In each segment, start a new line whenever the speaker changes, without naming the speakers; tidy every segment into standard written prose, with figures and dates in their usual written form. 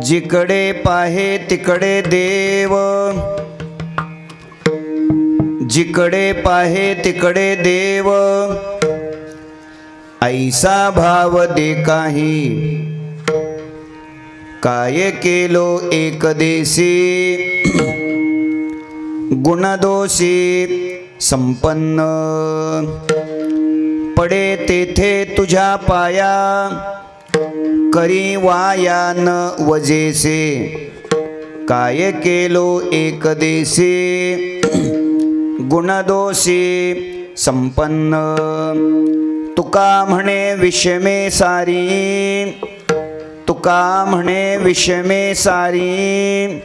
जिकडे पाहे तिकडे देव, जिकडे पाहे तिकडे देव, ऐसा भाव दे काही, काय केलो एक देशी, गुणदोषी संपन्न, पडे तेथे तुझ्या पाया, करी वाया न वजेसे, काय केलो एक देशी, गुणदोषी संपन्न, तुका म्हणे विषमे सारी, तुका म्हणे विषमे सारी,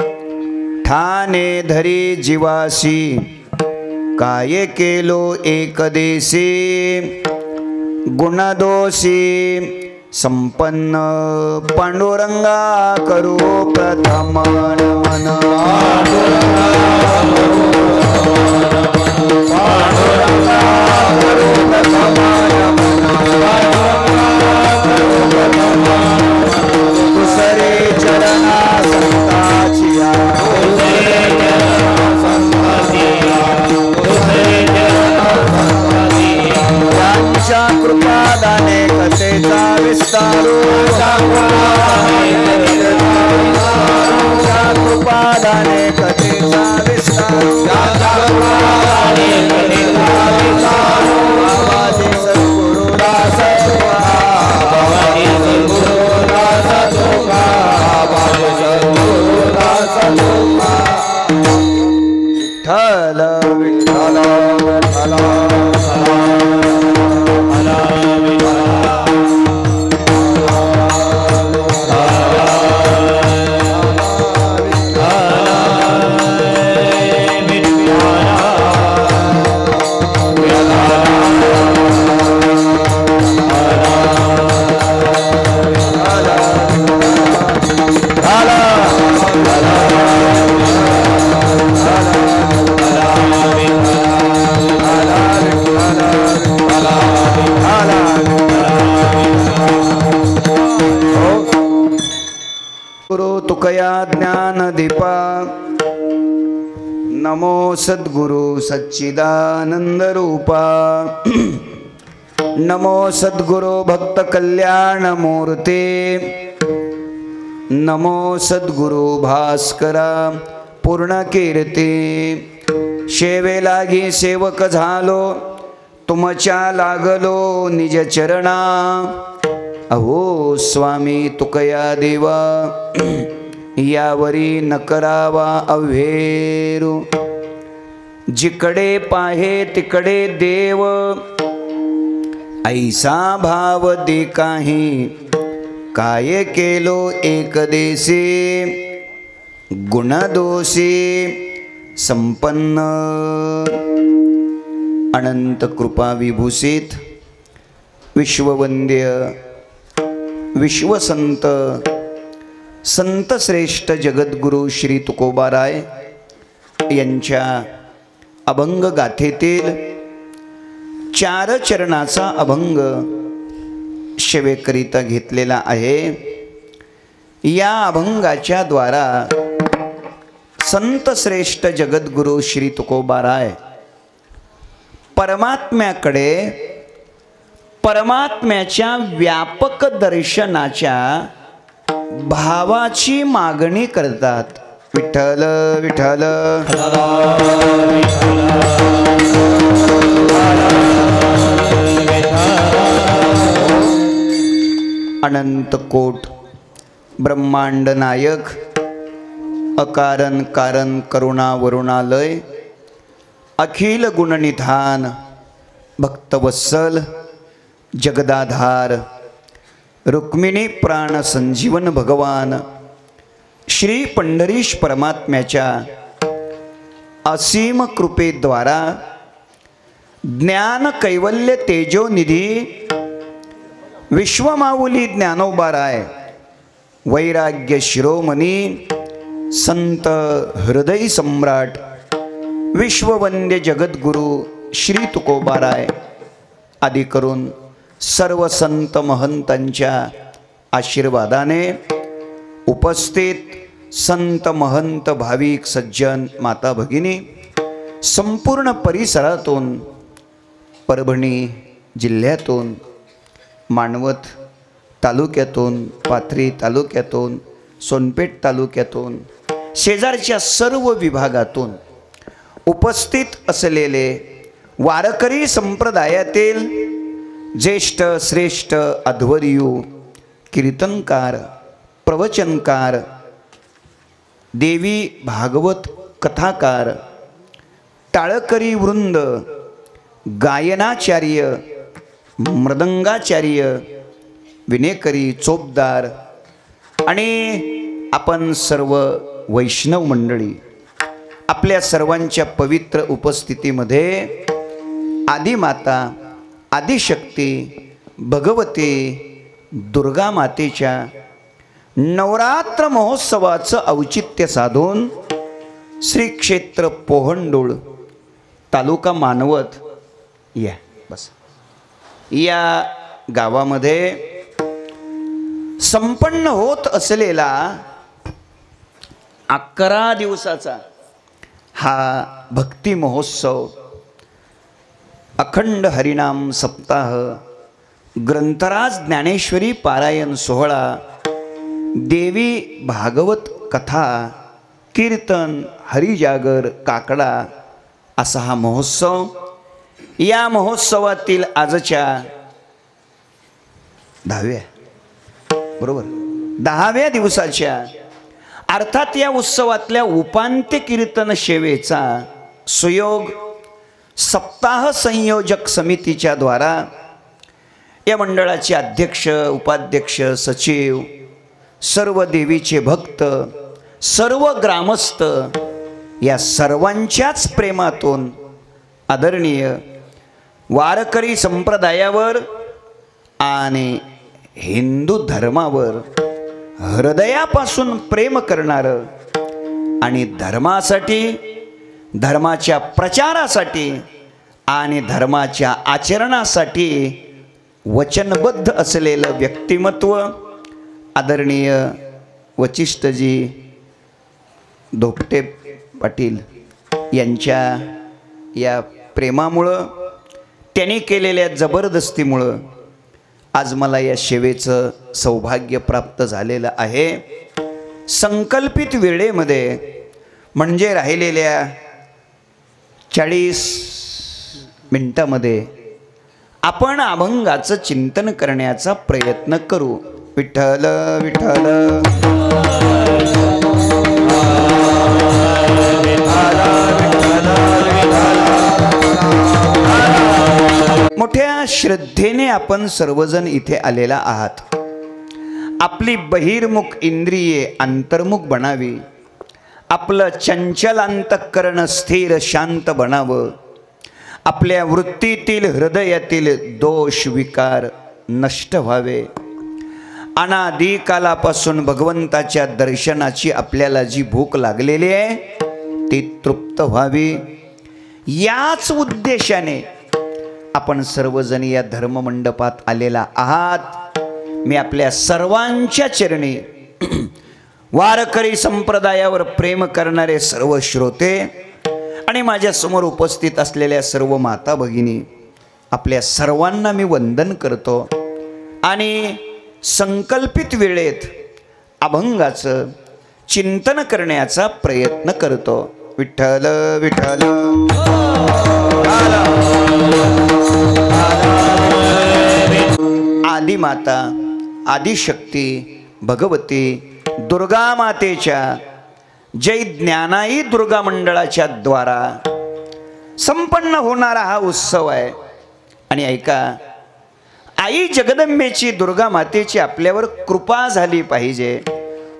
ठाणे धरी जीवासी, काय केलो एक देशी, गुणदोषी संपन्न, पांडुरंगा करू प्रथम नमन, पांडुरंगा करू प्रथम नमन, दुसरे चरणा संताचिया, त्यांच्या कृपादाने कथेचा विस्तारू, कृपादाने कथेचा विस्तारू, बाबाजी सद्गुरु दास बाबाजी सद्गुरु दास तुका, बाबाजी सद्गुरु दास तुका, विठ्ठल विठ्ठल विठ्ठल तुकया ज्ञान दीपा, नमो सद्गुरु सच्चिदानंद रूपा, नमो सद्गुरु भक्त कल्याण मूर्ते, नमो सद्गुरु भास्करा पूर्ण कीर्ती, शेवे लागी सेवक झालो, तुमच्या लागलो निज चरणा, अहो स्वामी तुकया देवा, यावरी न करावा अव्हेरू, जिकडे पाहे तिकडे देव, ऐसा भाव दे काही, काय केलो एक देशी, गुणदोषी संपन्न, अनंत कृपा विभूषित विश्ववंद्य विश्वसंत संत श्रेष्ठ जगद्गुरु श्री तुकोबाराय यांच्या अभंग गाथेतील चार चरणाचा अभंग सेवेकरिता घेतलेला आहे। या अभंगाच्या द्वारा संत श्रेष्ठ जगद्गुरु श्री तुकोबाराय परमात्म्याकडे परमात्म्याच्या व्यापक दर्शनाच्या भावाची मागणी करतात। विठ्ठल विठ्ठल अनंत कोट ब्रह्मांड नायक अकारण कारण करुणा वरुणालय अखिल गुणनिधान भक्तवत्सल जगदाधार रुक्मिणी प्राण संजीवन भगवान श्री पंढरीश परमात्म्याच्या असीम कृपेद्वारा ज्ञान कैवल्य तेजोनिधी विश्वमाऊली ज्ञानोबाराय वैराग्य शिरोमणी संत हृदय सम्राट विश्ववंद्य जगद्गुरु श्री तुकोबाराय आदी करून सर्व संत महंतांच्या आशीर्वादाने उपस्थित संत महंत भाविक सज्जन माता भगिनी, संपूर्ण परिसरातून, परभणी जिल्ह्यातून, मानवत तालुक्यातून, पाथरी तालुक्यातून, सोनपेठ तालुक्यातून, शेजारच्या सर्व विभागातून उपस्थित असलेले वारकरी संप्रदायातील ज्येष्ठ श्रेष्ठ अध्वर्यू कीर्तनकार, प्रवचनकार, देवी भागवत कथाकार, टाळकरी वृंद, गायनाचार्य, मृदंगाचार्य, विनेकरी, चोपदार आणि आपण सर्व वैष्णव मंडळी, आपल्या सर्वांच्या पवित्र उपस्थितीमध्ये आदिमाता, आदिशक्ती, भगवती दुर्गा मातेच्या नवरात्र महोत्सवाचं औचित्य साधून श्री क्षेत्र पोहंडूळ, तालुका मानवत या गावामध्ये संपन्न होत असलेला 11 दिवसाचा हा भक्ती महोत्सव, अखंड हरिनाम सप्ताह, ग्रंथराज ज्ञानेश्वरी पारायण सोहळा, देवी भागवत कथा, कीर्तन, हरिजागर, काकडा असा हा महोत्सव. या महोत्सवातील आजच्या 10व्या दिवसाच्या अर्थात या उत्सवातल्या उपांत्य कीर्तन सेवेचा सुयोग सप्ताह संयोजक समितीच्या द्वारा या मंडळाचे अध्यक्ष, उपाध्यक्ष, सचिव, सर्व देवीचे भक्त, सर्व ग्रामस्थ या सर्वांच्याच प्रेमातून आदरणीय वारकरी संप्रदायावर आणि हिंदू धर्मावर हृदयापासून प्रेम करणारं आणि धर्मासाठी, धर्माच्या प्रचारासाठी आणि धर्माच्या आचरणासाठी वचनबद्ध असलेलं व्यक्तिमत्व आदरणीय वचिष्ठजी धोपटे पाटील यांच्या या प्रेमामुळं, त्यांनी केलेल्या जबरदस्तीमुळं आज मला या सेवेचं सौभाग्य प्राप्त झालेलं आहे. संकल्पित वेळेमध्ये म्हणजे राहिलेल्या 40 मिनिटामध्ये आपण अभंगाचं चिंतन करण्याचा प्रयत्न करू. विठ्ठल विठ्ठल मोठ्या श्रद्धेने आपण सर्वजण इथे आलेला आहात. आपली बहिर्मुख इंद्रिये अंतर्मुख बनावी, आपलं चंचल अंतःकरण स्थिर शांत बनावं, आपल्या वृत्तीतील हृदयातील दोष विकार नष्ट व्हावे, अनादी कालापासून भगवंताच्या दर्शनाची आपल्याला जी भूक लागलेली आहे ती तृप्त व्हावी. याच उद्देशाने आपण सर्वजण या धर्ममंडपात आलेला आहात. मी आपल्या सर्वांच्या चरणी, वारकरी संप्रदायावर प्रेम करणारे सर्व श्रोते आणि माझ्या समोर उपस्थित असलेल्या सर्व माता भगिनी, आपल्या सर्वांना मी वंदन करतो आणि संकल्पित वेळेत अभंगाचं चिंतन करण्याचा प्रयत्न करतो. विठ्ठल विठ्ठल आदिमाता, आदिशक्ती, भगवती दुर्गा मातेच्या जय ज्ञानाई दुर्गा मंडळाच्या द्वारा संपन्न होणारा हा उत्सव आहे. आणि ऐका, आई जगदंबेची, दुर्गा मातेची आपल्यावर कृपा झाली पाहिजे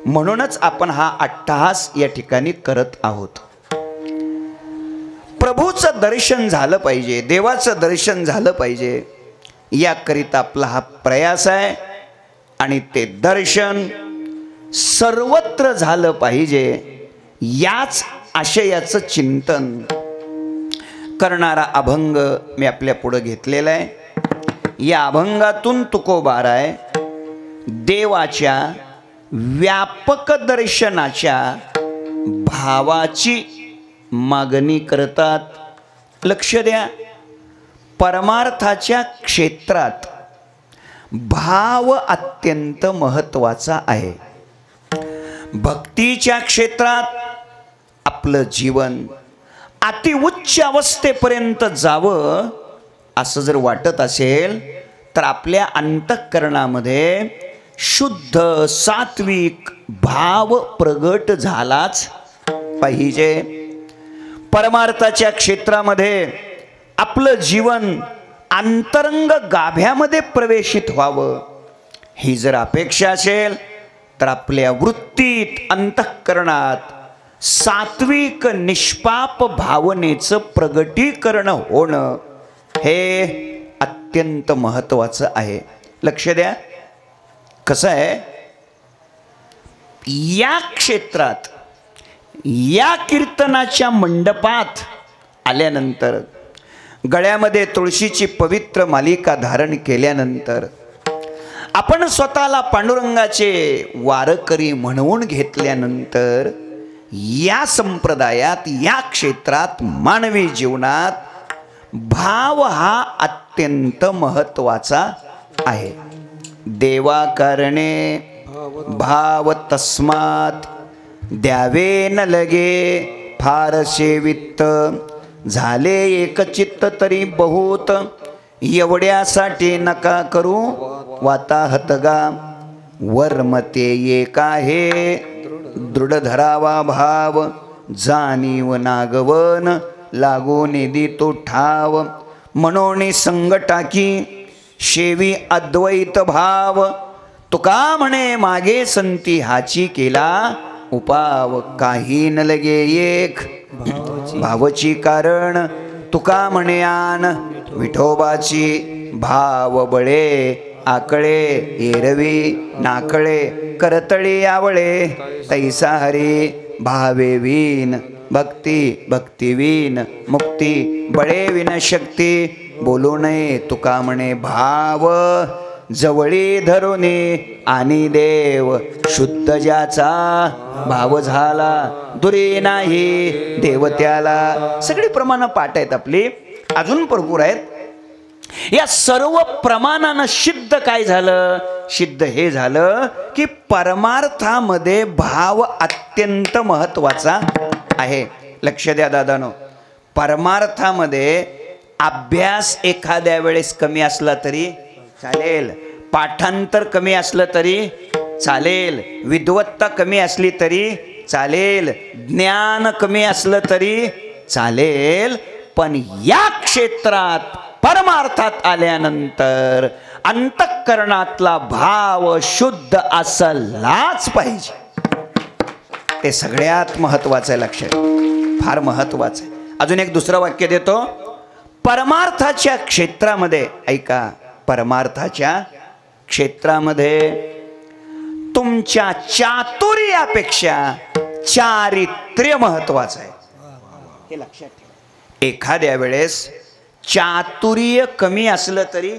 म्हणूनच आपण हा अट्टहास या ठिकाणी करत आहोत. प्रभूचं दर्शन झालं पाहिजे, देवाचं दर्शन झालं पाहिजे याकरिता आपला हा प्रयास आहे. आणि ते दर्शन सर्वत्र झालं पाहिजे याच आशयाचं चिंतन करणारा अभंग मी आपल्या पुढे घेतलेला आहे. या अभंगातून तुकोबाराय देवाच्या व्यापक दर्शनाच्या भावाची मागणी करतात. लक्ष द्या, परमार्थाच्या क्षेत्रात भाव अत्यंत महत्त्वाचा आहे. भक्तीच्या क्षेत्रात आपलं जीवन अतिउच्च अवस्थेपर्यंत जावं असं जर वाटत असेल तर आपल्या अंतःकरणामध्ये शुद्ध सात्विक भाव प्रगट झालाच पाहिजे. परमार्थाच्या क्षेत्रामध्ये आपलं जीवन अंतरंग गाभ्यामध्ये प्रवेशित व्हावं ही जर अपेक्षा असेल तर आपल्या वृत्तीत अंतःकरणात सात्विक निष्पाप भावनेचं प्रगटीकरण होणं हे अत्यंत महत्त्वाचं आहे. लक्ष द्या, कसं आहे, या क्षेत्रात या कीर्तनाच्या मंडपात आल्यानंतर गळ्यामध्ये तुळशीची पवित्र मालिका धारण केल्यानंतर आपण स्वतःला पांडुरंगाचे वारकरी म्हणवून घेतल्यानंतर या संप्रदायात या क्षेत्रात मानवी जीवनात भाव हा अत्यंत महत्त्वाचा आहे. देवा कारणे भाव तस्मात द्यावे न लगे फार सेवित झाले एकचित्त तरी बहुत एवढ्यासाठी नका करू वाताहतगा वर्मते एका हे दृढ धरावा भाव जाणीव नागवन लागो निधी तो ठाव मनोनी संग टाकी शेवी अद्वैत भाव तुका म्हणे मागे संती हाची केला उपाव काही न लगे एक भावची कारण तुका म्हणे आन विठोबाची भाव बळे आकळे एरवी नाकळे करतळी आवळे तैसा हरी भावे वीन भक्ती भक्तिवीन मुक्ती बळे विन शक्ती बोलू नये तुका म्हणे भाव जवळी धरुनी आणि देव शुद्ध ज्याचा भाव झाला दुरी नाही देव त्याला. सगळी प्रमाणं पाठ आहेत आपली, अजून भरपूर आहेत. या सर्व प्रमाणानं सिद्ध काय झालं? सिद्ध हे झालं की परमार्थामध्ये भाव अत्यंत महत्त्वाचा आहे. लक्ष द्या दादानो, परमार्थामध्ये अभ्यास एखाद्या वेळेस कमी असला तरी चालेल, पाठांतर कमी असलं तरी चालेल, विद्वत्ता कमी असली तरी चालेल, ज्ञान कमी असलं तरी चालेल, पण या क्षेत्रात परमार्थात आल्यानंतर अंतःकरणातला भाव शुद्ध असलाच पाहिजे. ते सगळ्यात महत्त्वाचं आहे. लक्षात, फार महत्त्वाचं आहे. अजून एक दुसरं वाक्य देतो. परमार्थाच्या क्षेत्रामध्ये ऐका, परमार्थाच्या क्षेत्रामध्ये तुमच्या चातुर्यापेक्षा चारित्र्य महत्त्वाचं आहे. हे लक्षात ठेवा. एखाद्या वेळेस चातुर्य कमी असलं तरी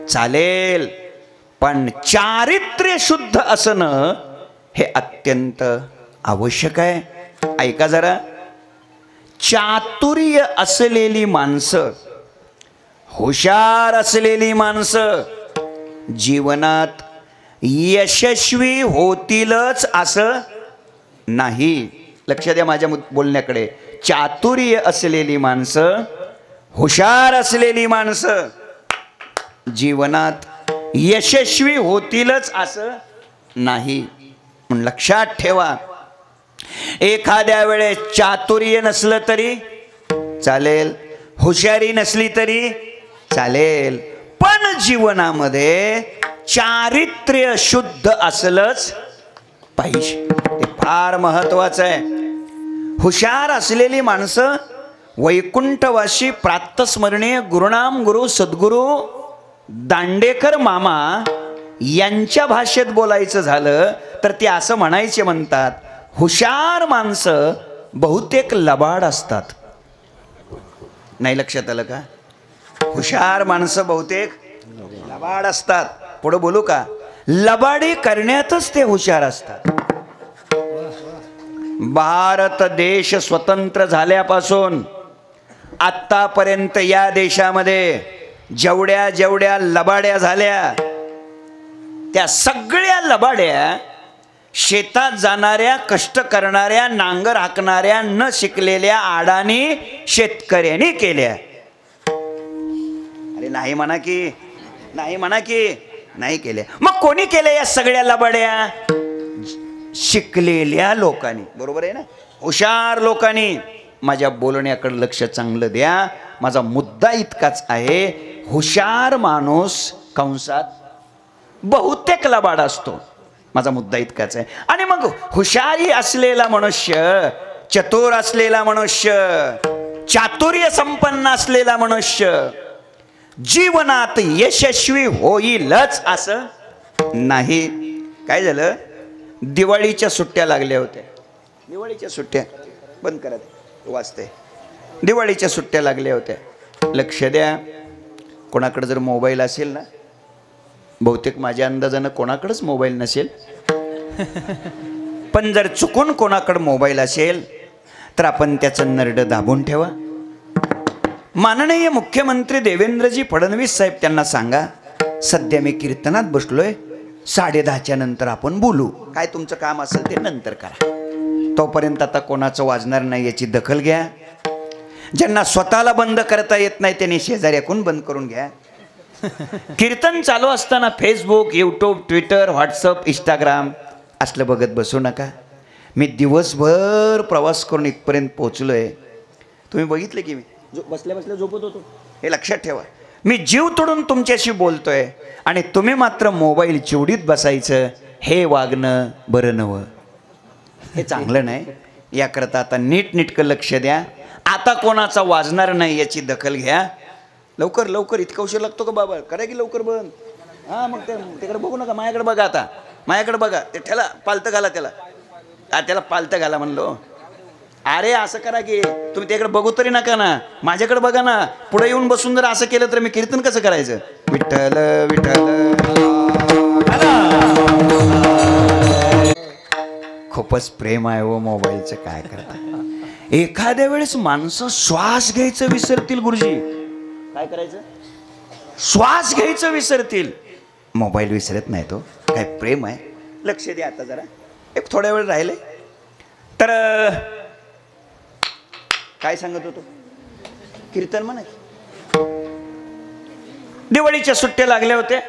चालेल, पण चारित्र्य शुद्ध असणं हे अत्यंत आवश्यक आहे. ऐका जरा, चातुर्य असलेली माणसं, हुशार असलेली माणसं जीवनात यशस्वी होतीलच असं नाही. लक्ष द्या माझ्या बोलण्याकडे. चातुर्य असलेली माणसं, हुशार असलेली माणसं जीवनात यशस्वी होतीलच असं नाही. म्हणून लक्षात ठेवा, एखाद्या वेळेस चातुर्य नसलं तरी चालेल, हुशारी नसली तरी चालेल, पण जीवनामध्ये चारित्र्य शुद्ध असलंच पाहिजे. ते फार महत्वाचं आहे. हुशार असलेली माणसं वैकुंठवासी प्रातस्मरणीय गुरुनाम गुरु सद्गुरू दांडेकर मामा यांच्या भाषेत बोलायचं झालं तर ते असं म्हणायचे, म्हणतात, हुशार माणसं बहुतेक लबाड असतात. नाही लक्षात आलं का? हुशार माणसं बहुतेक लबाड असतात. पुढे बोलू का? लबाडी करण्यातच ते हुशार असतात. भारत देश स्वतंत्र झाल्यापासून आतापर्यंत या देशामध्ये जेवढ्या जेवढ्या लबाड्या झाल्या त्या सगळ्या लबाड्या शेतात जाणाऱ्या, कष्ट करणाऱ्या, नांगर हाकणाऱ्या, न शिकलेल्या अडाणी शेतकऱ्यांनी केल्या. अरे नाही म्हणा की, नाही म्हणा की, नाही केल्या. मग कोणी केल्या या सगळ्या लबाड्या? शिकलेल्या लोकांनी. बरोबर आहे ना? हुशार लोकांनी. माझ्या बोलण्याकडे लक्ष चांगलं द्या. माझा मुद्दा इतकाच आहे, हुशार माणूस कंसात बहुतेक लबाड असतो. माझा मुद्दा इतकाच आहे. आणि मग हुशारी असलेला मनुष्य, चतुर असलेला मनुष्य, चातुर्य संपन्न असलेला मनुष्य जीवनात यशस्वी होईलच असं नाही. काय झालं? दिवाळीच्या सुट्ट्या लागल्या होत्या. दिवाळीच्या सुट्ट्या बंद करा, वाचते. दिवाळीच्या सुट्ट्या लागल्या होत्या. लक्ष द्या, कोणाकडे जर मोबाईल असेल ना, बहुतेक माझ्या अंदाजानं कोणाकडेच मोबाईल नसेल, पण जर चुकून कोणाकडे मोबाईल असेल तर आपण त्याचं नरडं दाबून ठेवा. माननीय मुख्यमंत्री देवेंद्रजी फडणवीस साहेब त्यांना सांगा, सध्या मी कीर्तनात बसलोय, 10:30च्या नंतर आपण बोलू. काय तुमचं काम असेल ते नंतर करा. तोपर्यंत आता कोणाचं वाजणार नाही याची दखल घ्या. ज्यांना स्वतःला बंद करता येत नाही त्यांनी शेजाऱ्याकडून बंद करून घ्या. कीर्तन चालू असताना Facebook, YouTube, Twitter, WhatsApp, Instagram असलं बघत बसू नका. मी दिवसभर प्रवास करून इथपर्यंत पोचलोय. तुम्ही बघितले की मी बसल्या बसल्या झोपत होतो, हे लक्षात ठेवा. मी जीव तोडून तुमच्याशी बोलतोय आणि तुम्ही मात्र मोबाईल चिवडीत बसायचं. हे वागणं बरं नवं, हे चांगलं नाही. याकरता आता नीटनेटकं लक्ष द्या. आता कोणाचा वाजणार नाही याची दखल घ्या. लवकर लवकर. इतका उशीर लागतो का बाबा? करा की लवकर बंद. हां, मग तिकडे बघू नका, माझ्याकडे बघा. आता माझ्याकडे बघा. ते ठेला पालतं घाला त्याला. त्याला पालतं घाला म्हणलो. अरे असं करा की, तुम्ही त्याकडे बघू तरी नका ना, माझ्याकडे बघा ना. पुढे येऊन बसून जर असं केलं तर मी कीर्तन कसं करायचं? विठ्ठल विठ्ठल. खूपच प्रेम आहे हो मोबाईलचं. काय करता? एखाद्या वेळेस माणसं श्वास घ्यायचं विसरतील. गुरुजी काय करायचं? श्वास घ्यायचं विसरतील. मोबाईल विसरत नाही तो. काय प्रेम आहे. लक्ष द्या. आता जरा एक थोड्या वेळ राहिले तर काय सांगत होतो? कीर्तन म्हणा. दिवाळीच्या सुट्ट्या लागल्या होत्या.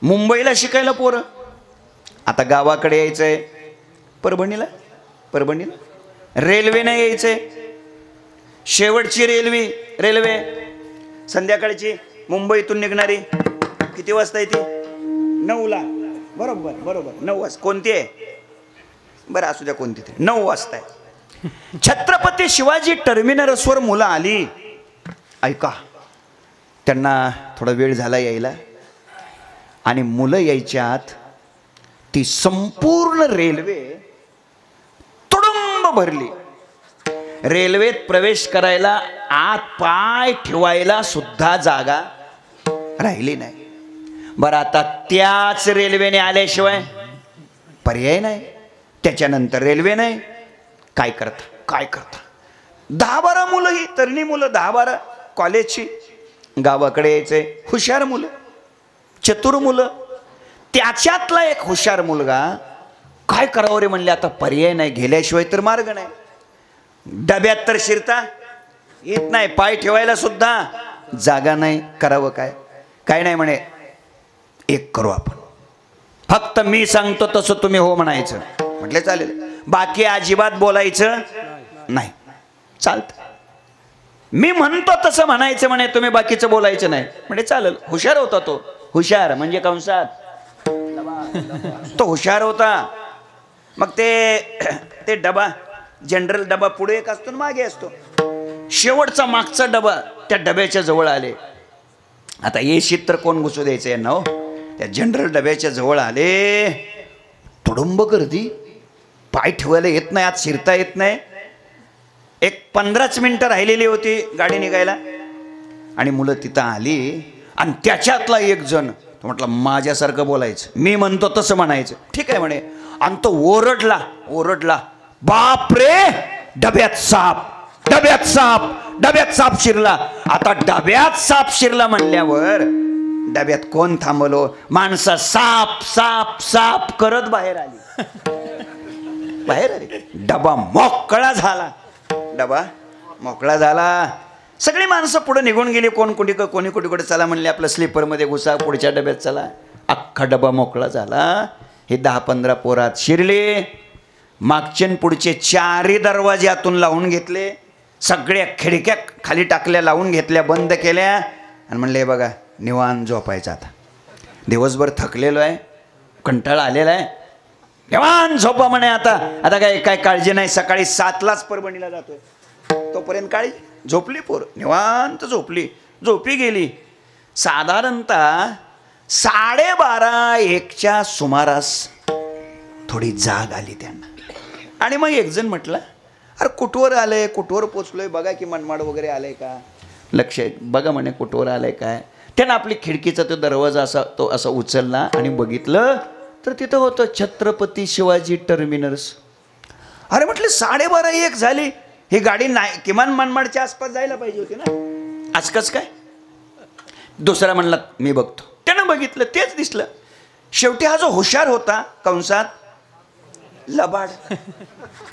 मुंबईला शिकायला पोरं. आता गावाकडे यायचंय. परभणीला रेल्वेने यायचंय. शेवटची रेल्वे संध्याकाळची मुंबईतून निघणारी किती वाजता येते? 9ला. बरोबर 9 वाजता. कोणती आहे? बरं असू द्या, कोणती तरी. 9 वाजता आहे. छत्रपती शिवाजी टर्मिनसवर मुलं आली. ऐका, त्यांना थोडा वेळ झाला यायला आणि मुलं यायच्या आत ती संपूर्ण रेल्वे तुडुंब भरली. रेल्वेत प्रवेश करायला आत पाय ठेवायला सुद्धा जागा राहिली नाही. बरं, आता त्याच रेल्वेने आल्याशिवाय पर्याय नाही. त्याच्यानंतर रेल्वे नाही. काय करता 10-12 मुलं, ही तरणी मुलं, 10-12 कॉलेजची, गावाकडे यायचे. हुशार मुलं, चतुर मुलं. त्याच्यातला एक हुशार मुलगा काय करावं रे म्हणले, आता पर्याय नाही, गेल्याशिवाय तर मार्ग नाही. डब्यात तर शिरता येत नाही, पाय ठेवायला सुद्धा जागा नाही. करावं काय नाही म्हणे. एक करू आपण, फक्त मी सांगतो तसं तुम्ही हो म्हणायचं. म्हटले चालेल. बाकी अजिबात बोलायचं नाही. चालतं. मी म्हणतो तसं म्हणायचं म्हणे, तुम्ही बाकीचं बोलायचं नाही. म्हणजे चालेल. हुशार होता तो. हुशार म्हणजे कंसात तो हुशार होता. मग ते डबा, जनरल डबा पुढे एक असतो, मागे असतो. शेवटचा मागचा डबा त्या डब्याच्या जवळ आले. आता येशीत तर कोण घुसू द्यायचं यांना हो. त्या जनरल डब्याच्या जवळ आले. तुडुंब गर्दी. पाय ठेवायला येत नाही, आत शिरता येत नाही. एक 15च मिनिटं राहिलेली होती गाडी निघायला आणि मुलं तिथं आली आणि त्याच्यातला एक जण तो म्हटलं माझ्यासारखं बोलायचं, मी म्हणतो तसं म्हणायचं. ठीक आहे म्हणे. आणि तो ओरडला ओरडला, बाप रे डब्यात साप, डब्यात साप, डब्यात साप शिरला. आता डब्यात साप शिरला म्हणल्यावर डब्यात कोण थांबलो? माणसं साप साप साप करत बाहेर आली. बाहेर आली. डबा मोकळा झाला. डबा मोकळा झाला. सगळी माणसं पुढे निघून गेली. कोणी कुठे चला म्हणले, आपलं स्लीपरमध्ये घुसा, पुढच्या डब्यात चला. अख्खा डबा मोकळा झाला. हे 10-15 पोरात शिरले. मागचे पुढचे 4ही दरवाजे आतून लावून घेतले. सगळ्या खिडक्या खाली टाकल्या, लावून घेतल्या, बंद केल्या. आणि म्हणले बघा निवांत झोपायचं. आता दिवसभर थकलेलो आहे, कंटाळा आलेला आहे, निवांत झोपा म्हणे. आता काय काळजी नाही. सकाळी 7लाच परभणीला जातोय, तोपर्यंत काळजी. झोपली पोर, निवांत झोपली. झोपी गेली. साधारणतः 12:30-1च्या सुमारास थोडी जाग आली त्यांना. आणि मग एक जण म्हटलं, अरे कुठवर आलंय, कुठवर पोचलोय, बघा की मनमाड वगैरे आलंय का, लक्ष बघा म्हणे कुठवर आलंय काय. त्यानं आपली खिडकीचा तो दरवाजा असा उचलला आणि बघितलं तर तिथं होतं छत्रपती शिवाजी टर्मिनस. अरे म्हटलं 12:30-1 झाली, ही गाडी नाही किमान मनमाडच्या आसपास जायला पाहिजे होती ना, आज कसं काय. दुसरा म्हणला मी बघतो. त्यानं बघितलं, तेच दिसलं. शेवटी हा जो हुशार होता कंसात लबाड,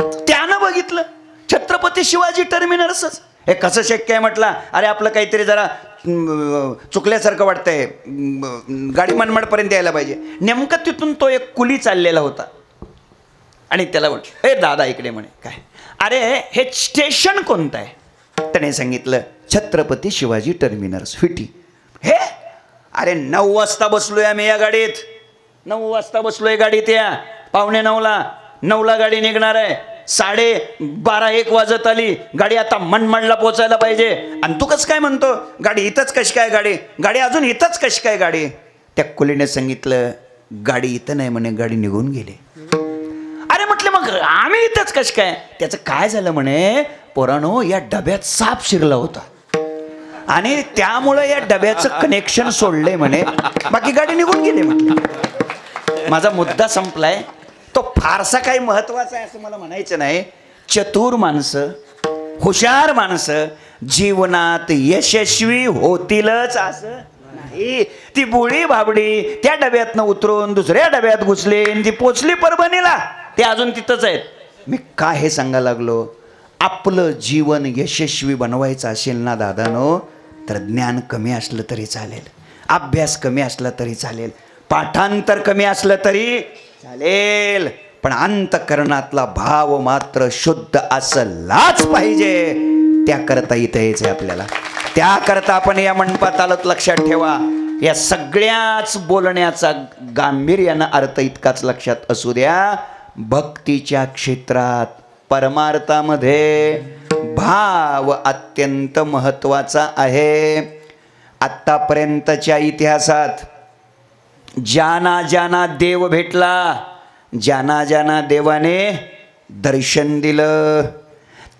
त्यानं बघितलं छत्रपती शिवाजी टर्मिनसच. हे कसं शक्य आहे म्हटलं. अरे आपलं काहीतरी जरा चुकल्यासारखं वाटतंय, गाडी मनमाडपर्यंत यायला पाहिजे. नेमकं तिथून तो एक कुली चाललेला होता. आणि त्याला म्हटलं, ए दादा इकडे म्हणे. काय? अरे हे स्टेशन कोणतं आहे? त्याने सांगितलं छत्रपती शिवाजी टर्मिनस विटी. हे अरे 9 वाजता बसलोय आम्ही या गाडीत, 9 वाजता बसलोय गाडीत. या 8:45ला 9ला गाडी निघणार आहे. 12:30-1 वाजत आली. गाडी आता मनमाडला पोचायला पाहिजे. आणि तू कसं काय म्हणतो गाडी इथंच कशी काय, गाडी अजून इथंच कशी काय गाडी. त्या कुलीने सांगितलं गाडी इथं नाही म्हणे, गाडी निघून गेली. अरे म्हटलं मग आम्ही इथंच कशी काय. त्याचं काय झालं म्हणे, पोरानो या डब्यात साप शिरला होता आणि त्यामुळे या डब्याचं कनेक्शन सोडलंय म्हणे, बाकी गाडी निघून गेली म्हटलं. माझा मुद्दा संपलाय. तो फारसा काही महत्वाचा आहे असं मला म्हणायचं नाही. चतुर माणसं, हुशार माणसं जीवनात यशस्वी होतीलच असं नाही. ती बोळी भाबडी त्या डब्यातनं उतरून दुसऱ्या डब्यात घुसली, ती पोचली परभणीला, ते अजून तिथंच आहेत. मी का हे सांगायला लागलो, आपलं जीवन यशस्वी बनवायचं असेल ना दादानो, तर ज्ञान कमी असलं तरी चालेल, अभ्यास कमी असला तरी चालेल, पाठांतर कमी असलं तरी चालेल, पण अंतकरणातला भाव मात्र शुद्ध असलाच पाहिजे. त्याकरता इथं यायचं आहे आपल्याला. त्याकरता आपण या मंडपात आलोत. लक्षात ठेवा, या सगळ्याच बोलण्याचा गांभीर्यानं अर्थ इतकाच लक्षात असू द्या, भक्तीच्या क्षेत्रात परमार्थामध्ये भाव अत्यंत महत्वाचा आहे. आत्तापर्यंतच्या इतिहासात ज्यांना ज्यांना देव भेटला, ज्यांना ज्यांना देवाने दर्शन दिलं,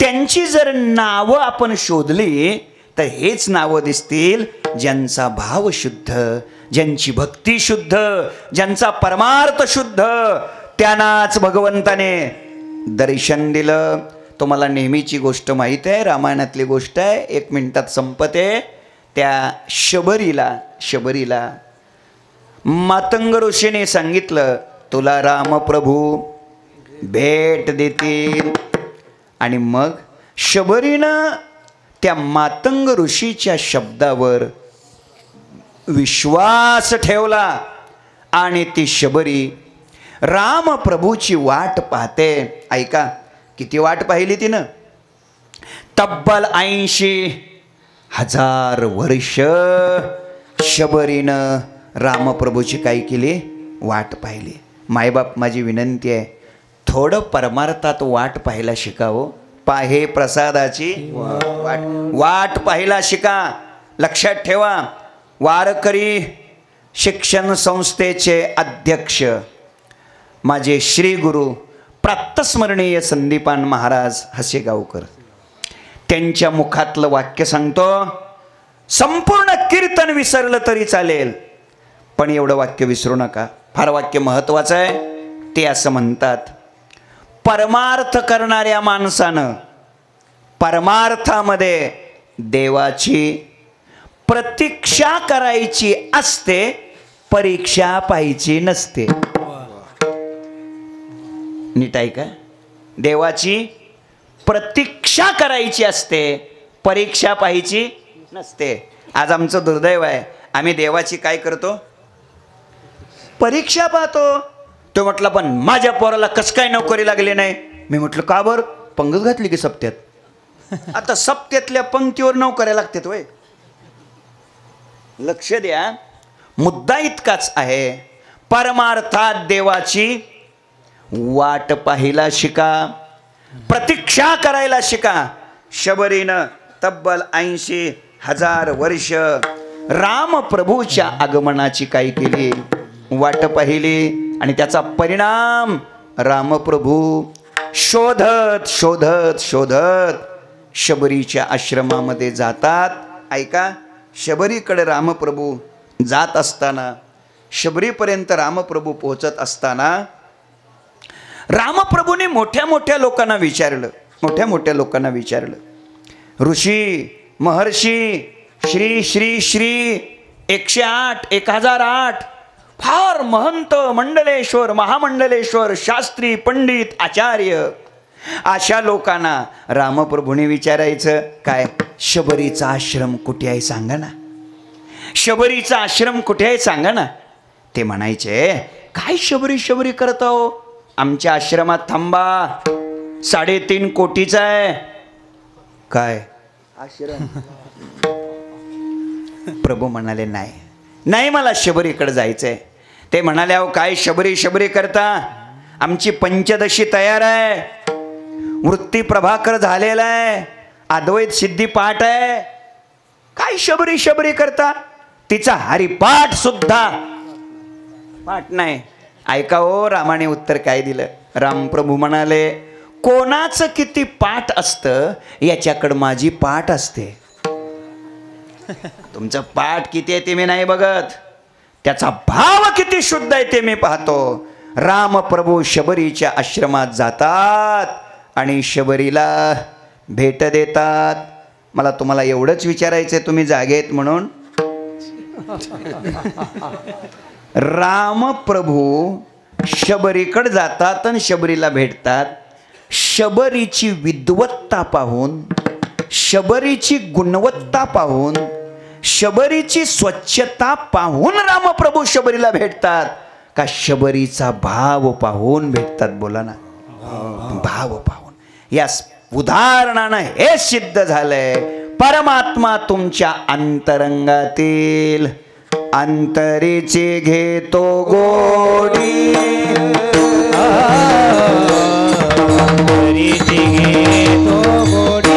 त्यांची जर नावं आपण शोधली तर हेच नावं दिसतील ज्यांचा भाव शुद्ध, ज्यांची भक्ती शुद्ध, ज्यांचा परमार्थ शुद्ध, त्यांनाच भगवंताने दर्शन दिलं. तुम्हाला नेहमीची गोष्ट माहीत आहे, रामायणातली गोष्ट आहे, 1 मिनिटात संपते. त्या शबरीला मातंग ऋषीने सांगितलं तुला रामप्रभू भेट देतील. आणि मग शबरीनं त्या मातंग ऋषीच्या शब्दावर विश्वास ठेवला आणि ती शबरी रामप्रभूची वाट पाहते. ऐका किती वाट पाहिली तिनं, तब्बल 80,000 वर्ष शबरीनं रामप्रभूची काय केली, वाट पाहिली. मायबाप माझी विनंती आहे, थोडं परमार्थात वाट पाहायला शिकावं. पाहे प्रसादाची वाट पाहायला शिका. लक्षात ठेवा, वारकरी शिक्षण संस्थेचे अध्यक्ष माझे श्री गुरु प्रातस्मरणीय संदीपान महाराज हसेगावकर, त्यांच्या मुखातलं वाक्य सांगतो, संपूर्ण कीर्तन विसरलं तरी चालेल पण एवढं वाक्य विसरू नका, फार वाक्य महत्वाचं आहे. ते असं म्हणतात, परमार्थ करणाऱ्या माणसानं परमार्थामध्ये देवाची प्रतीक्षा करायची असते, परीक्षा पाहायची नसते. नीट आहे का? देवाची प्रतीक्षा करायची असते, परीक्षा पाहायची नसते. आज आमचं दुर्दैव आहे, आम्ही देवाची काय करतो? परीक्षा पाहतो. तो म्हटला, पण माझ्या पोराला कस काय नोकरी लागली नाही? मी म्हटलं, का बरं? पंगत घातली की सप्त्यात? आता सप्त्यातल्या पंक्तीवर नोकऱ्या लागतात वय. लक्ष द्या, मुद्दा इतकाच आहे, परमार्थात देवाची वाट पाहायला शिका, प्रतीक्षा करायला शिका. शबरीनं तब्बल 80,000 वर्ष रामप्रभूच्या आगमनाची काय केली? वाट पाहिली. आणि त्याचा परिणाम रामप्रभू शोधत शोधत शोधत शबरीच्या आश्रमामध्ये जातात. ऐका, शबरीकडे रामप्रभू जात असताना, शबरीपर्यंत रामप्रभू पोहोचत असताना रामप्रभूने मोठ्या मोठ्या लोकांना विचारलं, ऋषी महर्षी, श्री श्री श्री 108 1008 फार महंत मंडलेश्वर, महामंडलेश्वर, शास्त्री, पंडित, आचार्य, अशा लोकांना रामप्रभूने विचारायचं, काय शबरीचा आश्रम कुठे आहे सांगा ना, शबरीचा आश्रम कुठे आहे सांगा ना. ते म्हणायचे, काय शबरी शबरी करता हो, आमच्या आश्रमात थांबा, 3.5 कोटीचा आहे. काय आश्रम? प्रभू म्हणाले, नाही मला शबरीकडे जायचंय. ते म्हणाले, अहो काय शबरी शबरी करता, आमची पंचदशी तयार आहे, वृत्ती प्रभाकर झालेला आहे, अद्वैत सिद्धी पाठ आहे, काय शबरी शबरी करता, तिचा हरिपाठ सुद्धा पाठ नाही. ऐका हो, रामाने उत्तर काय दिलं? रामप्रभू म्हणाले, कोणाचं किती पाठ असतं याच्याकडं माझी पाठ असते. तुमचं पाठ किती आहे ते मी नाही बघत, त्याचा भाव किती शुद्ध आहे ते मी पाहतो. रामप्रभू शबरीच्या आश्रमात जातात आणि शबरीला भेट देतात. मला तुम्हाला एवढंच विचारायचंय, तुम्ही जागेत म्हणून. रामप्रभू शबरीकडे जातात आणि शबरीला भेटतात. शबरीची विद्वत्ता पाहून, शबरीची गुणवत्ता पाहून, शबरीची स्वच्छता पाहून रामप्रभू शबरीला भेटतात का शबरीचा भाव पाहून भेटतात? बोला ना, भाव पाहून. या उदाहरणानं हे सिद्ध झालंय, परमात्मा तुमच्या अंतरंगातील अंतरीची घेतो गोडी, अंतरीची घेतो गोडी,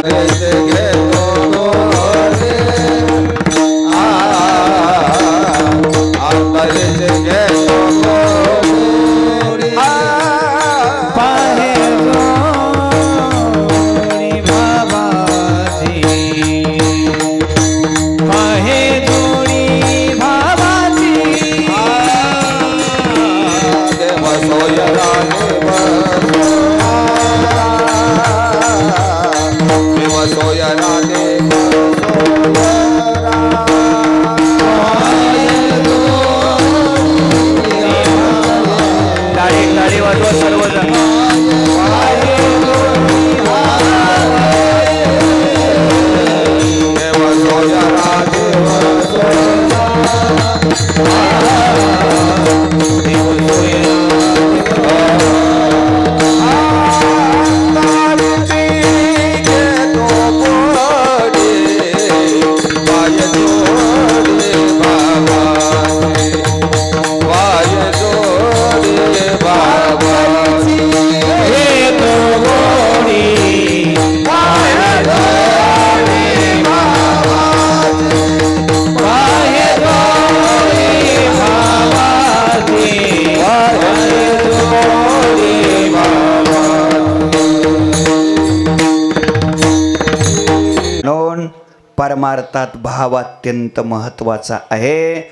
परमार्थात भाव अत्यंत महत्वाचा आहे.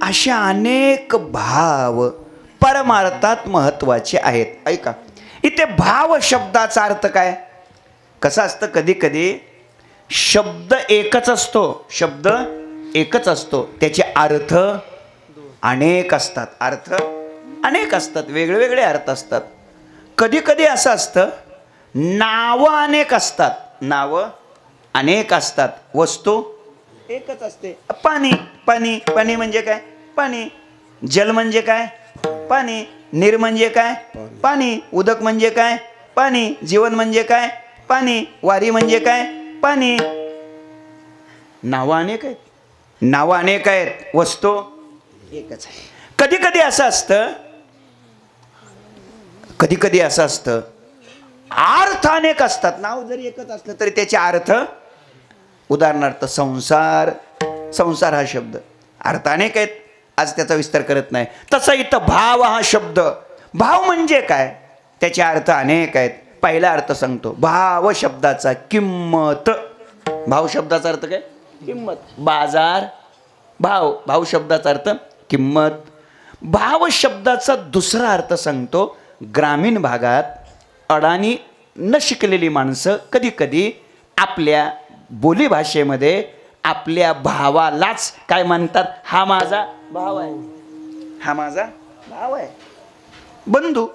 अशा अनेक भाव परमार्थात महत्वाचे आहेत. ऐका, इथे भाव शब्दाचा अर्थ काय? कसं असतं, कधी कधी शब्द एकच असतो, शब्द एकच असतो, त्याचे अर्थ अनेक असतात, अर्थ अनेक असतात, वेगळे वेगळे अर्थ असतात. कधी कधी असं असतं, नावं अनेक असतात, नावं अनेक असतात, वस्तू एकच असते. पाणी, पाणी, पाणी म्हणजे काय? पाणी. जल म्हणजे काय? पाणी. नीर म्हणजे काय? पाणी. उदक म्हणजे काय? पाणी. जीवन म्हणजे काय? पाणी. वारी म्हणजे काय? पाणी. नावं अनेक आहेत, नावं अनेक आहेत, वस्तू एकच आहे. कधी कधी असं असतं, कधी कधी असं असतं, अर्थ अनेक असतात, नाव जरी एकच असलं तरी त्याचे अर्थ, उदाहरणार्थ संसार, संसार हा शब्द अर्थ अनेक आहेत, आज त्याचा विस्तार करत नाही. तसं इथं भाव हा शब्द, भाव म्हणजे काय, त्याचे अर्थ अनेक आहेत. पहिला अर्थ सांगतो, भाव शब्दाचा किंमत. भाव शब्दाचा अर्थ काय? किंमत. बाजार, भाव, भाव शब्दाचा अर्थ किंमत. भाव शब्दाचा दुसरा अर्थ सांगतो, ग्रामीण भागात अडाणी न शिकलेली माणसं कधी कधी आपल्या बोलीभाषेमध्ये आपल्या भावालाच काय म्हणतात? हा माझा भाव आहे, हा माझा भाव आहे, बंधू.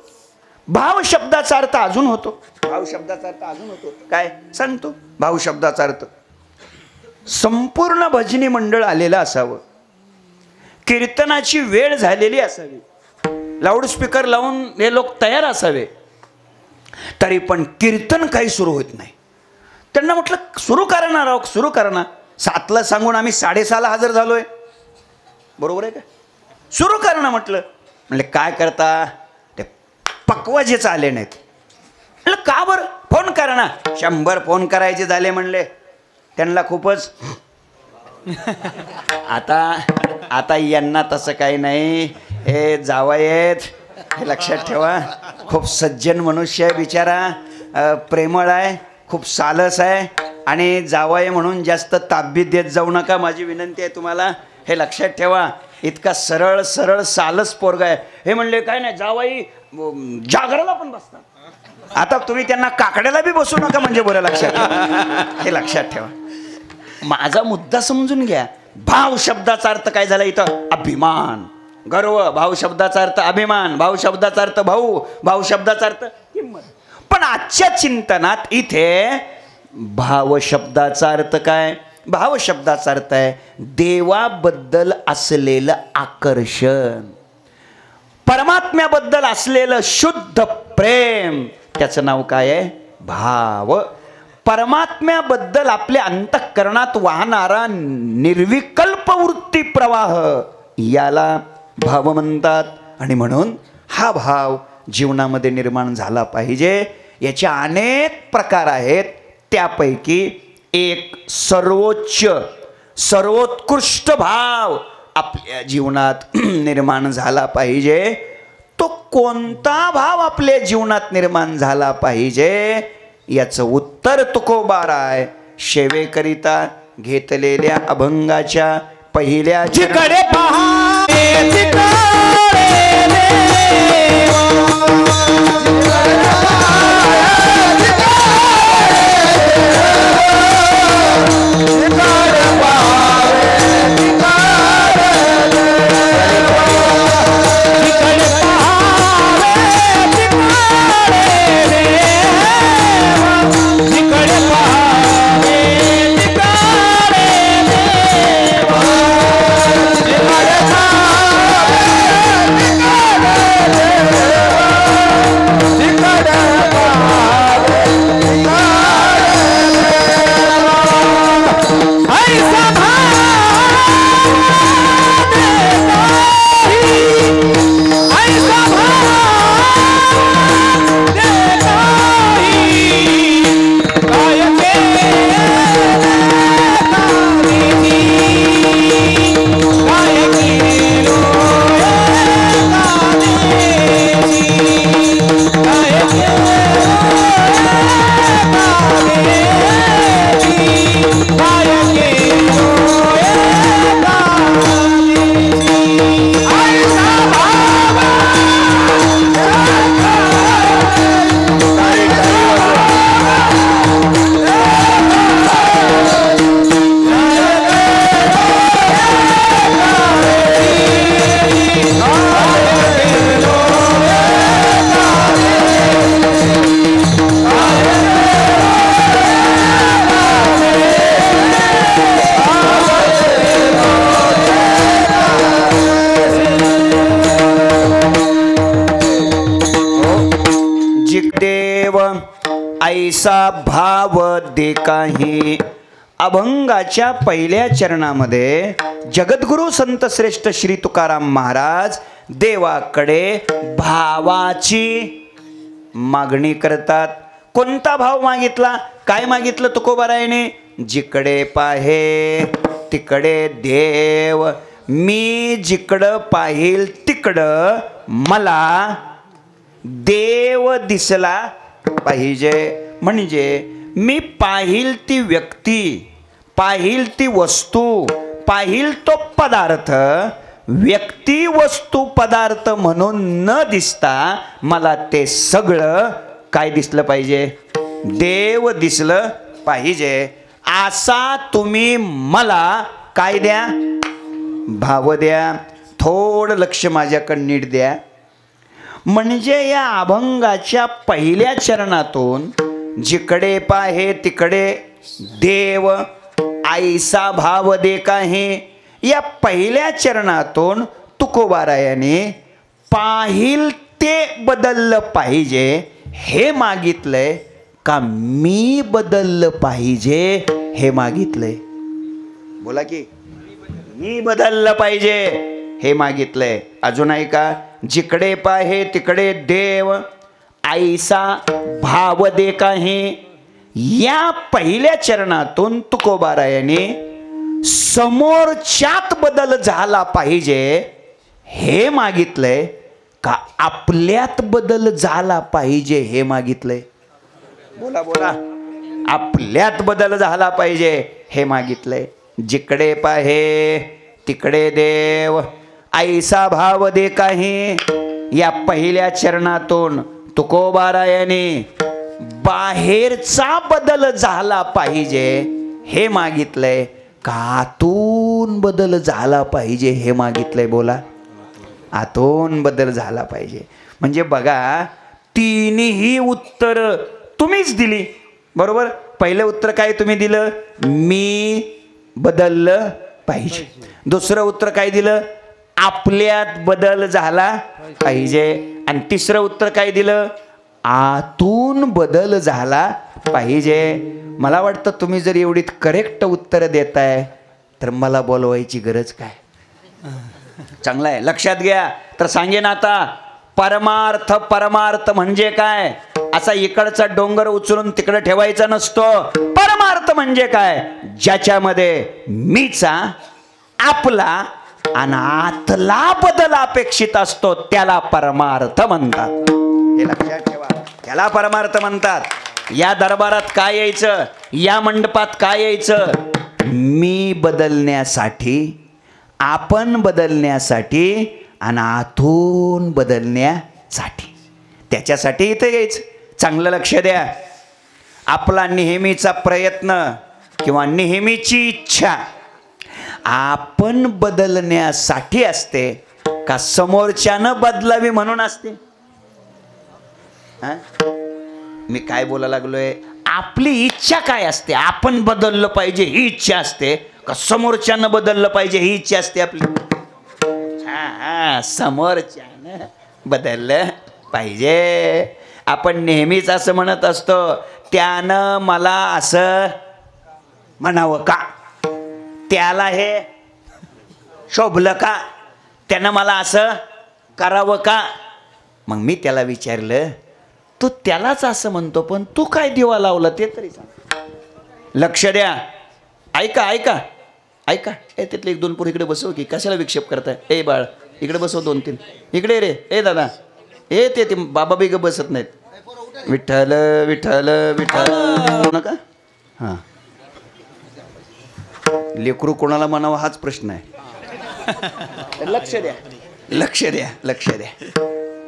भाव शब्दाचा अर्थ अजून होतो, भाव शब्दाचा अर्थ अजून होतो. काय सांगतो? भाव शब्दाचा अर्थ संपूर्ण भजनी मंडळ आलेलं असावं, कीर्तनाची वेळ झालेली असावी, लाऊडस्पीकर लावून हे लोक तयार असावे, तरी पण कीर्तन काही सुरू होत नाही. त्यांना म्हटलं सुरू करा ना राव, सुरू करा ना. 7ला सांगून आम्ही 6:30ला हजर झालोय, बरोबर आहे का? सुरू करा ना म्हटलं. म्हणले काय करता? ते पक्वाजेच आले नाहीत. म्हटलं का बरं? फोन करा ना. 100 फोन करायचे झाले म्हणले. त्यांना खूपच आता यांना तसं काही नाही, हे जावयात, हे लक्षात ठेवा. खूप सज्जन मनुष्य आहे बिचारा, प्रेमळ आहे, खूप सालस आहे, आणि जावय म्हणून जास्त ताब्बीत देत जाऊ नका, माझी विनंती आहे तुम्हाला. हे लक्षात ठेवा, इतका सरळ सरळ सालस पोरगा आहे. हे म्हणले काय नाही, जावाई जागराला पण बसतात. आता तुम्ही त्यांना काकड्याला बी बसू नका म्हणजे बरं, लक्षात ठेवा, हे लक्षात ठेवा. माझा मुद्दा समजून घ्या. भाव शब्दाचा अर्थ काय झाला इथं? अभिमान, गर्व. भाव शब्दाचा अर्थ अभिमान, भाव शब्दाचा अर्थ भाऊ, भाव शब्दाचा अर्थ किंमत. पण आजच्या चिंतनात इथे भाव शब्दाचा अर्थ काय? भाव शब्दाचा अर्थ आहे देवाबद्दल असलेलं आकर्षण, परमात्म्याबद्दल असलेलं शुद्ध प्रेम, त्याचं नाव काय आहे? भाव. परमात्म्याबद्दल आपल्या अंतःकरणात वाहणारा निर्विकल्प वृत्ती प्रवाह, याला भाव म्हणतात. आणि म्हणून हा भाव जीवनामध्ये निर्माण झाला पाहिजे. याचे अनेक प्रकार आहेत, त्यापैकी एक सर्वोच्च सर्वोत्कृष्ट भाव आपल्या जीवनात निर्माण झाला पाहिजे. तो कोणता भाव आपल्या जीवनात निर्माण झाला पाहिजे याचं उत्तर तुकोबाराय सेवेकरिता घेतलेल्या अभंगाच्या पहिल्या जिकडे पहा देव ऐसा भाव दे काही. अभंगाच्या पहिल्या चरणामध्ये जगद्गुरु संत श्रेष्ठ श्री तुकाराम महाराज देवाकडे भावाची मागणी करतात. कोणता भाव मागितला? काय मागितलं तुकोबारायाने? जिकडे पाहे तिकडे देव, मी जिकडं पाहिल तिकडं मला देव दिसला पाहिजे. म्हणजे मी पाहिल ती व्यक्ती, पाहिल ती वस्तू, पाहिल तो पदार्थ व्यक्ती वस्तू पदार्थ म्हणून न दिसता मला ते सगळं काय दिसलं पाहिजे? देव दिसलं पाहिजे. असा तुम्ही मला काय द्या? भाव द्या. थोडं लक्ष माझ्याकडे नीट द्या. म्हणजे या अभंगाच्या पहिल्या चरणातून जिकडे पाहे तिकडे देव ऐसा भाव दे काही, या पहिल्या चरणातून तुकोबारायाने पाहिल ते बदललं पाहिजे हे मागितलंय का मी बदललं पाहिजे हे मागितलंय? बोला की. मी बदललं पाहिजे हे मागितलंय. अजून आहे का? जिकडे पाहे तिकडे देव ऐसा भाव दे काही, या पहिल्या चरणातून तुकोबारायाने समोरच्यात बदल झाला पाहिजे हे मागितलंय का आपल्यात बदल झाला पाहिजे हे मागितलंय? बोला बोला. आपल्यात बदल झाला पाहिजे हे मागितलंय. जिकडे पाहे तिकडे देव ऐसा भाव दे काही, या पहिल्या चरणातून तुकोबारायाने बाहेरचा बदल झाला पाहिजे हे मागितलंय का आतून बदल झाला पाहिजे हे मागितलंय? बोला. आतून बदल झाला पाहिजे. म्हणजे बघा, तिन्ही उत्तर तुम्हीच दिली. बरोबर. पहिलं उत्तर काय तुम्ही दिलं? मी बदललं पाहिजे. दुसरं उत्तर काय दिलं? आपल्यात बदल झाला पाहिजे. आणि तिसरं उत्तर काय दिलं? आतून बदल झाला पाहिजे. मला वाटतं तुम्ही जर एवढी करेक्ट उत्तर देताय तर मला बोलवायची गरज काय? चांगलं आहे. लक्षात घ्या. तर सांगेन आता, परमार्थ. परमार्थ म्हणजे काय? असा इकडचा डोंगर उचलून तिकडे ठेवायचा नसतो. परमार्थ म्हणजे काय? ज्याच्यामध्ये मीचा, आपला आणि आतला बदल अपेक्षित असतो त्याला परमार्थ म्हणतात. हे लक्षात ठेवा. त्याला परमार्थ म्हणतात. या दरबारात काय यायचं? या मंडपात काय यायचं? मी बदलण्यासाठी, आपण बदलण्यासाठी आणि आतून बदलण्यासाठी. त्याच्यासाठी इथे यायचं. चांगलं लक्ष द्या. आपला नेहमीचा प्रयत्न किंवा नेहमीची इच्छा आपण बदलण्यासाठी असते का समोरच्यानं बदलावी म्हणून असते? मी काय बोलायला लागलोय? आपली इच्छा काय असते? आपण बदललं पाहिजे ही इच्छा असते का समोरच्यानं बदललं पाहिजे ही इच्छा असते आपली? समोरच्यानं बदललं पाहिजे. आपण नेहमीच असं म्हणत असतो, त्यानं मला असं म्हणावं का? त्याला हे शोभलं का? त्यानं मला असं करावं का? मग मी त्याला विचारलं, तू त्यालाच असं म्हणतो पण तू काय दिवा लावला ते तरी सांग. लक्ष द्या. ऐका ऐका ऐका. ए तिथले एक दोन पोर इकडे बसव की. कशाला विक्षेप करताय? ए बाळ इकडे बसव. दोन तीन इकडे रे. ए दादा ए ते बाबा बिग बसत नाहीत. विठ्ठल विठ्ठल विठ्ठल नका. हां, लेकरू कोणाला म्हणावं हाच प्रश्न आहे. लक्ष द्या. लक्ष द्या. लक्ष द्या.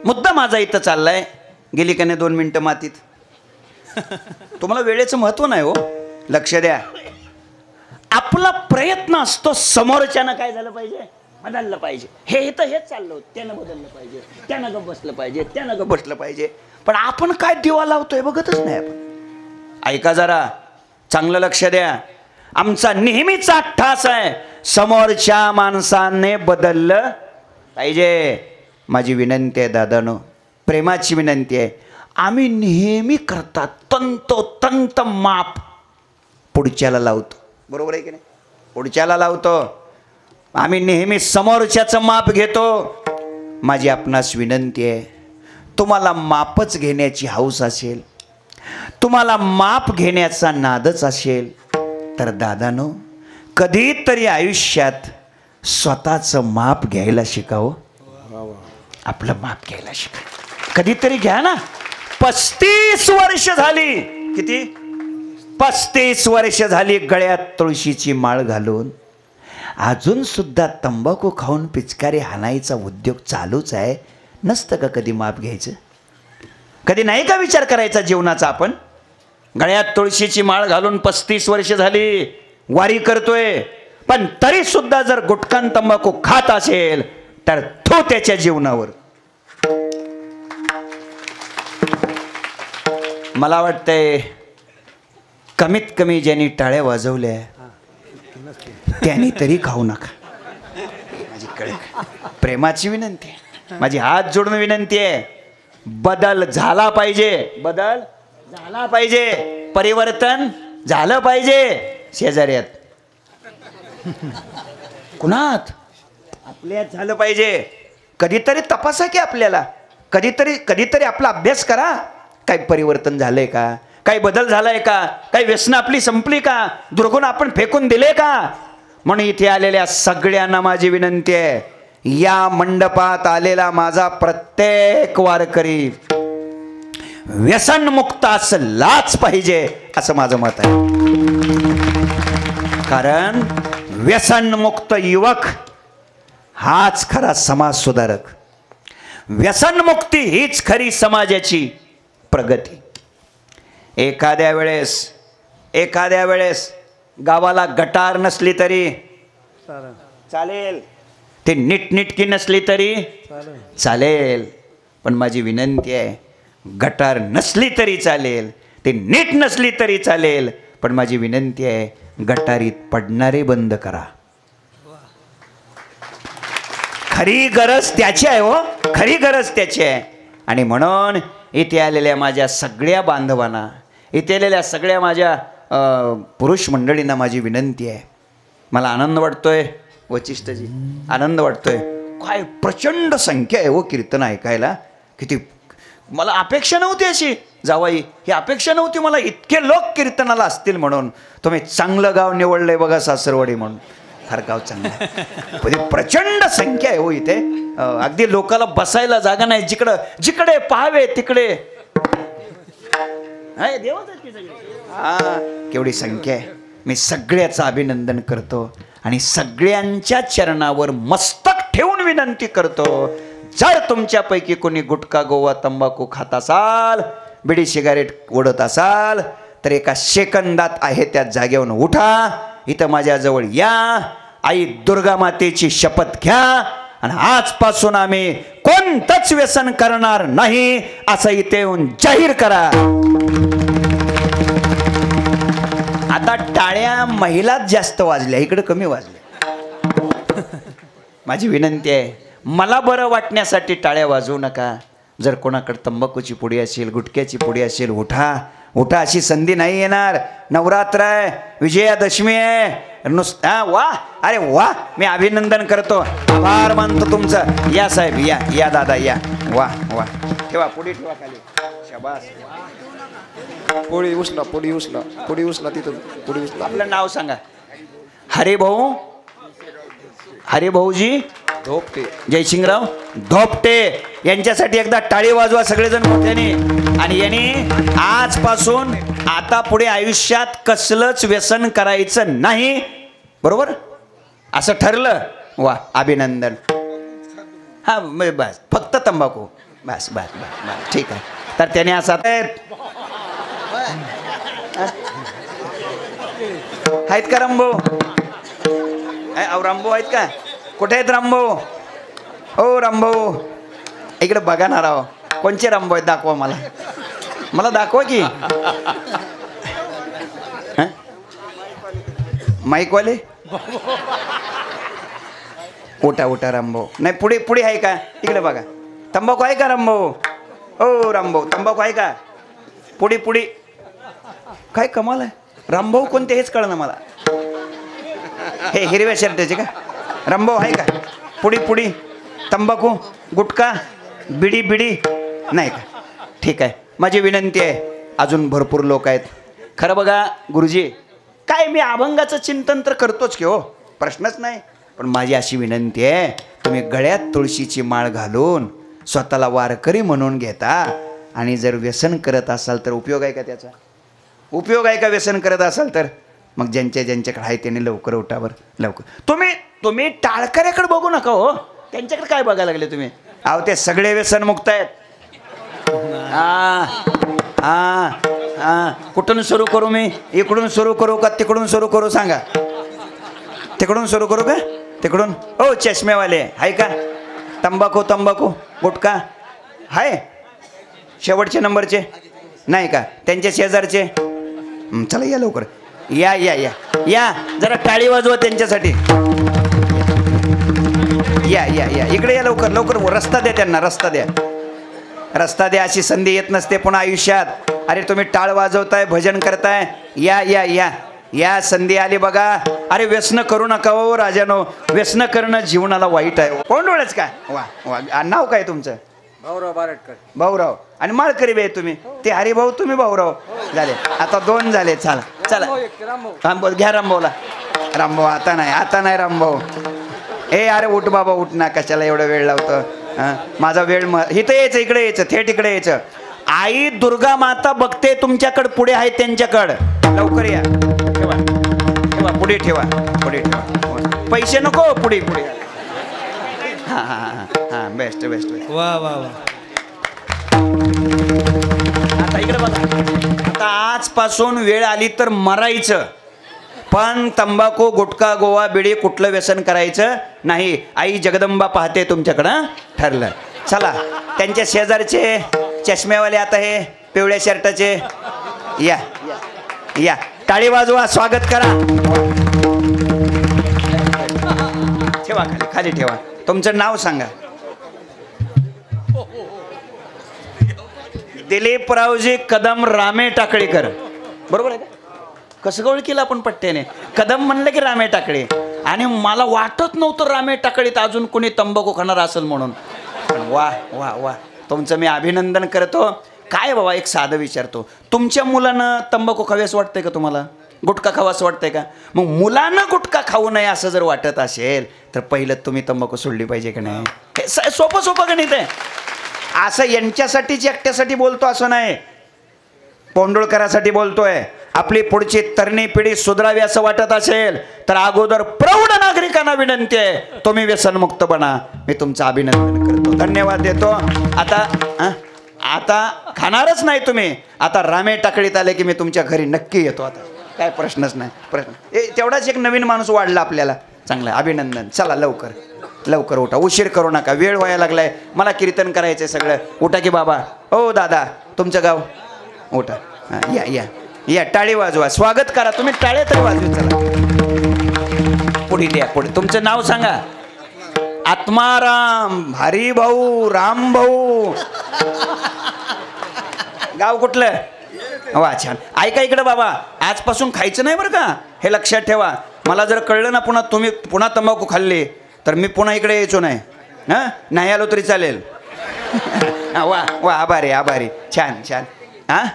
मुद्दा माझा इथं चाललाय. गेली का नाही 2 मिनिटं मातीत. तुम्हाला वेळेचं महत्व नाही हो. लक्ष द्या. आपला प्रयत्न असतो समोरच्यानं काय झालं पाहिजे? बदललं पाहिजे. हे तर हेच चाललं. त्यानं बदललं पाहिजे, त्यानं गप बसलं पाहिजे, त्यानं गप बसलं पाहिजे. पण आपण काय दिवा लावतोय बघतच नाही आपण. ऐका जरा, चांगलं लक्ष द्या. आमचा नेहमीचा ठास आहे समोरच्या माणसाने बदललं पाहिजे. माझी विनंती आहे दादानो, प्रेमाची विनंती आहे, आम्ही नेहमी करतात तंतोतंत माप पुढच्याला लावतो. बरोबर आहे की नाही? पुढच्याला लावतो. आम्ही नेहमी समोरच्याचं माप घेतो. माझी आपणास विनंती आहे, तुम्हाला मापच घेण्याची हौस असेल, तुम्हाला माप घेण्याचा नादच असेल तर दादानो कधीतरी आयुष्यात स्वतःचं माप घ्यायला शिकावं. आपलं माप घ्यायला शिका. कधीतरी घ्या ना. 35 वर्ष झाली. किती? 35 वर्ष झाली गळ्यात तुळशीची माळ घालून अजून सुद्धा तंबाखू खाऊन पिचकारी हाणायचा उद्योग चालूच आहे. नसतं का कधी माप घ्यायचं? कधी नाही का विचार करायचा जीवनाचा? आपण गळ्यात तुळशीची माळ घालून 35 वर्ष झाली वारी करतोय, पण तरी सुद्धा जर गुटखान तंबाखू खात असेल तर तो त्याच्या जीवनावर. मला वाटतंय कमीत कमी ज्यांनी टाळ्या वाजवल्या त्यांनी तरी खाऊ नका. माझी कळक प्रेमाची विनंती आहे, माझी हात जोडून विनंती आहे. बदल झाला पाहिजे. बदल झाला पाहिजे. परिवर्तन झालं पाहिजे. शेजाऱ्यात कुणात? आपल्यात झालं पाहिजे. कधीतरी तपासा की आपल्याला. कधीतरी आपला अभ्यास करा. काही परिवर्तन झालंय का? काही बदल झालाय का? काही व्यसनं आपली संपली का? दुर्गुण आपण फेकून दिले का? म्हणून इथे आलेल्या सगळ्यांना माझी विनंती आहे, या मंडपात आलेला माझा प्रत्येक वारकरी व्यसनमुक्त असलाच पाहिजे असं माझं मत आहे. कारण व्यसनमुक्त युवक हाच खरा समाज सुधारक. व्यसनमुक्ती हीच खरी समाजाची प्रगती. एखाद्या वेळेस गावाला गटार नसली तरी चालेल, ते नीटनेटकी नसली तरी चालेल, पण माझी विनंती आहे, गटार नसली तरी चालेल, ते नीट नसली तरी चालेल, पण माझी विनंती आहे, गटारीत पडणारे बंद करा. खरी गरज त्याची आहे. हो, खरी गरज त्याची आहे. आणि म्हणून इथे आलेल्या माझ्या सगळ्या बांधवांना, इथे आलेल्या सगळ्या माझ्या पुरुष मंडळींना माझी विनंती आहे. मला आनंद वाटतोय वचिष्ठजी, आनंद वाटतोय. काय प्रचंड संख्या आहे हो कीर्तन ऐकायला. किती मला अपेक्षा नव्हती अशी जावाई, ही अपेक्षा नव्हती मला इतके लोक कीर्तनाला असतील म्हणून. तुम्ही चांगलं गाव निवडलंय बघा सासरवाडी म्हणून. फार गाव चांगलं. प्रचंड संख्या आहे हो इथे. अगदी लोकाला बसायला जागा नाही. जिकडे पाहावे तिकडे केवढी संख्या आहे. मी सगळ्याचं अभिनंदन करतो आणि सगळ्यांच्या चरणावर मस्तक ठेवून विनंती करतो, जर तुमच्यापैकी कोणी गुटखा गोवा तंबाखू खात असाल, बिडी सिगारेट ओढत असाल तर एका सेकंदात आहे त्या जागेवरून उठा, इथं माझ्याजवळ या, आई दुर्गा मातेची शपथ घ्या आणि आजपासून आम्ही कोणतंच व्यसन करणार नाही असं इथे येऊन जाहीर करा. आता टाळ्या महिलाच जास्त वाजल्या, इकडे कमी वाजल्या. माझी विनंती आहे, मला बरं वाटण्यासाठी टाळ्या वाजवू नका. जर कोणाकडे तंबाखूची पुडी असेल, गुटख्याची पुडी असेल, उठा उठा. अशी संधी नाही येणार. नवरात्र आहे, विजयादशमी आहे, नुसता वा, अरे वा, मी अभिनंदन करतो, आभार मानतो तुमचं. या साहेब, या दादा, या. वा वा. ठेवा पुडी, ठेवा खाली. शाबास.
पुडी उचला तिथं पुडी उचला.
आपलं नाव सांगा. हरिभाऊ, हरिभाऊजी
धोपटे,
जयसिंगराव धोपटे यांच्यासाठी एकदा टाळी वाजवा सगळेजण मोठ्याने. आणि यांनी आजपासून आता पुढे आयुष्यात कसलंच व्यसन करायचं नाही, बरोबर असं ठरलं. वा, अभिनंदन. हा बस, फक्त तंबाखू, बस बस बस बस, ठीक आहे. तर त्याने असा आहेत का रामभाऊ? रामभाऊ आहेत का? कुठे आहेत रामभाऊ? हो रामभाऊ, इकडे बघा ना राव. कोणचे रामभाऊ आहेत? दाखवा मला दाखवा की. माईकवाले? उठा रामभाऊ. नाही, पुढे आहे का? इकडे बघा. तंबाखू आहे का रामभाऊ? ओ रामभाऊ तंबाखू आहे का? पुडी पुडी काय कमाल आहे. रामभाऊ कोणते हेच कळलं मला. हे हिरव्या शर्टाचे का रामभाऊ आहे का? पुडी पुडी तंबाखू गुटखा बिडी बिडी नाही का? ठीक आहे. माझी विनंती आहे, अजून भरपूर लोक आहेत. खरं बघा गुरुजी, काय मी अभंगाचं चिंतन तर करतोच की हो, प्रश्नच नाही. पण माझी अशी विनंती आहे, तुम्ही गळ्यात तुळशीची माळ घालून स्वतःला वारकरी म्हणून घेता आणि जर व्यसन करत असाल तर उपयोग आहे का त्याचा? उपयोग आहे का व्यसन करत असाल तर? मग ज्यांच्याकडे आहे त्यांनी लवकर उठावर लवकर. तुम्ही टाळकऱ्याकडे बघू नका हो, त्यांच्याकडे काय बघायला लागले तुम्ही? अहो ते सगळे व्यसनमुक्त आहेत. कुठून सुरू करू मी? इकडून सुरू करू का तिकडून सुरू करू सांगा? तिकडून सुरू करू का तिकडून? ओ चष्मेवाले आहे का? तंबाखू गुटखा आहे? शेवटचे नंबरचे नाही का? त्यांच्या शेजारचे चला या लवकर या या या या जरा टाळी वाजवा त्यांच्यासाठी. या या या इकडे या लवकर लवकर. रस्ता द्या त्यांना, रस्ता द्या, रस्ता द्या. अशी संधी येत नसते पुन्हा आयुष्यात. अरे तुम्ही टाळ वाजवताय, भजन करताय, या या या या संधी आली बघा. अरे व्यसन करू नका हो राजानो, व्यसन करणं जीवनाला वाईट आहे. कोण डोळेच का? वा वा. नाव काय तुमचं?
भाऊराव बारटकर.
भाऊराव. आणि माळकरी बे तुम्ही? ते हरिभाऊ तुम्ही भाऊराव झाले. आता 2 झाले. चला चला रामभाऊ घ्या. रामभाऊला. रामभाऊ आता नाही रामभाऊ. अरे उठ बाबा उठ ना, कशाला एवढा वेळ लावतं? माझा वेळ इथं यायचं, इकडे यायचं, थेट इकडे यायचं. आई दुर्गा माता बघते तुमच्याकडे, पुढे आहे त्यांच्याकडं. लवकर या. ठेवा ठेवा पुढे ठेवा, पुढे ठेवा. पैसे नको, पुढे पुढे. हां हां हां हां बेस्ट बेस्ट बेस्ट.
वा वा वा.
आता इकडे बघा. आता आजपासून वेळ आली तर मरायचं, पण तंबाखू गुटखा गोवा बिडी कुठलं व्यसन करायचं नाही. आई जगदंबा पाहते तुमच्याकडं. ठरलं. चला त्यांच्या शेजारचे चष्मेवाले आता हे पिवळ्या शर्टाचे या या टाळी वाजवा, स्वागत करा. ठेवा खाली, खाली ठेवा. तुमचं नाव सांगा. दिलीपरावजी कदम रामे टाकळीकर. बरोबर आहे का? कसं गवळ केलं आपण पट्ट्याने? कदम म्हणलं की रामे टाकळी. आणि मला वाटत नव्हतं रामे टाकळीत अजून कोणी तंबाखू खाणार असेल म्हणून. वा वा वा. तुमचं मी अभिनंदन करतो. काय बाबा एक साधं विचारतो, तुमच्या मुलानं तंबाखू खाव्यास वाटतंय का तुम्हाला? गुटखा खावास वाटतंय का? मग मुलांना गुटखा खाऊ नये असं जर वाटत असेल तर पहिलं तुम्ही तंबाखू सोडली पाहिजे का नाही? हे सोपं सोपं गणित आहे. असं यांच्यासाठीच एकट्यासाठी बोलतो असं नाही, पोंडुळकरासाठी बोलतोय. आपली पुढची तरुणी पिढी सुधारावी असं वाटत असेल तर अगोदर प्रौढ नागरिकांना विनंती आहे, तुम्ही व्यसनमुक्त बना. मी तुमचं अभिनंदन करतो, धन्यवाद देतो. आता खाणारच नाही तुम्ही. आता रामे टाकळीत आले की मी तुमच्या घरी नक्की येतो. आता काय प्रश्नच नाही. प्रश्न तेवढाच एक नवीन माणूस वाढला आपल्याला. चांगलं अभिनंदन. चला लवकर लवकर उठा, उशीर करू नका, वेळ व्हायला लागलाय. मला कीर्तन करायचंय सगळं. उठा की बाबा. ओ दादा तुमचं गाव? उठा. या या या टाळी वाजवा, स्वागत करा. तुम्ही टाळे तरी वाजवी. चला पुढे द्या, पुढे. तुमचं नाव सांगा. आत्माराम, हरिभाऊ, रामभाऊ. गाव कुठलं? वा छान. ऐका इकडं बाबा, आजपासून खायचं नाही बरं का, हे लक्षात ठेवा. मला जर कळलं ना पुन्हा तुम्ही पुन्हा तंबाखू खाल्ली तर मी पुन्हा इकडे यायचो नाही. हां नाही आलो तरी चालेल. वा वा आभारी आभारी. छान छान. हां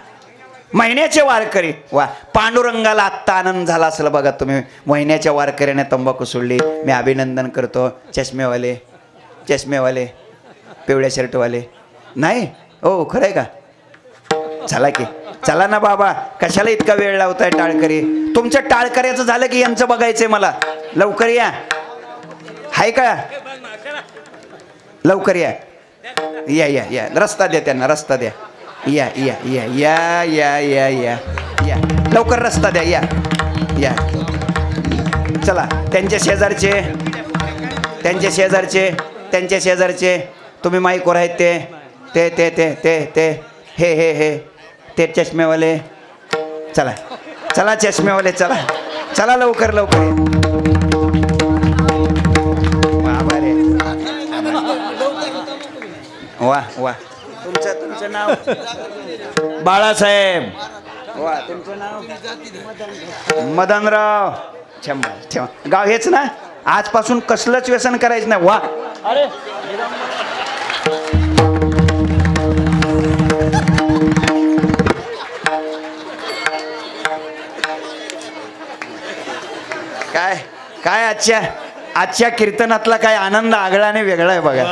महिन्याचे वारकरी. वा पांडुरंगाला आत्ता आनंद झाला असेल बघा. तुम्ही महिन्याच्या वारकऱ्याने तंबाखू सोडली. मी अभिनंदन करतो. चष्मेवाले चष्मेवाले पिवळ्या शर्टवाले नाही हो, खरं आहे का? चला की चला ना बाबा, कशाला इतका वेळ लावताय टाळकरी? तुमच्या टाळकऱ्याचं झालं की यांचं बघायचंय मला. लवकर या. हाय का? लवकर या या या या. रस्ता द्या त्यांना, रस्ता द्या. या या या या या या या या लवकर रस्ता द्या. या या चला. त्यांच्या शेजारचे त्यांच्या शेजारचे त्यांच्या शेजारचे तुम्ही माईकवर आहेत ते ते ते ते ते ते हे हे हे ते चष्मेवाले. चला चला चष्मेवाले, चला चला लवकर लवकर. वा वा वा तुमचं तुमचं नाव बाळासाहेब. वा, तुमचं नाव मदनराव. ठेवा गाव हेच ना. आजपासून कसलंच व्यसन करायचं नाही. वा, अरे काय काय आजच्या कीर्तनातला काय आनंद आगळाने वेगळा आहे बघा.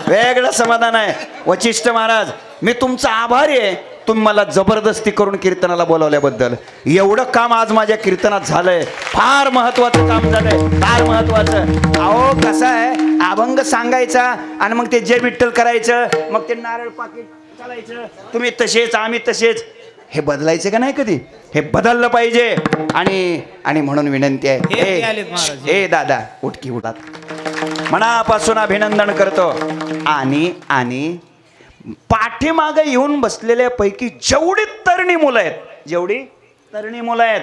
वेगळं समाधान आहे. वचिष्ठ महाराज, मी तुमचा आभारी आहे. तुम्ही मला जबरदस्ती करून कीर्तनाला बोलावल्याबद्दल. एवढं काम आज माझ्या कीर्तनात झालंय. फार महत्वाचं काम झालंय, फार महत्वाचं. अहो कसं आहे, अभंग सांगायचा आणि मग ते जय विठ्ठल करायचं, मग ते नारळ पाकिट चालायचं. तुम्ही तसेच, आम्ही तसेच. हे बदलायचं का नाही कधी? हे बदललं पाहिजे. आणि म्हणून विनंती आहे, हे दादा उठकी उठात, मनापासून अभिनंदन करतो. आणि पाठीमागे येऊन बसलेल्या पैकी जेवढी तरुणी मुलं आहेत, जेवढी तरुणी मुलं आहेत,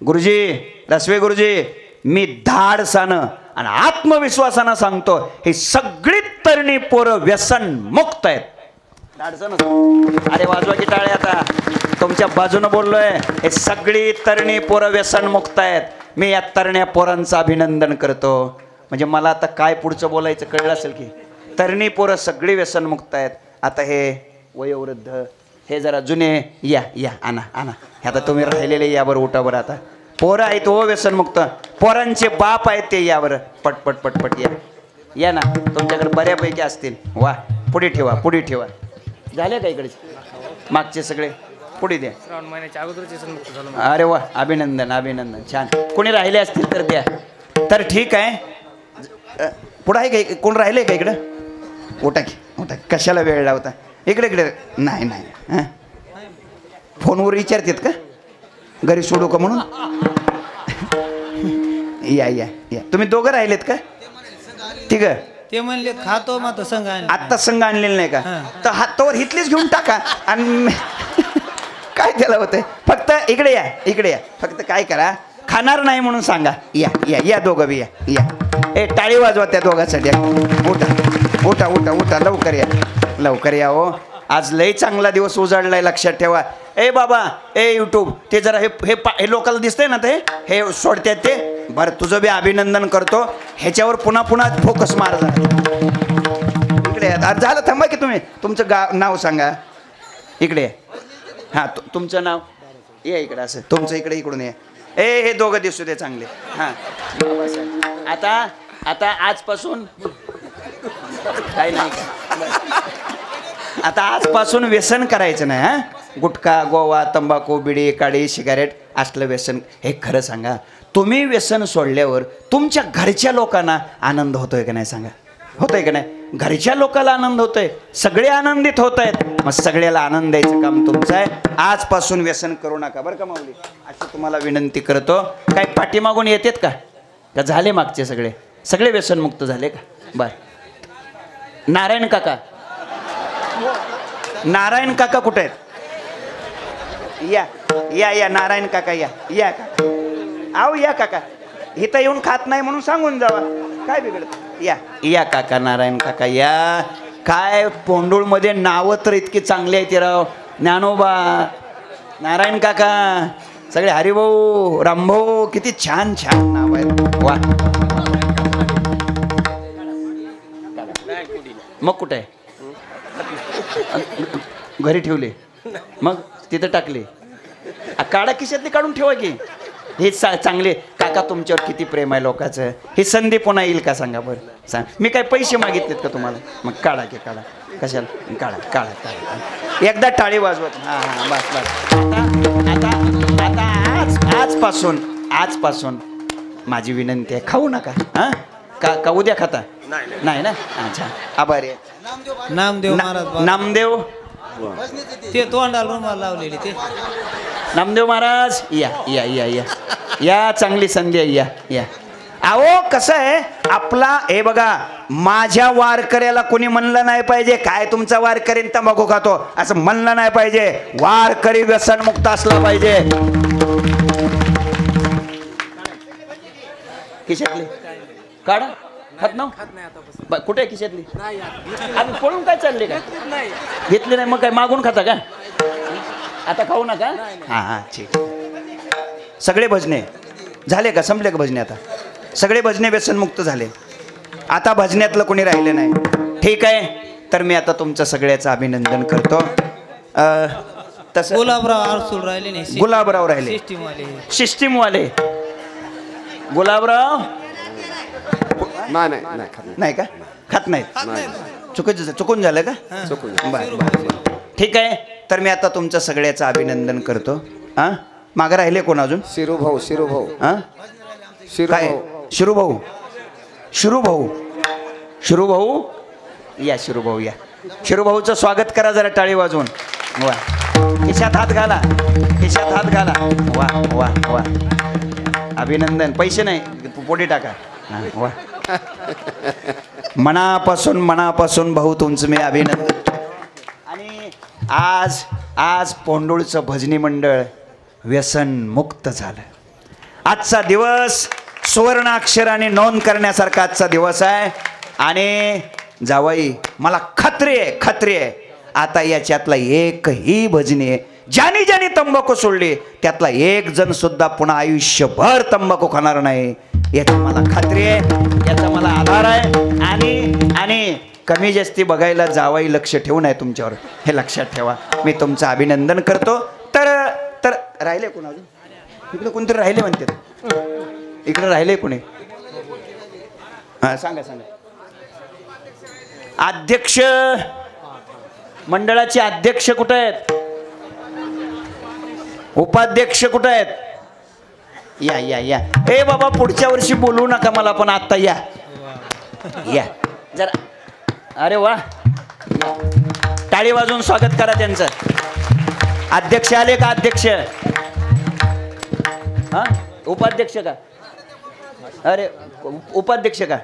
गुरुजी, रसवे गुरुजी, मी धाडसानं आणि आत्मविश्वासानं सांगतो, ही सगळी तरुणी पोरं व्यसन मुक्त आहेत. अरे वाजवा की टाळे आता. तुमच्या बाजूनं बोललोय. हे सगळी तरुणी पोरं व्यसन मुक्त आहेत. मी या तरण्या पोरांचं अभिनंदन करतो. म्हणजे मला आता काय पुढचं बोलायचं कळलं असेल की तरुणी पोरं सगळी व्यसन मुक्त आहेत. आता हे वयोवृद्ध, हे जरा जुने, या आणा हे आता तुम्ही राहिलेले यावर उठा बरं. आता पोरं आहेत हो व्यसन मुक्त. पोरांचे बाप आहेत ते यावर पटपट या ना. तुमच्याकडे बऱ्यापैकी असतील. वा, पुढे ठेवा. झाले का इकडे? मागचे सगळे पुढे द्या.
श्रावण महिन्याच्या अगोदरच मुक्त झालो.
अरे वा, अभिनंदन. छान. कोणी राहिले असतील तर द्या. तर ठीक आहे. पुढं आहे का? कोण राहिले का इकडं? उठा की. कशाला वेळ लावता? इकडे नाही हां, फोनवर विचारतात का घरी सोडू का म्हणून? या तुम्ही दोघं राहिलेत का? ठीक आहे.
ते म्हणले खातो मग संघ
आत्ता संघ आणलेला नाही का? तर हातावर हितलीच घेऊन टाका. आणि काय त्याला होतंय? फक्त इकडे या. फक्त काय करा, खाणार नाही म्हणून सांगा. या दोघं बी या. ए, टाळी वाजवा त्या दोघांसाठी. उठा लवकर या हो. आज लय चांगला दिवस उजाडलाय, लक्षात ठेवा. ए बाबा, यूट्यूब, ते जरा हे लोकांना दिसतंय ना, ते हे सोडतात ते. बरं, तुझं बी अभिनंदन करतो. ह्याच्यावर पुन्हा फोकस मार. इकडे झालं, थांबा की तुम्ही. तुमचं नाव सांगा. इकडे हां, तुमचं नाव. या इकडे. असं तुमचं इकडून या. हे दोघं दिसू दे चांगले. हां, आता आजपासून काय नाही का? आता आजपासून व्यसन करायचं नाही. हां, गुटखा, गोवा, तंबाखू, बिडी, काडी, सिगारेट असलं व्यसन. हे खरं सांगा, तुम्ही व्यसन सोडल्यावर तुमच्या घरच्या लोकांना आनंद होतोय का नाही? सांगा, होतोय का नाही? घरच्या लोकांना आनंद होतोय, सगळे आनंदित होत आहेत. मग सगळ्याला आनंद द्यायचं काम तुमचं आहे. आजपासून व्यसन करू नका बरं का माऊली, अशी तुम्हाला विनंती करतो. काय पाठीमागून येतात का झाले? मागचे सगळे व्यसनमुक्त झाले का? बर. नारायण काका कुठे आहेत? या नारायण काका, या काका. आहो या काका. इथं येऊन खात नाही म्हणून सांगून जावा, काय बिघडत? या काका, नारायण काका या. काय पोंडूळमध्ये नावं तर इतकी चांगली आहेत राव. ज्ञानोबा, नारायण काका, सगळे हरिभाऊ, रामभाऊ, किती छान नाव आहेत. वा. मग कुठे आहे? घरी ठेवले, मग तिथं टाकले. काढा, खिशातली काढून ठेवा की. हे चांगले काका, तुमच्यावर किती प्रेम आहे लोकांचं. ही संधी पुन्हा येईल का सांगा बरं? सांग. मी काय पैसे मागितलेत का तुम्हाला? मग काढा कशाला? काढा. एकदा टाळी वाजवत. हां, बस. आता आजपासून माझी विनंती आहे, खाऊ नका. हां, का उद्या खाता? नाही ना? अच्छा, आभारी आहे. नामदेव
ते तोंडाला रुमाल लावलेली ते
नामदेव महाराज, या चांगली संधी आहे. या. अहो कसं आहे आपला, हे बघा, माझ्या वारकऱ्याला कोणी म्हणलं नाही पाहिजे काय तुमचा वारकरी तंबाखू खातो असं म्हणलं नाही पाहिजे. वारकरी व्यसनमुक्त असला पाहिजे. खिशातले काढा. खात ना कुठे आहे खिशातली आम्ही पळून काय चालले का घेतली नाही मग काय मागून खाता का आता खाऊ नका हा हा ठीक सगळे भजने झाले का संपले का भजने आता सगळे भजने व्यसनमुक्त झाले आता भजण्यातलं कोणी राहिले नाही ठीक आहे तर मी आता तुमचं सगळ्याचं अभिनंदन करतो तसं
गुलाबराव आरसूल राहिले नाही
गुलाबराव राहिले सिस्टीमवाले गुलाबराव नाही का खात नाहीत चुकून झालं का बरं ठीक आहे तर मी आता तुमचं सगळ्याचं अभिनंदन करतो हा मागं राहिले कोण अजून
शिरूभाऊ
हा काय शिरूभाऊ शिरूभाऊ या शिरूभाऊ या शिरूभाऊचं स्वागत करा जरा टाळी वाजवून वा खिशात हात घाला वा वा वा अभिनंदन पैसे नाही पोटी टाका वा मनापासून भाऊ तुमचं मी अभिनंदन आणि आज पोंडूळचं भजनी मंडळ व्यसन मुक्त झालं आजचा दिवस सुवर्ण अक्षराने नोंद करण्यासारखा आजचा दिवस आहे आणि जावाई मला खात्री आहे आता याच्यातला एकही भजनी आहे ज्याने तंबाखू सोडली त्यातला एक जण सुद्धा पुन्हा आयुष्यभर तंबाखू खाणार नाही याची मला खात्री आहे याचा मला आधार आहे आणि कमी जास्ती बघायला जावाई लक्ष ठेवून आहे तुमच्यावर हे लक्षात ठेवा मी तुमचं अभिनंदन करतो तर राहिले कोण अजून इकडे कोणतरी राहिले म्हणते इकडे राहिले कोणी हा सांगा अध्यक्ष मंडळाचे अध्यक्ष कुठे आहेत उपाध्यक्ष कुठे आहेत या हे बाबा पुढच्या वर्षी बोलू नका मला पण आता या जरा अरे वा टाळी वाजवून स्वागत करा त्यांचं अध्यक्ष आले का अध्यक्ष हा उपाध्यक्ष का अरे उपाध्यक्ष का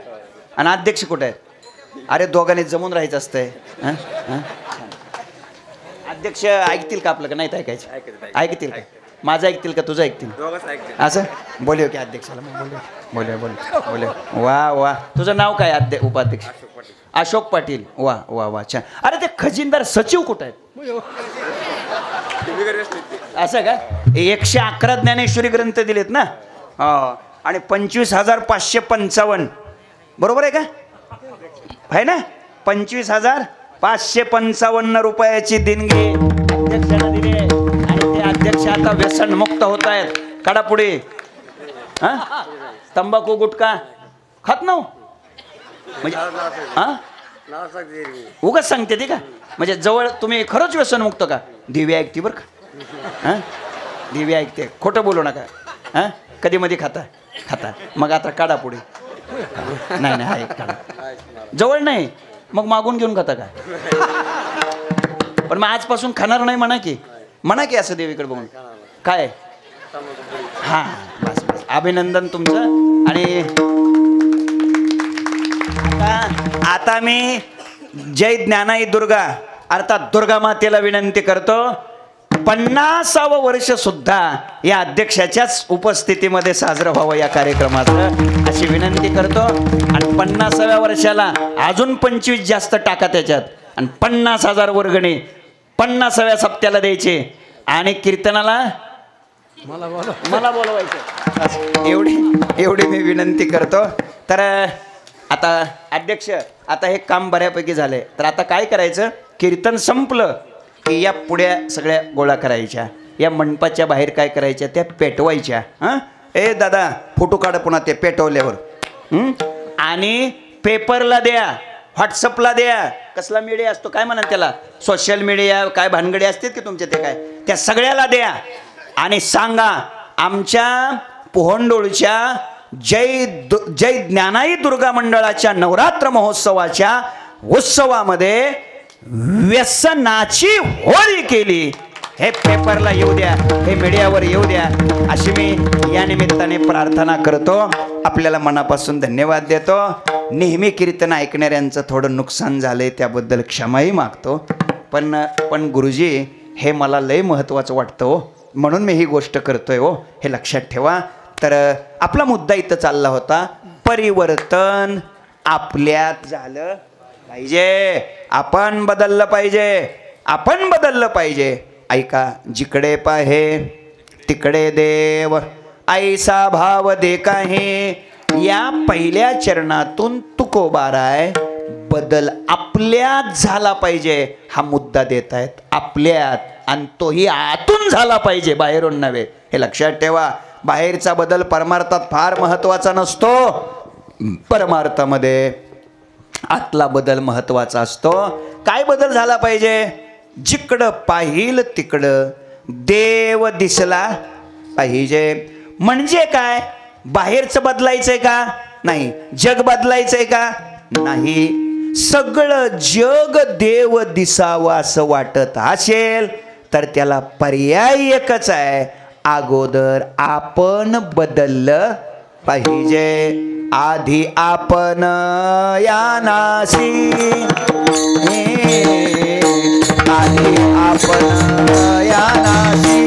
आणि अध्यक्ष कुठे आहेत अरे दोघांनी जमून राहायचं असतंय अध्यक्ष ऐकतील का आपलं का नाही ऐकायचं ऐकतील का माझं ऐकतील का तुझं ऐकतील असं बोलव की अध्यक्षाला बोलव वा तुझं नाव काय उपाध्यक्ष अशोक पाटील वा छान अरे ते खजिनदार सचिव कुठं आहेत असं का 111 ज्ञानेश्वरी ग्रंथ दिलेत ना आणि 25,555 बरोबर आहे का आहे ना 25,555 रुपयाची देणगी अध्यक्षाला दिली आणि ते अध्यक्ष आता व्यसन मुक्त होत आहेत काढा पुढे हा तंबाखू गुटखा खात ना म्हणजे हा उगाच सांगते ती का म्हणजे जवळ तुम्ही खरंच व्यसन मुक्त का दिव्या ऐकते बरं का हा दिव्या ऐकते खोटं बोलू नका हा कधी मध्ये खाता मग आता काढा पुढे नाही आहे काढा जवळ नाही मग मागून घेऊन खाता का पण मग आजपासून खाणार नाही म्हणा की असं देवीकडे बघून काय हा बस अभिनंदन तुमचं आणि आता मी जय ज्ञानाई दुर्गा अर्थात दुर्गा मातेला विनंती करतो 50वं वर्ष सुद्धा या अध्यक्षाच्याच उपस्थितीमध्ये साजरं व्हावं या कार्यक्रमाचं अशी विनंती करतो आणि 50व्या वर्षाला अजून 25 जास्त टाका त्याच्यात आणि 50,000 वर्गणी 50व्या सप्त्याला द्यायचे आणि कीर्तनाला मला बोलवायचं एवढी मी विनंती करतो तर आता अध्यक्ष आता हे काम बऱ्यापैकी झालंय तर आता काय करायचं कीर्तन संपलं की या पुढ्या सगळ्या गोळा करायच्या या मंडपाच्या बाहेर काय करायच्या त्या पेटवायच्या हां ए दादा फोटो काढ पुन्हा ते पेटवल्यावर आणि पेपरला द्या व्हॉट्सअपला द्या कसला मीडिया असतो काय म्हणा त्याला सोशल मीडिया काय भानगडी असते की तुमच्या ते काय त्या सगळ्याला द्या आणि सांगा आमच्या पोहंडोळच्या जय ज्ञानाई दुर्गा मंडळाच्या नवरात्र महोत्सवाच्या उत्सवामध्ये व्यसनाची होळी केली हे पेपरला येऊ द्या हे मीडियावर येऊ द्या अशी मी या निमित्ताने प्रार्थना करतो आपल्याला मनापासून धन्यवाद देतो नेहमी कीर्तन ऐकणाऱ्यांचं थोडं नुकसान झालंय त्याबद्दल क्षमाही मागतो पण गुरुजी हे मला लय महत्त्वाचं वाटतं हो म्हणून मी ही गोष्ट करतोय हो हे लक्षात ठेवा तर आपला मुद्दा इथं चालला होता परिवर्तन आपल्यात झालं पाहिजे. आपण बदललं पाहिजे. आपण बदललं पाहिजे. ऐका, जिकडे पाहे तिकडे देव, ऐसा भाव देखा हे, या पहिल्या चरणातून तुकोबाराय बदल आपल्यात झाला पाहिजे हा मुद्दा देत आहेत. आपल्यात, आणि तोही आतून झाला पाहिजे, बाहेरून नव्हे. हे लक्षात ठेवा. बाहेरचा बदल परमार्थात फार महत्वाचा नसतो. परमार्थामध्ये आतला बदल महत्वाचा असतो. काय बदल झाला पाहिजे? जिकडं पाहिल तिकडं देव दिसला पाहिजे. म्हणजे काय? बाहेरचं बदलायचंय का? नाही. जग बदलायचंय का? नाही. सगळं जग देव दिसावं असं वाटत असेल तर त्याला पर्याय एकच आहे, अगोदर आपण बदललं पाहिजे. आधी आपण या नासी, आधी आपण या नासी,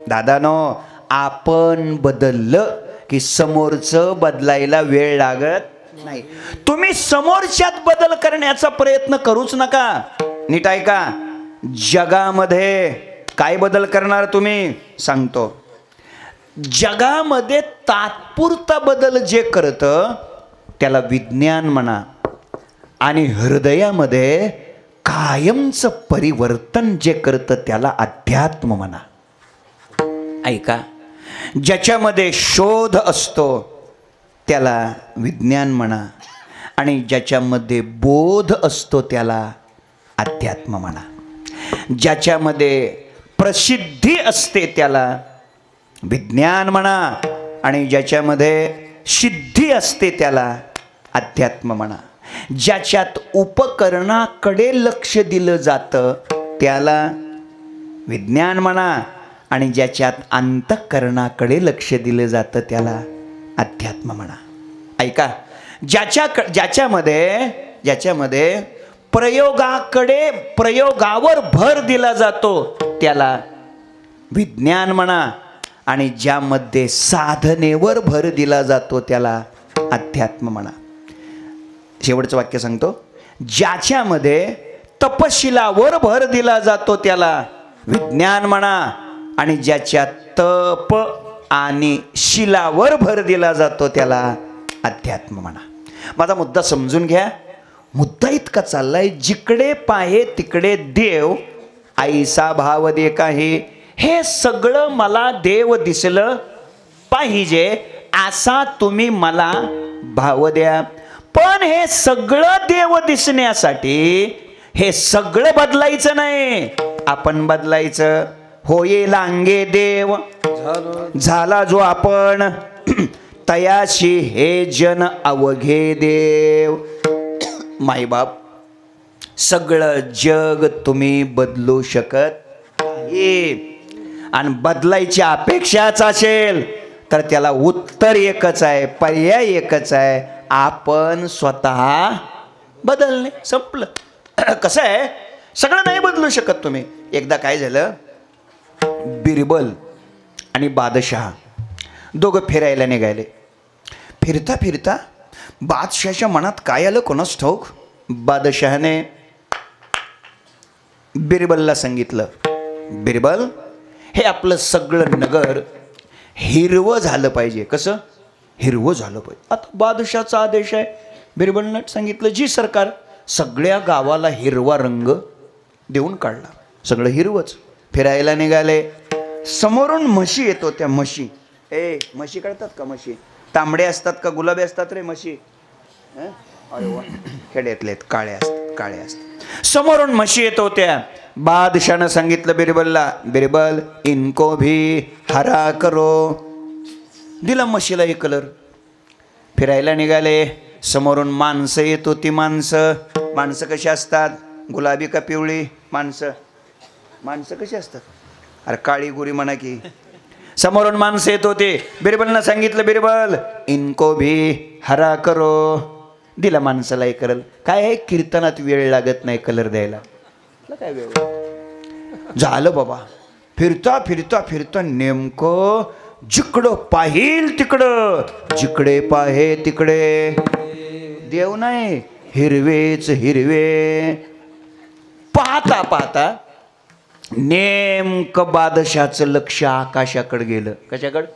दादानो, आपण बदललं की समोरचं बदलायला वेळ लागत नाही. तुम्ही समोरच्यात बदल करण्याचा प्रयत्न करूच नका. नीट ऐका. जगामध्ये काय बदल करणार तुम्ही सांगतो. जगामध्ये तात्पुरता बदल जे करतं त्याला विज्ञान म्हणा, आणि हृदयामध्ये कायमचं परिवर्तन जे करतं त्याला अध्यात्म म्हणा. ऐका, ज्याच्यामध्ये शोध असतो त्याला विज्ञान म्हणा, आणि ज्याच्यामध्ये बोध असतो त्याला अध्यात्म म्हणा. ज्याच्यामध्ये प्रसिद्धी असते त्याला विज्ञान म्हणा, आणि ज्याच्यामध्ये सिद्धी असते त्याला अध्यात्म म्हणा. ज्याच्यात उपकरणाकडे लक्ष दिलं जातं त्याला विज्ञान म्हणा, आणि ज्याच्यात अंतःकरणाकडे लक्ष दिलं जातं त्याला अध्यात्म म्हणा. ऐका, ज्याच्यामध्ये प्रयोगावर भर दिला जातो त्याला विज्ञान म्हणा, आणि ज्यामध्ये साधनेवर भर दिला जातो त्याला अध्यात्म म्हणा. शेवटचं वाक्य सांगतो. ज्याच्यामध्ये तपशिलावर भर दिला जातो त्याला विज्ञान म्हणा, आणि ज्याच्या तप आणि शिलावर भर दिला जातो त्याला अध्यात्म म्हणा. माझा मुद्दा समजून घ्या. मुद्दा इतका चाललाय, जिकडे पाहे तिकडे देव, ऐसा भाव देखा हे सगळं मला देव दिसलं पाहिजे असा तुम्ही मला भाव द्या. पण हे सगळं देव दिसण्यासाठी हे सगळं बदलायचं नाही, आपण बदलायचं. होये लांगे देव झाला जो आपण, तयाशी हे जन अवघे देव. माईबाप, सगळं जग तुम्ही बदलू शकत नाही, आणि बदलायची अपेक्षाच असेल तर त्याला उत्तर एकच आहे, पर्याय एकच आहे, आपण स्वतः बदलणे. संपलं. कसं आहे, सगळं नाही बदलू शकत तुम्ही. एकदा काय झालं, बिरबल आणि बादशाह दोघं फिरायला निघाले. फिरता फिरता बादशाहच्या मनात काय आलं कोणास ठाऊक. बादशहाने बिरबलला सांगितलं, बिरबल, हे आपलं सगळं नगर हिरवं झालं पाहिजे. कसं हिरवं झालं पाहिजे. आता बादशाहचा आदेश आहे. बिरबलनं सांगितलं, जी सरकार. सगळ्या गावाला हिरवा रंग देऊन काढला. सगळं हिरवंच. फिरायला निघाले. समोरून म्हशी येतो. त्या म्हशी, म्हशी कळतात का? म्हशी तांबडे असतात का गुलाबी असतात रे म्हशी? अरे वा, खेड्यातले आहेत, काळ्या असतात, काळ्या असतात. समोरून म्हशी येत होत्या. बादशाहनं सांगितलं बिरबलला, बिरबल, इनको भी हरा करो. दिला म्हशीला हे कलर. फिरायला निघाले. समोरून माणसं येत होती. माणसं कशी असतात? गुलाबी का पिवळी? माणसं कशी असतात? अरे काळी गोरी म्हणा की. समोरून माणसं येत होते. बिरबलनं सांगितलं, बिरबल, इनको भी हरा करो. दिला माणसाला हे कलर. काय आहे, कीर्तनात वेळ लागत नाही कलर द्यायला. काय वेळ झालं बाबा. फिरता फिरता फिरता नेमकं जिकडं पाहिल तिकडं, जिकडे पाहे तिकडे देव नाही, हिरवेच हिरवे. पाहता पाहता नेमकं बादशाहचं लक्ष आकाशाकडे गेलं. कशाकडं?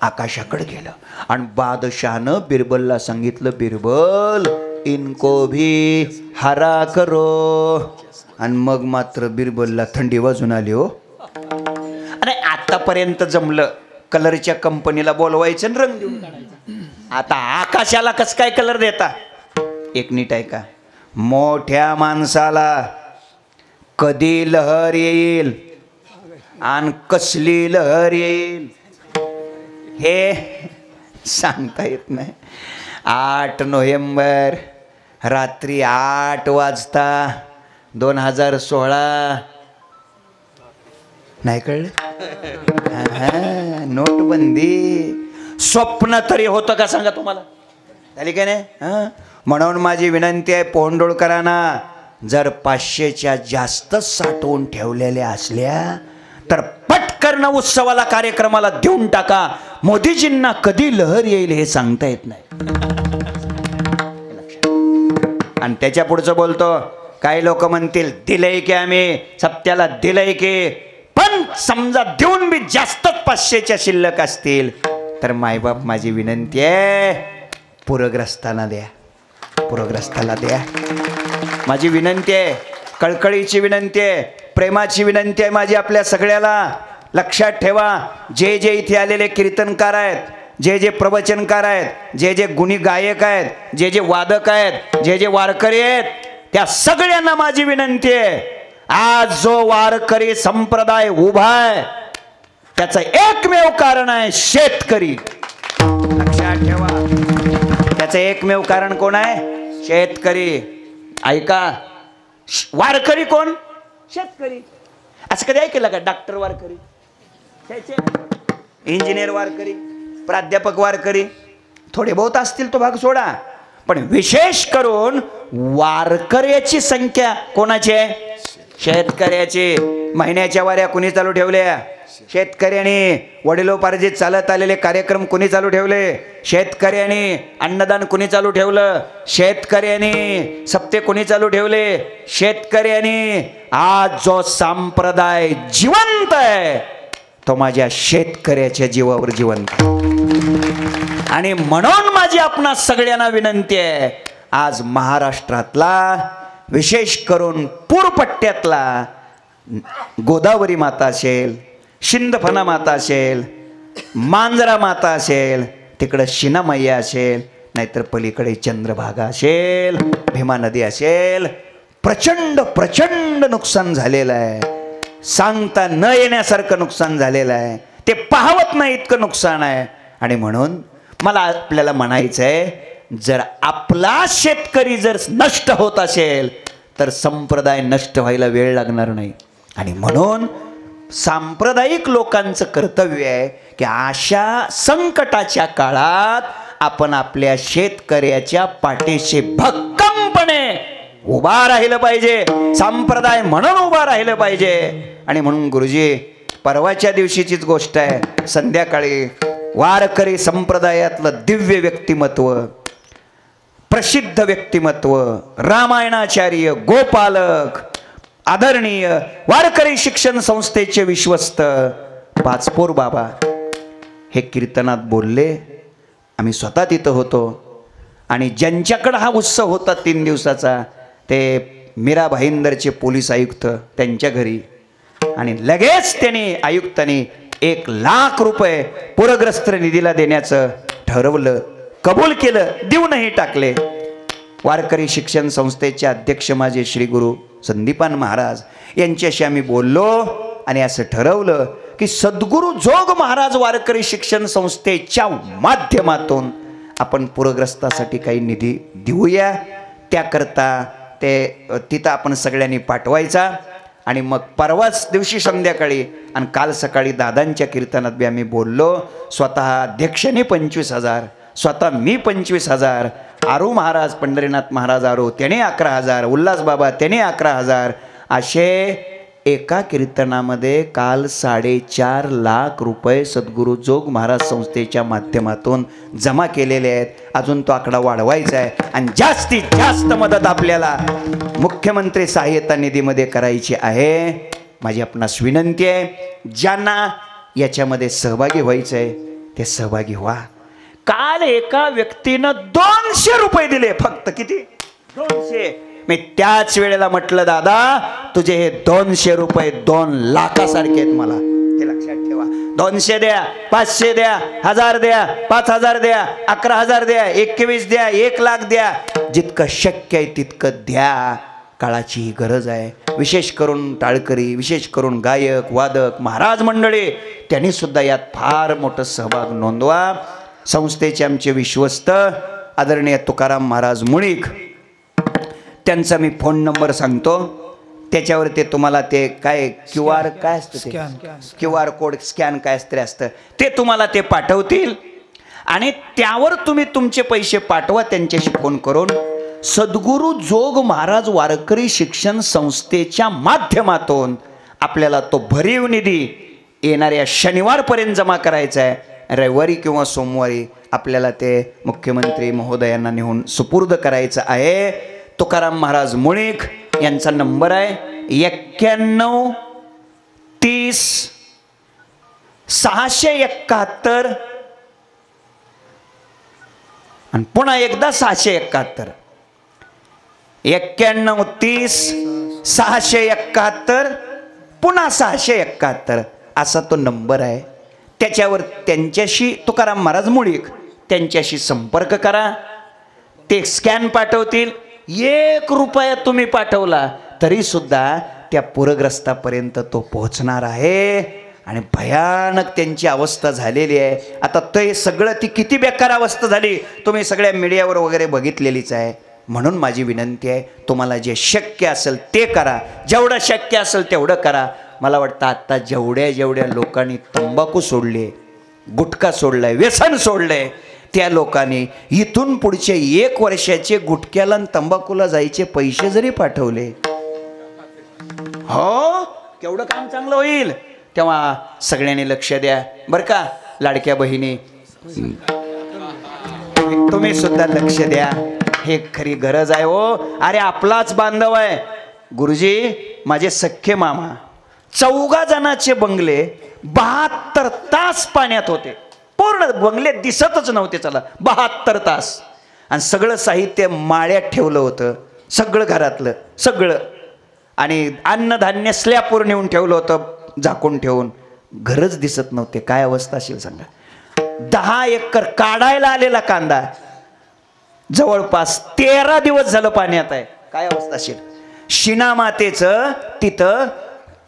आकाशाकडे गेलं. आणि बादशाहनं बिरबलला सांगितलं, बिरबल, इनको भी हरा करो. आणि मग मात्र बिरबलला थंडी वाजून आली. हो, अरे आतापर्यंत जमलं, कलरच्या कंपनीला बोलवायचं आणि रंग देऊन काढायचं. आता आकाशाला कस काय कलर देता? एक नीट आहे का, मोठ्या माणसाला कधी लहर येईल आणि कसली लहर येईल हे सांगता येत नाही. 8 नोव्हेंबर रात्री 8 वाजता 2016. नाही कळलं? नोटबंदी स्वप्न तरी होतं का सांगा तुम्हाला? झाली काय नाही? म्हणून माझी विनंती आहे पोंडोळकरांना, जर 500च्या जास्त साठवून ठेवलेल्या असल्या तर पटकन उत्सवाला कार्यक्रमाला देऊन टाका. मोदीजींना कधी लहर येईल हे सांगता येत नाही. आणि त्याच्या पुढचं बोलतो, काही लोक म्हणतील दिलंय की आम्ही सप्त्याला दिलंय की, पण समजा देऊन बी जास्तच 500च्या शिल्लक असतील तर मायबाप माझी विनंती आहे पूरग्रस्तांना द्या, पूरग्रस्ताला द्या. माझी विनंती आहे, कळकळीची विनंती आहे, प्रेमाची विनंती आहे माझी आपल्या सगळ्याला. लक्षात ठेवा, जे जे इथे आलेले कीर्तनकार आहेत, जे जे प्रवचनकार आहेत, जे जे गुणी गायक आहेत, जे जे वादक आहेत, जे जे वारकरी आहेत, त्या सगळ्यांना माझी विनंती आहे, आज जो वारकरी संप्रदाय उभा आहे त्याचं एकमेव कारण आहे शेतकरी. लक्षात ठेवा, त्याचं एकमेव कारण कोण आहे? शेतकरी. ऐका, वारकरी कोण? शेतकरी. असं कधी ऐकलं का? डॉक्टर वारकरी, इंजिनियर वारकरी, प्राध्यापक वारकरी, थोडे बहुत असतील तो भाग सोडा, पण विशेष करून वारकऱ्याची संख्या कोणाची आहे? शेतकऱ्याची. महिन्याच्या वाऱ्या कुणी चालू ठेवल्या? शेतकऱ्यांनी. वडिलोपार्जित चालत आलेले कार्यक्रम कुणी चालू ठेवले? शेतकऱ्यांनी. अन्नदान कुणी चालू ठेवलं? शेतकऱ्यांनी. सप्ते कुणी चालू ठेवले? शेतकऱ्यांनी. आज जो संप्रदाय जिवंत आहे तो माझ्या शेतकऱ्याच्या जीवावर जिवंत. आणि म्हणून माझी आपणा सगळ्यांना विनंती आहे, आज महाराष्ट्रातला विशेष करून पूरपट्ट्यातला गोदावरी माता असेल, शिंदफणा माता असेल, मांजरा माता असेल, तिकडं शिनामय्या असेल, नाहीतर पलीकडे चंद्रभागा असेल, भीमा नदी असेल, प्रचंड प्रचंड नुकसान झालेलं आहे. सांगता न येण्यासारखं नुकसान झालेलं आहे. ते पाहवत नाही इतकं नुकसान आहे. आणि म्हणून मला आपल्याला म्हणायचं आहे, जर आपला शेतकरी जर नष्ट होत असेल तर संप्रदाय नष्ट व्हायला वेळ लागणार नाही. आणि म्हणून सांप्रदायिक लोकांचं कर्तव्य आहे की अशा संकटाच्या काळात आपण आपल्या शेतकऱ्याच्या पाठीशी भक्कमपणे उभा राहिलं पाहिजे, संप्रदाय म्हणून उभा राहिलं पाहिजे. आणि म्हणून गुरुजी, परवाच्या दिवशीचीच गोष्ट आहे, संध्याकाळी वारकरी संप्रदायातलं दिव्य व्यक्तिमत्व, प्रसिद्ध व्यक्तिमत्व, रामायणाचार्य, गोपालक, आदरणीय वारकरी शिक्षण संस्थेचे विश्वस्त पाचपोर बाबा हे कीर्तनात बोलले. आम्ही स्वतः तिथं होतो. आणि ज्यांच्याकडं हा उत्सव होता 3 दिवसाचा, ते मीरा भाईंदरचे पोलीस आयुक्त, त्यांच्या घरी. आणि लगेच त्यांनी आयुक्तांनी 1 लाख रुपये पूरग्रस्त निधीला देण्याचं ठरवलं, कबूल केलं, देऊनही टाकले. वारकरी शिक्षण संस्थेचे अध्यक्ष माझे श्री गुरु संदीपान महाराज यांच्याशी आम्ही बोललो आणि असं ठरवलं की सद्गुरू जोग महाराज वारकरी शिक्षण संस्थेच्या माध्यमातून आपण पूरग्रस्तासाठी काही निधी देऊया. त्याकरता ते तिथं आपण सगळ्यांनी पाठवायचा. आणि मग परवाच दिवशी संध्याकाळी आणि काल सकाळी दादांच्या कीर्तनात बी आम्ही बोललो. स्वतः अध्यक्षाने 25,000, स्वतः मी 25,000, आरू महाराज, पंढरीनाथ महाराज आरू त्याने 11,000, उल्हास बाबा त्याने 11,000, असे एका कीर्तनामध्ये काल 4.5 लाख रुपये सद्गुरू जोग महाराज संस्थेच्या माध्यमातून जमा केलेले आहेत. अजून तो आकडा वाढवायचा आहे. आणि जास्तीत जास्त मदत आपल्याला मुख्यमंत्री सहाय्यता निधीमध्ये करायची आहे. माझी आपणास विनंती आहे, ज्यांना याच्यामध्ये सहभागी व्हायचं आहे ते सहभागी व्हा. काल एका व्यक्तीनं 200 रुपये दिले फक्त. किती? 200. मी त्याच वेळेला म्हटलं, दादा तुझे हे 200 रुपये 2 लाखासारखे आहेत, मला हे लक्षात ठेवा. 200 द्या, 500 द्या, 1000 द्या, 5000 द्या, 11,000 द्या, 21 द्या, 1 लाख द्या, जितकं शक्य आहे तितकं द्या. काळाची ही गरज आहे. विशेष करून टाळकरी, विशेष करून गायक, वादक, महाराज मंडळी, त्यांनी सुद्धा यात फार मोठं सहभाग नोंदवा. संस्थेचे आमचे विश्वस्त आदरणीय तुकाराम महाराज मुळीक, त्यांचा मी फोन नंबर सांगतो. त्याच्यावर ते तुम्हाला ते काय QR काय असतं, ते QR कोड स्कॅन काय असतं ते तुम्हाला ते पाठवतील. आणि त्यावर तुम्ही तुमचे पैसे पाठवा त्यांच्याशी फोन करून. सद्गुरू जोग महाराज वारकरी शिक्षण संस्थेच्या माध्यमातून आपल्याला तो भरीव निधी येणाऱ्या शनिवारपर्यंत जमा करायचा आहे. रविवारी किंवा सोमवारी आपल्याला ते मुख्यमंत्री महोदयांना नेऊन सुपूर्द करायचं आहे. तुकाराम महाराज मुळीक यांचा नंबर आहे 91 30 671 आणि पुन्हा एकदा 671. 91 30 671 पुन्हा 671 असा तो नंबर आहे. त्याच्यावर त्यांच्याशी तुकाराम महाराज मुळीक त्यांच्याशी संपर्क करा. ते स्कॅन पाठवतील. 1 रुपया तुम्ही पाठवला तरी सुद्धा त्या पूरग्रस्तापर्यंत तो पोहोचणार आहे. आणि भयानक त्यांची अवस्था झालेली आहे. आता ते सगळं ती किती बेकार अवस्था झाली तुम्ही सगळ्या मीडियावर वगैरे बघितलेलीच आहे. म्हणून माझी विनंती आहे, तुम्हाला जे शक्य असेल ते करा, जेवढं शक्य असेल तेवढं करा. मला वाटतं आत्ता जेवढ्या लोकांनी तंबाखू सोडले, गुटखा सोडलाय, व्यसन सोडलंय, त्या लोकांनी इथून पुढचे 1 वर्षाचे गुटख्याला आणि तंबाखूला जायचे पैसे जरी पाठवले, हो केवढं काम चांगलं होईल. तेव्हा सगळ्यांनी लक्ष द्या बरं का. लाडक्या बहिणी, तुम्ही सुद्धा लक्ष द्या. हे खरी गरज आहे हो. अरे आपलाच बांधव आहे. गुरुजी माझे सख्खे मामा 14 जणांचे बंगले 72 तास पाण्यात होते. पूर्ण बंगले दिसतच नव्हते. चला 72 तास. आणि सगळं साहित्य माळ्यात ठेवलं होतं, सगळं घरातलं सगळं. आणि अन्नधान्य स्लॅपवर नेऊन ठेवलं होतं झाकून ठेवून. घरच दिसत नव्हते. काय अवस्था असेल सांगा. 10 एकर काढायला आलेला कांदा जवळपास 13 दिवस झालं पाण्यात आहे. काय अवस्था असेल. शिना मातेचं तिथं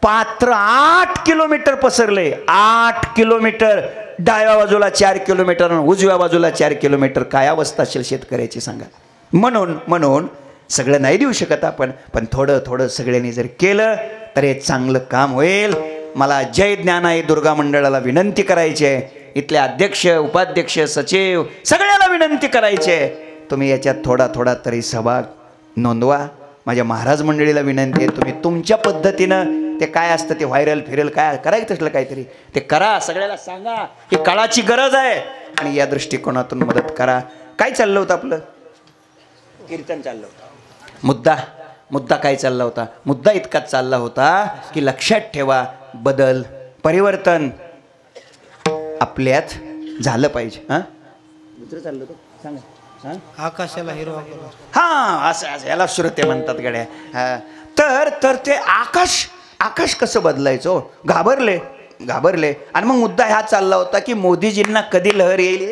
पात्र 8 किलोमीटर पसरले. 8 किलोमीटर. डाव्या बाजूला 4 किलोमीटर, उजव्या बाजूला 4 किलोमीटर. काय अवस्था असेल शेतकऱ्याची सांगा. म्हणून सगळं नाही देऊ शकत आपण, पण थोडं सगळ्यांनी जर केलं तर हे चांगलं काम होईल. मला जय ज्ञानाई दुर्गा मंडळाला विनंती करायची आहे. इथले अध्यक्ष, उपाध्यक्ष, सचिव सगळ्याला विनंती करायची आहे, तुम्ही याच्यात थोडा तरी सहभाग नोंदवा. माझ्या महाराज मंडळीला विनंती आहे, तुम्ही तुमच्या पद्धतीनं ते काय असतं ते व्हायरल फिरल काय करायचं तसलं काहीतरी ते करा, सगळ्याला सांगा ही काळाची गरज आहे आणि या दृष्टिकोनातून मदत करा. काय चाललं होतं आपलं? कीर्तन चाललं होतं. मुद्दा काय चालला होता? मुद्दा इतकाच चालला होता की लक्षात ठेवा, बदल परिवर्तन आपल्यात झालं पाहिजे. हां दुसरं चाललं होतं सांगा.
आकाशाला हिरवा कलर.
हां असं याला श्रोते म्हणतात गड्या. हां तर ते आकाश कसं बदलायचं? घाबरले आणि मग मुद्दा हा चालला होता की मोदीजींना कधी लहर येईल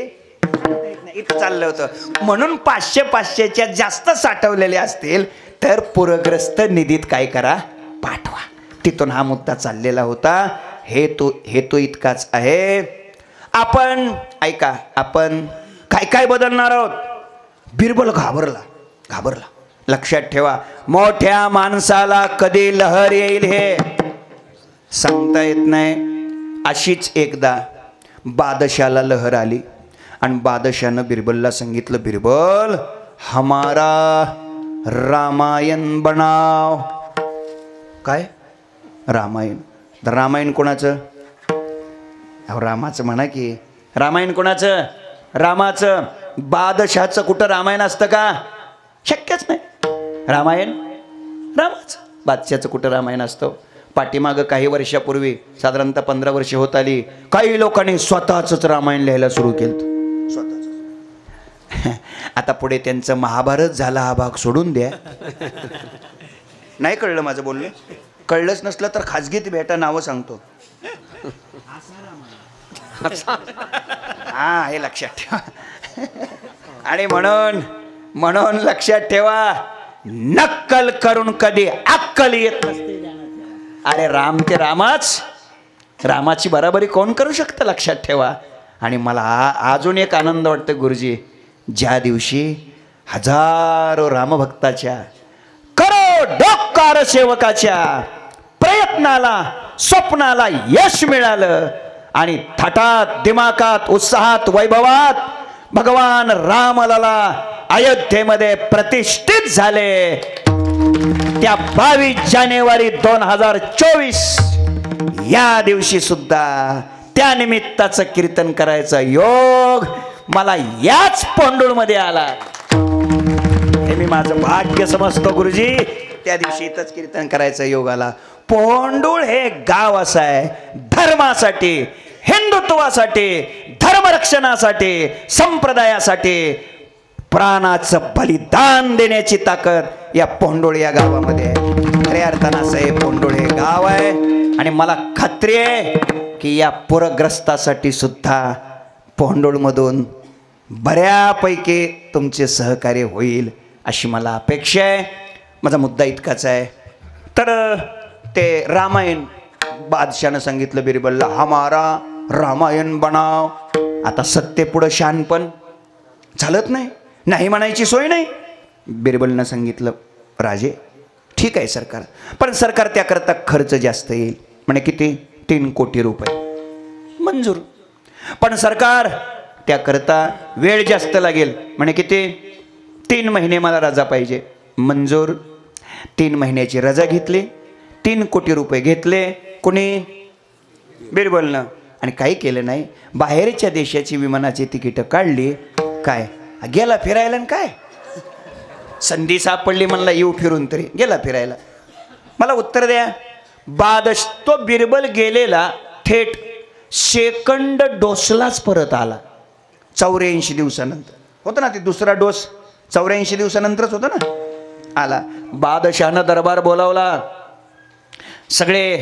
इथं चाललं होतं. म्हणून 500च्या जास्त साठवलेले असतील तर पूरग्रस्त निधीत काय करा, पाठवा. तिथून हा मुद्दा चाललेला होता. हेतू इतकाच आहे. आपण ऐका, आपण काय बदलणार आहोत? बिरबल घाबरला. लक्षात ठेवा, मोठ्या माणसाला कधी लहर येईल हे सांगता येत नाही. अशीच एकदा बादशाला लहर आली आणि बादशानं बिरबलला सांगितलं, बिरबल हमारा रामायण बनाव. काय रामायण? रामायण कोणाचं? अहो रामाचं म्हणा की. रामायण कोणाचं? रामाचं. बादशाचं कुठं रामायण असतं का? शक्यच नाही. रामायण रामाचं. बादशाचं कुठं रामायण असतं? पाठीमागं काही वर्षापूर्वी साधारणतः 15 वर्षे होत आली, काही लोकांनी स्वतःच रामायण लिहायला सुरू केलं. आता पुढे त्यांचं महाभारत झाला हा भाग सोडून द्या. नाही कळलं माझं बोलणं? कळलंच नसलं तर खाजगीत भेटा, नावं सांगतो. हा हे लक्षात ठेवा. आणि म्हणून लक्षात ठेवा, नक्कल करून कधी अक्कल येत नसते. अरे राम ते रामाची बराबरी कोण करू शकतं? लक्षात ठेवा. आणि मला अजून एक आनंद वाटतो गुरुजी, ज्या दिवशी हजारो रामभक्ताच्या करोडो कारसेवकाच्या प्रयत्नाला स्वप्नाला यश मिळालं आणि थाटात दिमाकात उत्साहात वैभवात भगवान रामलला अयोध्येमध्ये प्रतिष्ठित झाले, त्या 22 जानेवारी 2024 या दिवशी सुद्धा त्या निमित्ताचं कीर्तन करायचा योग मला याच पोंडूळमध्ये आला. हे मी माझं भाग्य समजतो गुरुजी. त्या दिवशी इथंच कीर्तन करायचा योग आला. पोंडूळ हे गाव असं आहे, धर्मासाठी, हिंदुत्वासाठी, धर्मरक्षणासाठी, संप्रदायासाठी प्राणाचं बलिदान देण्याची ताकद या पोंडूळ या गावामध्ये आहे. खऱ्या अर्थानं असं हे पोंडूळ हे गाव आहे. आणि मला खात्री आहे की या पूरग्रस्तासाठी सुद्धा पोंडूळमधून बऱ्यापैकी तुमचे सहकार्य होईल अशी मला अपेक्षा आहे. माझा मुद्दा इतकाच आहे. तर ते रामायण बादशानं सांगितलं बिरबलला, हमारा रामायण बनाव. आता सत्तेपुढं शहाणपण चालत नाही म्हणायची सोय नाही. बिरबलनं सांगितलं, राजे ठीक आहे सरकार, पण सरकार त्याकरता खर्च जास्त येईल. म्हणे किती? 3 कोटी रुपये. मंजूर. पण सरकार त्याकरता वेळ जास्त लागेल. म्हणे किती? 3 महिने मला रजा पाहिजे. मंजूर. 3 महिन्याची रजा घेतली, 3 कोटी रुपये घेतले. कोणी? बिरबलनं. आणि काही केलं नाही, बाहेरच्या देशाची विमानाची तिकीटं काढली. काय गेला फिरायला? काय संधी सापडली म्हणला येऊ फिरून, तरी गेला फिरायला. मला उत्तर द्या. तो बिरबल गेलेला थेट सेकंड डोसलाच परत आला. 84 दिवसानंतर होतं ना, ते दुसरा डोस 84 दिवसानंतरच होता ना, आला. बादशाहनं दरबार बोलावला, सगळे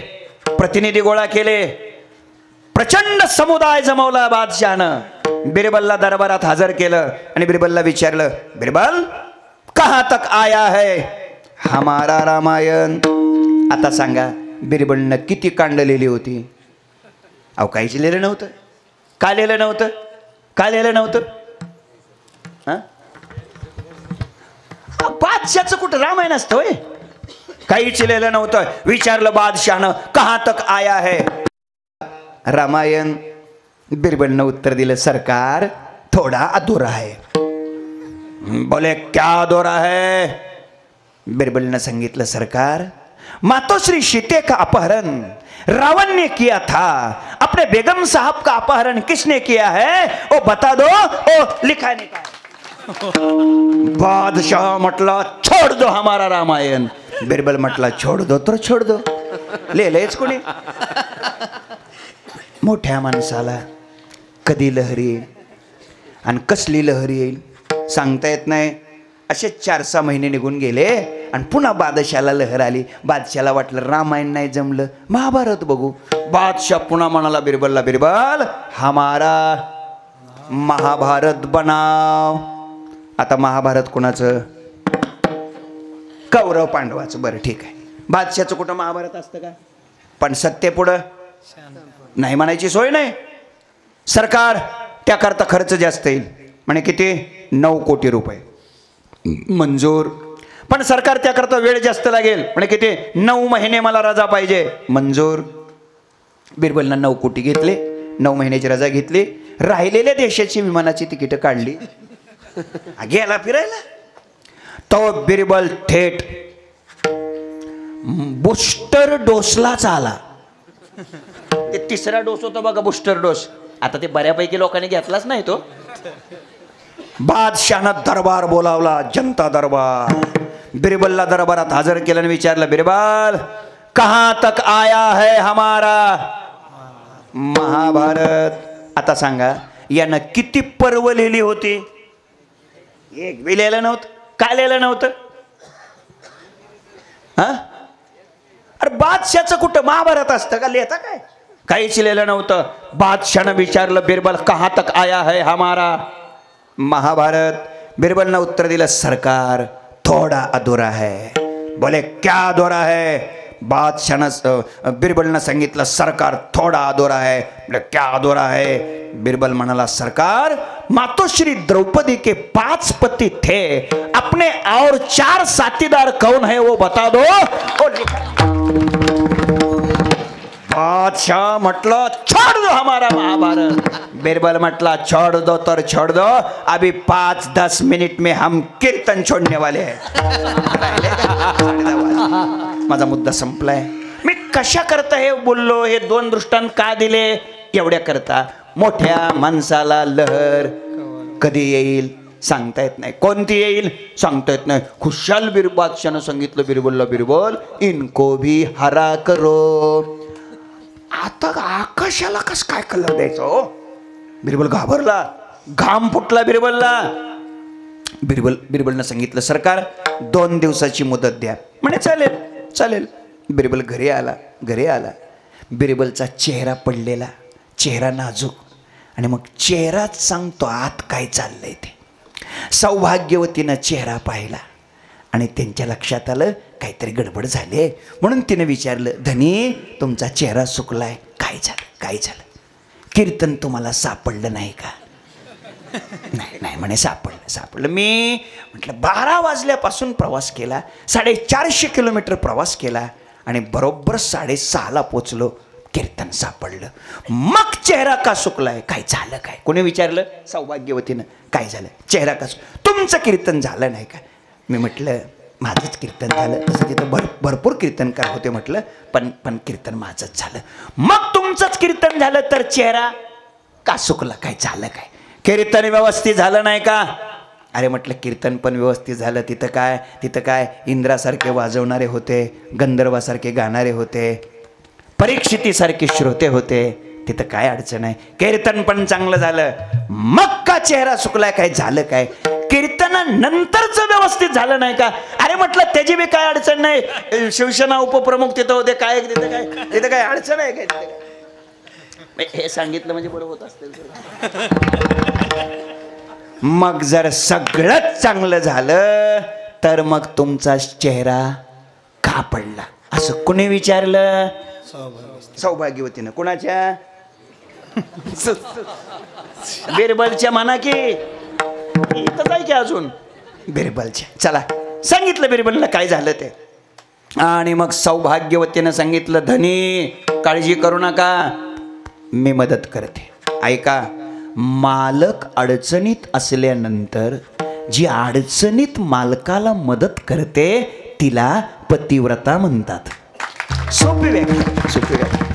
प्रतिनिधी गोळा केले, प्रचंड समुदाय जमवला. बादशाहनं बिरबलला दरबारात हजर केलं आणि बिरबलला विचारलं, बिरबल कहाँ तक आया है हमारा रामायण? आता सांगा बिरबलनं किती कांडलेली होती? अहो काहीच लिहिलं नव्हतं. का लिहिलं नव्हतं? बादशाचं कुठं रामायण असतं होय? काहीच लिहिलं नव्हतं. विचारलं बादशाहनं, कहाँ तक आया है रामायण? बिरबलनं उत्तर दिलं, सरकार थोड़ा अधूरा है. बोले क्या अधूरा है? बिरबलने सांगितलं, सरकार मातोश्री सीते का अपहरण रावण ने किया था, अपने बेगम साहब का अपहरण किसने किया है ओ बता दो, ओ लिखा नहीं का। बादशाह म्हटला, छोड़ दो हमारा रामायण. बिरबल म्हटला, छोड़ दो तर छोड़ दो, लिहिलंयच कोणी. मोठ्या माणसाला कधी लहरी येईल आणि कसली लहरी येईल सांगता येत नाही. असे 4-6 महिने निघून गेले आणि पुन्हा बादशाला लहर आली. बादशाला वाटलं रामायण नाही जमलं, महाभारत बघू. बादशाह पुन्हा म्हणाला बिरबलला, बिरबल हमारा महाभारत बनाव. आता महाभारत कोणाचं? कौरव पांडवाचं. बरं ठीक आहे, बादशाचं कुठं महाभारत असतं का? पण सत्य पुढं नाही म्हणायची सोय नाही. सरकार त्याकरता खर्च जास्त येईल म्हणे. किती? 9 कोटी रुपये. मंजूर. पण सरकार त्याकरता वेळ जास्त लागेल म्हणे. किती? 9 महिने मला रजा पाहिजे. मंजूर. बिरबलनं 9 कोटी घेतले, 9 महिन्याची रजा घेतली, राहिलेल्या देशाची विमानाची तिकीट काढली, गेला फिरायला. तो बिरबल थेट बूस्टर डोसलाच आला. ते 3रा डोस होता बघा, बूस्टर डोस. आता ते बऱ्यापैकी लोकांनी घेतलाच नाही तो. बादशाहनं दरबार बोलावला, जनता दरबार. बिरबलला दरबारात हजर केलं आणि विचारलं, बिरबल कहां तक आया है हमारा महाभारत? आता सांगा, यानं किती पर्व लिहिली होती? एक बी लिहिलं नव्हतं. काय लिहिलं नव्हतं? हा? अरे बादशाचं कुठं महाभारत असतं का? लिहिता काय? काहीच लिहिलं नव्हतं. बादशाहनं विचारलं, बिरबल कहां तक आया है हमारा महाभारत? बिरबलनं उत्तर दिलं, सरकार थोड़ा अधूरा है. बोले क्या अधूरा है? बादशाहनं बिरबलनं सांगितलं, सरकार थोड़ा अधूरा है. बोले क्या अधूरा है? बिरबल म्हणाला, सरकार मातोश्री द्रौपदी के 5 पति थे, अपने और 4 साथीदार कौन है वो बता दो. बादशाह म्हटलं, छोड़ दो हमारा महाभारत. बिरबल म्हटला, छोड़ दो तर छोड़ दो, अभी 5-10 मिनट में हम कीर्तन छोड़ने वाले हैं. माझा मुद्दा संपलाय. मी कशा करता हे बोललो, हे 2 दृष्टांत का दिले? एवढ्या करता मोठ्या माणसाला लहर कधी येईल सांगता येत नाही. कोणती येईल सांगता येत नाही. खुशाल बादशाहनं सांगितलं बिरबलला, बिरबल इनको भी हरा करो. आता आकाशाला कस काय कलर द्यायचं हो? बिरबल घाबरला, घाम फुटला बिरबलला. बिरबलनं सांगितलं, सरकार 2 दिवसाची मुदत द्या. म्हणे चालेल चालेल. बिरबल घरी आला. बिरबलचा चेहरा पडलेला, चेहरा नाजूक, आणि मग चेहराच सांगतो आत काय चाललंय ते. सौभाग्यवतीनं चेहरा पाहिला आणि त्यांच्या लक्षात आलं काहीतरी गडबड झाली. म्हणून तिने विचारलं, धनी तुमचा चेहरा सुकलाय, काय झालं? कीर्तन तुम्हाला सापडलं नाही का? नाही म्हणे, सापडलं. मी म्हटलं 12 वाजल्यापासून प्रवास केला, 450 किलोमीटर प्रवास केला आणि बरोबर 6:30ला पोचलो, कीर्तन सापडलं. मग चेहरा का सुकलाय? काय झालं? काय कोणी विचारलं? सौभाग्यवतीनं. काय झालं? चेहरा का तुमचं कीर्तन झालं नाही का? मी म्हटलं माझंच कीर्तन झालं. तसं तिथं भरपूर कीर्तनकार होते म्हटलं, पण कीर्तन माझंच झालं. मग तुमचंच कीर्तन झालं तर चेहरा का सुकला? काय झालं? काय कीर्तन व्यवस्थित झालं नाही का? अरे म्हटलं कीर्तन पण व्यवस्थित झालं. तिथं काय इंद्रासारखे वाजवणारे होते, गंधर्वासारखे गाणारे होते, परीक्षितीसारखे श्रोते होते. तिथं काय अडचण आहे? कीर्तन पण चांगलं झालं. मग का चेहरा सुकलाय? काय झालं? काय कीर्तनानंतरच व्यवस्थित झालं नाही का? अरे म्हटलं त्याची बी काय अडचण नाही. शिवसेना उपप्रमुख तिथं होते. तिथं काय अडचण आहे? काय हे सांगितलं म्हणजे बरोबर होत असतं. मग जर सगळंच चांगलं झालं तर मग तुमचा चेहरा का पडला असं कोणी विचारलं? सौभाग्यवतीनं. कुणाच्या? बिरबलच्या म्हणा की इथं काय की अजून बिरबलच्या. चला सांगितलं बिरबलला काय झालं ते. आणि मग सौभाग्यवतीनं सांगितलं, धनी काळजी करू नका, मी मदत करते. ऐका, मालक अडचणीत असल्यानंतर जी अडचणीत मालकाला मदत करते तिला पतिव्रता म्हणतात. सोपी व्याख्या, सोपी व्याख्या.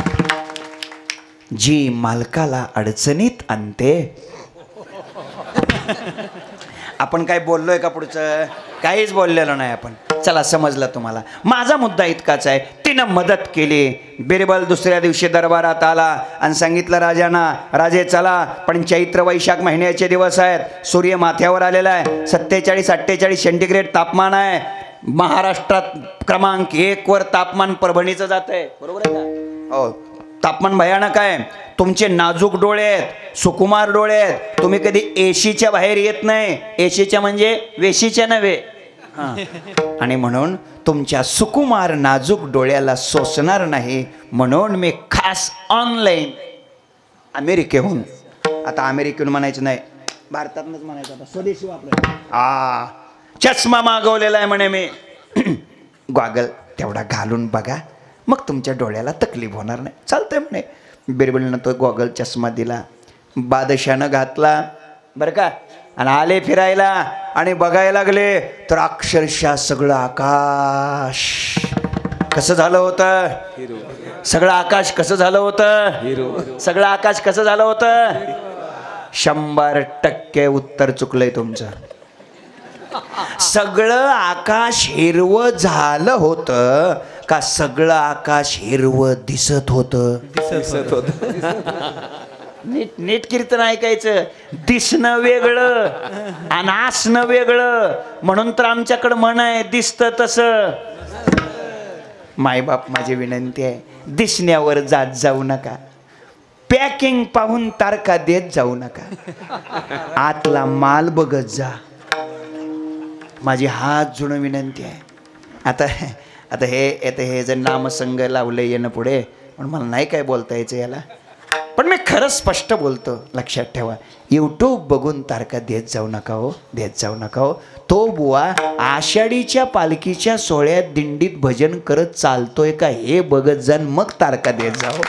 जी मालकाला अडचणीत आणते. आपण काय बोललोय का पुढचं? काहीच बोललेलो नाही आपण. चला समजलं तुम्हाला. माझा मुद्दा इतकाच आहे, तिनं मदत केली. बिरबल दुसऱ्या दिवशी दरबारात आला आणि सांगितलं राजांना, राजे चला, पण चैत्र वैशाख महिन्याचे दिवस आहेत, सूर्य माथ्यावर आलेला आहे, 47-48 सेंटीग्रेड तापमान आहे, महाराष्ट्रात क्रमांक 1 वर तापमान परभणीचं जात आहे, बरोबर आहे का? हो, तापमान भयानक आहे. तुमचे नाजूक डोळे आहेत, सुकुमार डोळे आहेत, तुम्ही कधी एशीच्या बाहेर येत नाही. एशीच्या म्हणजे वेशीच्या नव्हे. आणि म्हणून तुमच्या सुकुमार नाजूक डोळ्याला सोसणार नाही, म्हणून मी खास ऑनलाईन अमेरिकेहून, आता अमेरिकेहून म्हणायचं नाही, भारतातूनच म्हणायचं, आता स्वदेशी वापरायचं, चष्मा मागवलेला आहे म्हणे मी. गॉगल तेवढा घालून बघा, मग तुमच्या डोळ्याला तकलीफ होणार नाही. चालतंय म्हणे. बिरबलनं तो गॉगल चष्मा दिला, बादशानं घातला बरं का, आणि आले फिरायला आणि बघायला लागले तर अक्षरशः सगळं आकाश कसं झालं होतं? सगळं आकाश कसं झालं होतं? सगळं आकाश कसं झालं होतं? 100% उत्तर चुकलंय तुमचं. सगळं आकाश हिरवं झालं होतं का सगळं आकाश हिरवं दिसत होतं?
दिसत होत.
नीट नीट कीर्तन ऐकायचं. दिसणं वेगळं आणि असणं वेगळं, म्हणून तर आमच्याकडं म्हण आहे, दिसतं तसं. मायबाप माझी विनंती आहे, दिसण्यावर जात जाऊ नका, पॅकिंग पाहून तारखा देत जाऊ नका, आतला माल बघत जा. माझी हात जुळून विनंती आहे. आता आता हे जर नामसंग लावलं येणं पुढे, पण मला नाही काय बोलता यायचं याला, पण मी खरंच स्पष्ट बोलतो, लक्षात ठेवा. यूट्यूब बघून तारखा देत जाऊ नका हो, देत जाऊ नका हो. तो बुवा आषाढीच्या पालखीच्या सोहळ्यात दिंडीत भजन करत चालतोय का हे बघत जाण, मग तारखा देत जाओ.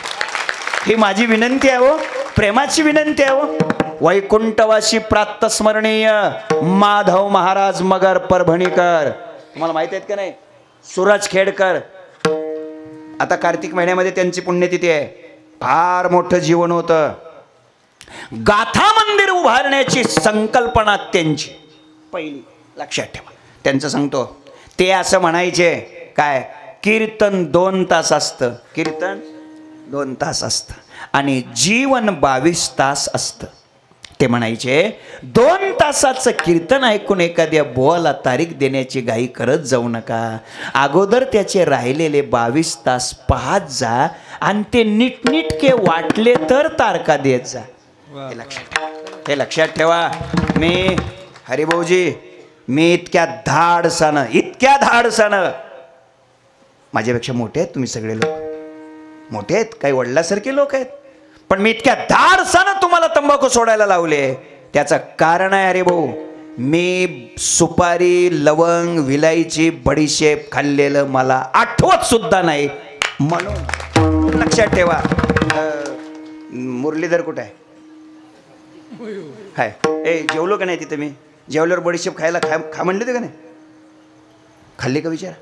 ही माझी विनंती आहे हो, प्रेमाची विनंती आहे हो. वैकुंठवासी प्रातस्मरणीय माधव महाराज मगर परभणीकर, तुम्हाला माहित आहेत का नाही? सूरज खेडकर. आता कार्तिक महिन्यामध्ये त्यांची पुण्यतिथी आहे. फार मोठं जीवन होतं. गाथा मंदिर उभारण्याची संकल्पना त्यांची पहिली, लक्षात ठेवा. त्यांचं सांगतो, ते असं म्हणायचे काय, कीर्तन 2 तास असतं, कीर्तन 2 तास असतं आणि जीवन 22 तास असतं. ते म्हणायचे 2 तासाचं कीर्तन ऐकून एखाद्या बुवाला तारीख देण्याची घाई करत जाऊ नका. अगोदर त्याचे राहिलेले 22 तास पाहत जा आणि ते नीटनीटके वाटले तर तारखा देत जा. हे लक्षात ठेवा, हे लक्षात ठेवा. मी हरिभाऊजी, मी इतक्या धाडसानं माझ्यापेक्षा मोठे आहेत तुम्ही सगळे लोक, मोठे आहेत, काही वडिलासारखे लोक आहेत, पण मी इतक्या धाडसानं तुम्हाला तंबाखू सोडायला लावले. त्याचं कारण आहे अरे भाऊ, मी सुपारी, लवंग, विलायची, बडीशेप खाल्लेलं मला आठवत सुद्धा नाही, म्हणून लक्षात ठेवा. मुरलीधर कुठे आहे? हाय, ए जेवलो का नाही तिथे? मी जेवल्यावर बडीशेप खायला खा म्हणले होते का नाही? खाल्ली का विचार?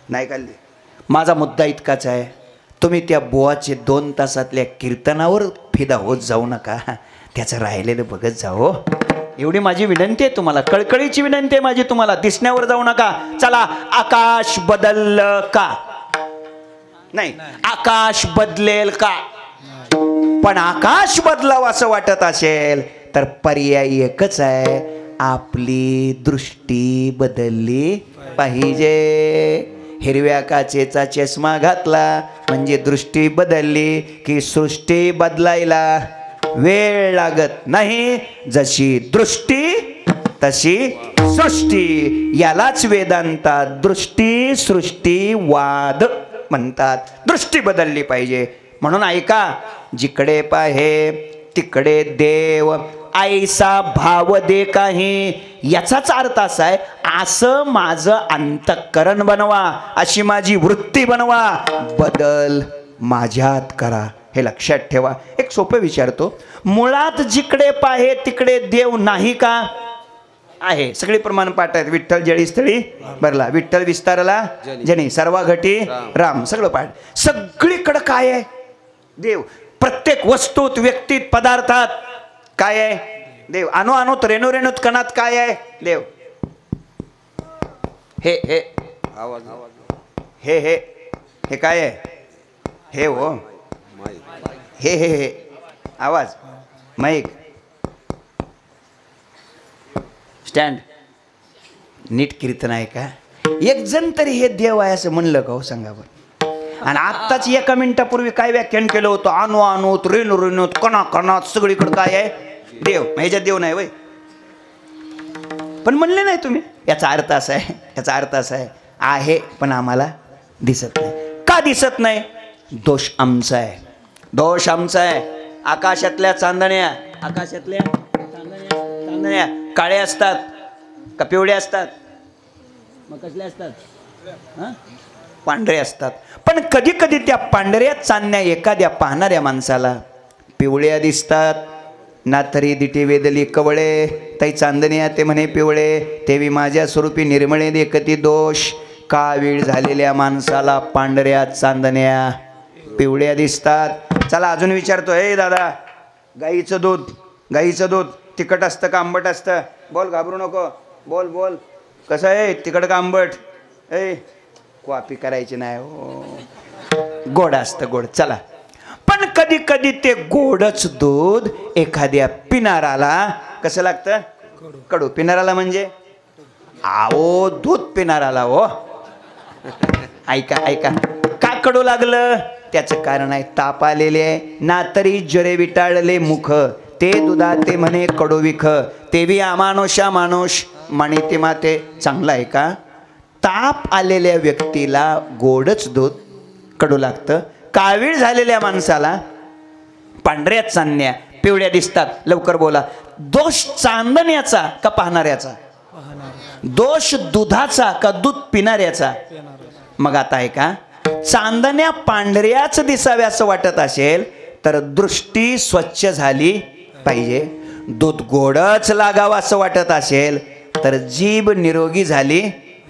नाही खाल्ली. माझा मुद्दा इतकाच आहे, तुम्ही त्या बुवाचे 2 तासातल्या कीर्तनावर फिदा होत जाऊ नका, त्याचं राहिलेलं बघत जाओ. एवढी माझी विनंती आहे तुम्हाला, कळकळीची विनंती आहे माझी तुम्हाला. दिसण्यावर जाऊ नका. चला, आकाश बदललं का? नाही, आकाश बदलेल का? पण आकाश बदलावं असं वाटत असेल तर पर्याय एकच आहे, आपली दृष्टी बदलली पाहिजे. हिरव्या काचेचा चष्मा घातला म्हणजे दृष्टी बदलली की सृष्टी बदलायला वेळ लागत नाही. जशी दृष्टी तशी सृष्टी, यालाच वेदांतात दृष्टी सृष्टी वाद म्हणतात. दृष्टी बदलली पाहिजे. म्हणून ऐका, जिकडे पाहे तिकडे देव, ऐसा भाव दे काही. याचाच अर्थ असा आहे, असं माझं अंतःकरण बनवा, अशी माझी वृत्ती बनवा, बदल माझ्यात करा. हे लक्षात ठेवा. एक सोपं विचारतो, मुळात जिकडे पाहे तिकडे देव नाही का? आहे. सगळी प्रमाण पाठ आहेत. विठ्ठल जळी स्थळी भरला, विठ्ठल विस्तारला जनी, सर्वा घटी राम, सगळं पाठ. सगळीकडं काय आहे? देव. प्रत्येक वस्तूत, व्यक्तीत, पदार्थात काय आहे? देव. अणुत रेणू रेणूत कणात काय आहे? देव. हे हे
आवाज
हे हे हे काय आहे? हे हो, हे हे हे आवाज, माईक, स्टँड. नीट कीर्तन आहे का? एक जण तरी हे देव आहे असं म्हणलं का हो? सांगा बरं. आणि आत्ताच एका मिनिटापूर्वी काय व्याख्यान केलं होतं? अणुत रेणू रेणूत कणा कणात सगळीकडे काय आहे? देव. ह्याच्यात देव नाही वय, पण म्हणले नाही तुम्ही. याचा अर्थ असा आहे, याचा अर्थ असा आहे पण आम्हाला दिसत नाही. का दिसत नाही? दोष आमचा आहे, दोष आमचा आहे. आकाशातल्या चांदण्या, आकाशातल्या चांदण्या काळ्या असतात का पिवळ्या असतात? मग कसल्या असतात? पांढऱ्या असतात. पण कधी कधी त्या पांढऱ्या चांदण्या एखाद्या पाहणाऱ्या माणसाला पिवळ्या दिसतात. ना तरी दिटे वेदली कवळे, तै चांदण्या ते म्हणे पिवळे, तेवी माझ्या स्वरूपी निर्मळे देखती दोष. कावीळ झालेल्या माणसाला पांढऱ्या चांदण्या पिवळ्या दिसतात. चला अजून विचारतो. हे दादा, गाईचं दूध तिखट असतं का आंबट असतं? बोल, घाबरू नको, बोल बोल. कसं आहे, तिखट का आंबट? ए कॉपी करायची नाही हो, गोड असतं, गोड. चला, पण कधी कधी ते गोडच दूध एखाद्या पिणाराला कसं लागतं? कडू. पिणाराला म्हणजे आओ दूध पिणाराला हो. ऐका ऐका, का कडू लागलं? त्याचं कारण आहे ताप आलेले आहे. ना तरी जरे विटाळले मुख, ते दुधा ते म्हणे कडू विख, तेवी अमानुषा मानुष म्हणे ते माते. चांगलं आहे का? ताप आलेल्या व्यक्तीला गोडच दूध कडू लागतं. कावीळ झालेल्या माणसाला पांढऱ्या चांदण्या पिवळ्या दिसतात. लवकर बोला. दोष चांदण्याचा का पाहणाऱ्याचा? दोष दुधाचा का दूध पिणाऱ्याचा? मग आता आहे का, चांदण्या पांढऱ्याच दिसाव्या असं वाटत असेल तर दृष्टी स्वच्छ झाली पाहिजे. दूध गोडच लागावं असं वाटत असेल तर जीभ निरोगी झाली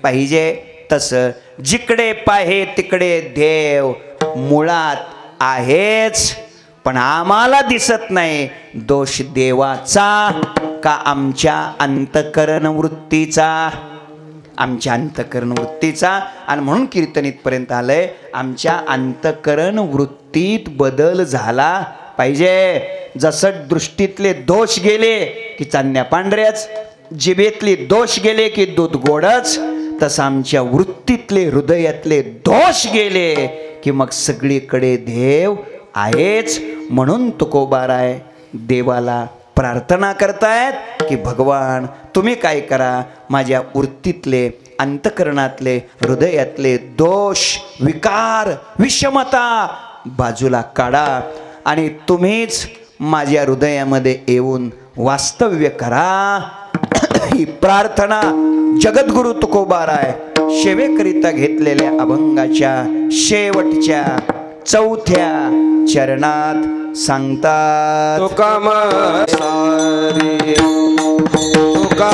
पाहिजे. तसं जिकडे पाहे तिकडे देव मुळात आहेच, पण आम्हाला दिसत नाही. दोष देवाचा का आमच्या अंतकरण वृत्तीचा? आमच्या अंतकरण वृत्तीचा. आणि म्हणून कीर्तनीत पर्यंत आलंय, आमच्या अंतकरण वृत्तीत बदल झाला पाहिजे. जसं दृष्टीतले दोष गेले की चांदण्या पांढऱ्याच, जिभेतले दोष गेले की दूध गोडच, तसं आमच्या वृत्तीतले हृदयातले दोष गेले की मग सगळीकडे देव आहेच. म्हणून तुकोबाराय देवाला प्रार्थना करतायत की भगवान तुम्ही काय करा, माझ्या वृत्तीतले अंतकरणातले हृदयातले दोष विकार विषमता बाजूला काढा आणि तुम्हीच माझ्या हृदयामध्ये येऊन वास्तव्य करा. ही प्रार्थना जगद्गुरु तुकोबाराय सेवेकरिता घेतलेल्या अभंगाच्या शेवटच्या चौथ्या चरणात सांगतात.
तुका सारी तुका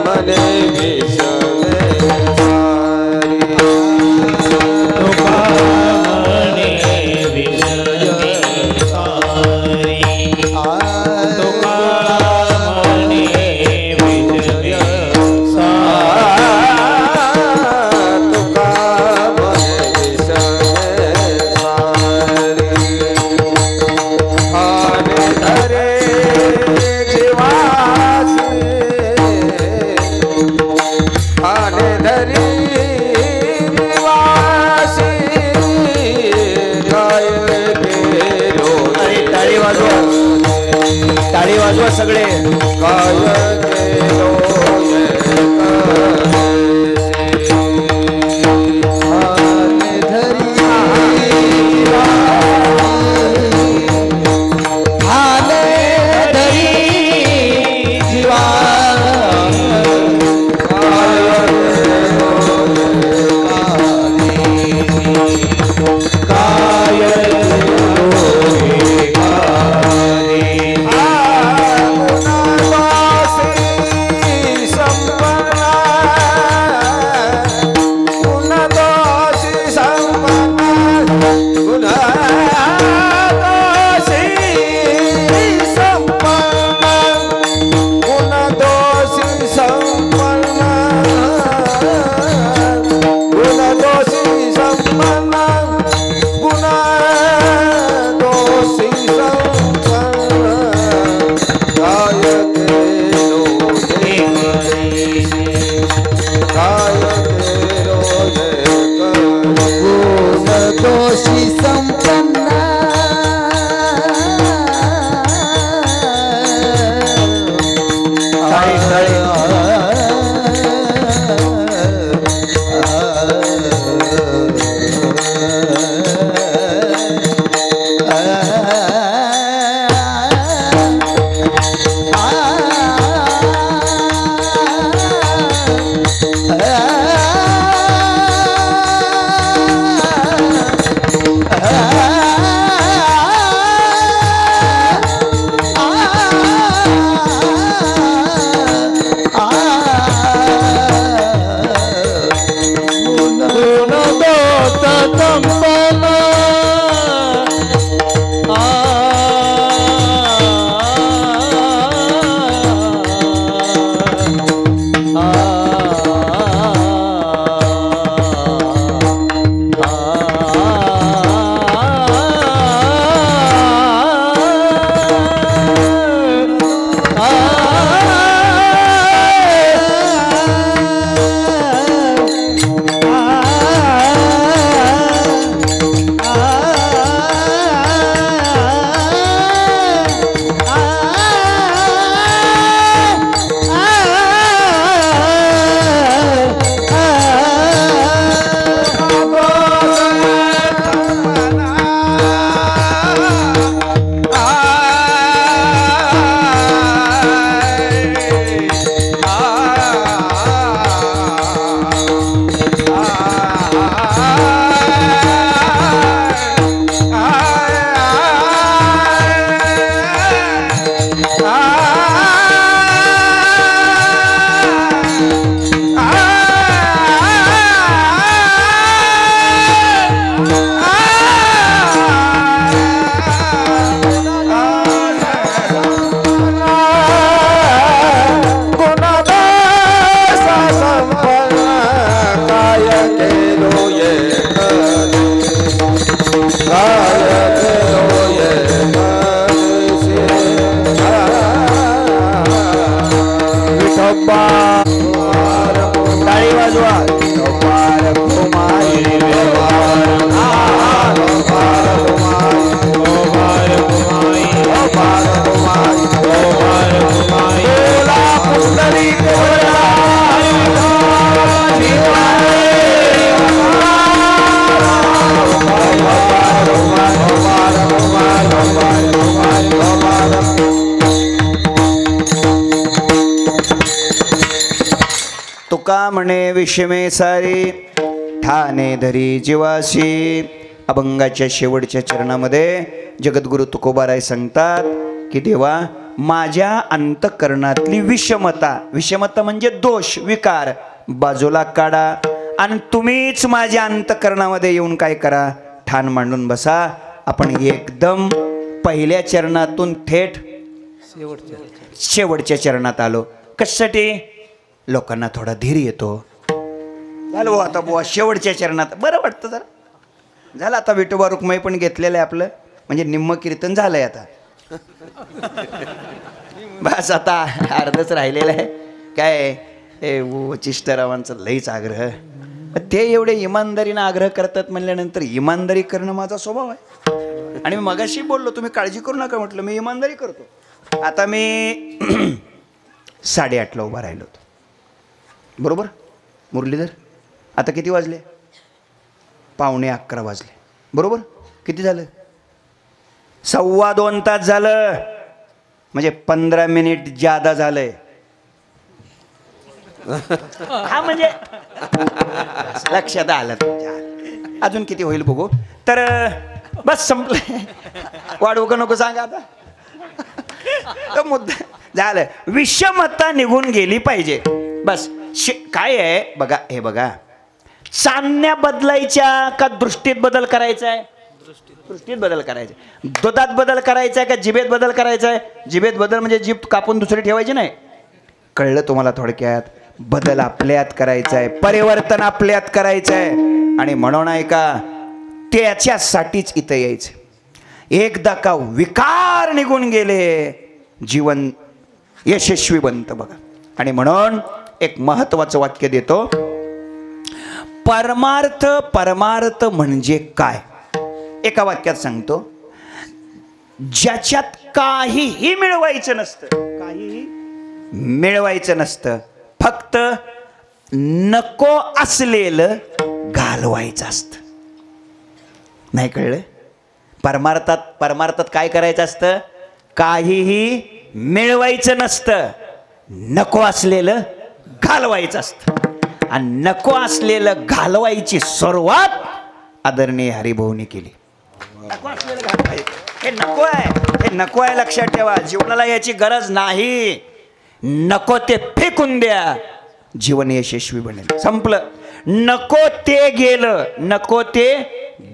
मने विषमे सारी, तुका मने विषमे सारी, तुका मने विषमे सारी, तुका मने विषमे सारी. आने धरे जीवासी, आने धरी जीवासी, काय केलो.
अरे टाळी वाजवा, टाळी वाजवा सगळे.
काय केलो आने धरी वासे
तुका म्हणे विषमे सारी ठाणे धरी जीवाशी. अभंगाच्या शेवटच्या चरणामध्ये जगद्गुरु तुकोबाराय सांगतात की देवा माझ्या अंतकरणातली विषमता, विषमता म्हणजे दोष विकार, बाजूला काढा आणि तुम्हीच माझ्या अंतकरणामध्ये येऊन काय करा, ठाण मांडून बसा. आपण एकदम पहिल्या चरणातून थेट शेवटच्या चरणात आलो. कशासाठी? लोकांना थोडा धीर येतो. झालं हो आता बुवा शेवटच्या चरणात बरं वाटतं जरा. झालं आता विठोबा रुक्माई पण घेतलेलं आहे आपलं, म्हणजे निम्म कीर्तन झालंय आता. बस आता अर्धच राहिलेलं आहे. काय हे वचिष्ठरावांचा लईच आग्रह, ते एवढे इमानदारीनं आग्रह करतात म्हणल्यानंतर इमानदारी करणं माझा स्वभाव आहे. आणि मी मगाशी बोललो तुम्ही काळजी करू नका म्हटलं, मी इमानदारी करतो. आता मी 8:30ला उभा राहिलो होतो बरोबर मुरलीधर. आता किती वाजले? 11:15 वाजले बरोबर. किती झालं? 2.25 तास झालं, म्हणजे 15 मिनिट जादा झालंय. हा म्हणजे लक्षात आलं तुमच्या. अजून किती होईल बघू. तर बस संपलं. वाढवू का नको सांगा आता. तो मुद्दा झालं. विषमता निघून गेली पाहिजे बस. काय आहे बघा, हे बघा, चांदण्या बदलायच्या का दृष्टीत बदल करायचा आहे? दृष्टीत बदल करायचा. दुधात बदल करायचा आहे का जिभेत बदल करायचा आहे? जिभेत बदल म्हणजे जीभ कापून दुसरी ठेवायची नाही. कळलं तुम्हाला थोडक्यात? बदल आपल्यात करायचा आहे, परिवर्तन आपल्यात करायचं आहे. आणि म्हणून आहे का त्याच्यासाठीच इथं यायचं. एकदा का विकार निघून गेले जीवन यशस्वी बनतं बघा. आणि म्हणून एक महत्वाचं वाक्य देतो. परमार्थ, परमार्थ म्हणजे काय? एका वाक्यात सांगतो. ज्याच्यात काहीही मिळवायचं नसतं, काहीही मिळवायचं नसतं, फक्त नको असलेलं घालवायचं असतं. नाही कळलं? परमार्थात काय करायचं असतं? काहीही मिळवायचं नसतं, नको असलेलं घालवायचं असतं. आणि नको असलेलं घालवायची सुरुवात आदरणीय हरिभाऊनी केली. नको असलेलं घालवायचं, हे नको आहे, हे नको आहे, लक्षात ठेवा. जीवनाला याची गरज नाही. नको ते फेकून द्या, जीवन यशस्वी बनेल. संपलं. नको ते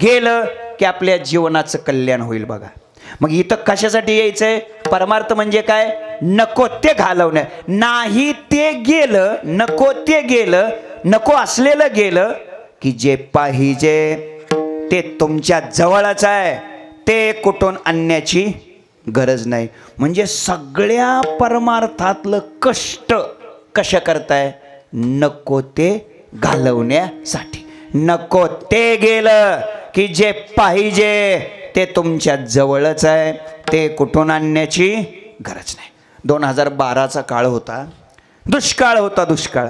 गेलं की आपल्या जीवनाचं कल्याण होईल. बघा मग इथं कशासाठी यायचंय? परमार्थ म्हणजे काय? नको ते घालवणं. नाही ते गेलं, नको असलेलं गेलं की जे पाहिजे ते तुमच्या जवळच आहे, ते कुठून आणण्याची गरज नाही. म्हणजे सगळ्या परमार्थातलं कष्ट कशा करताय? नको ते घालवण्यासाठी. नको ते गेलं की जे पाहिजे ते तुमच्या जवळच आहे, ते कुठून आणण्याची गरज नाही. 2012चा काळ होता, दुष्काळ होता. दुष्काळ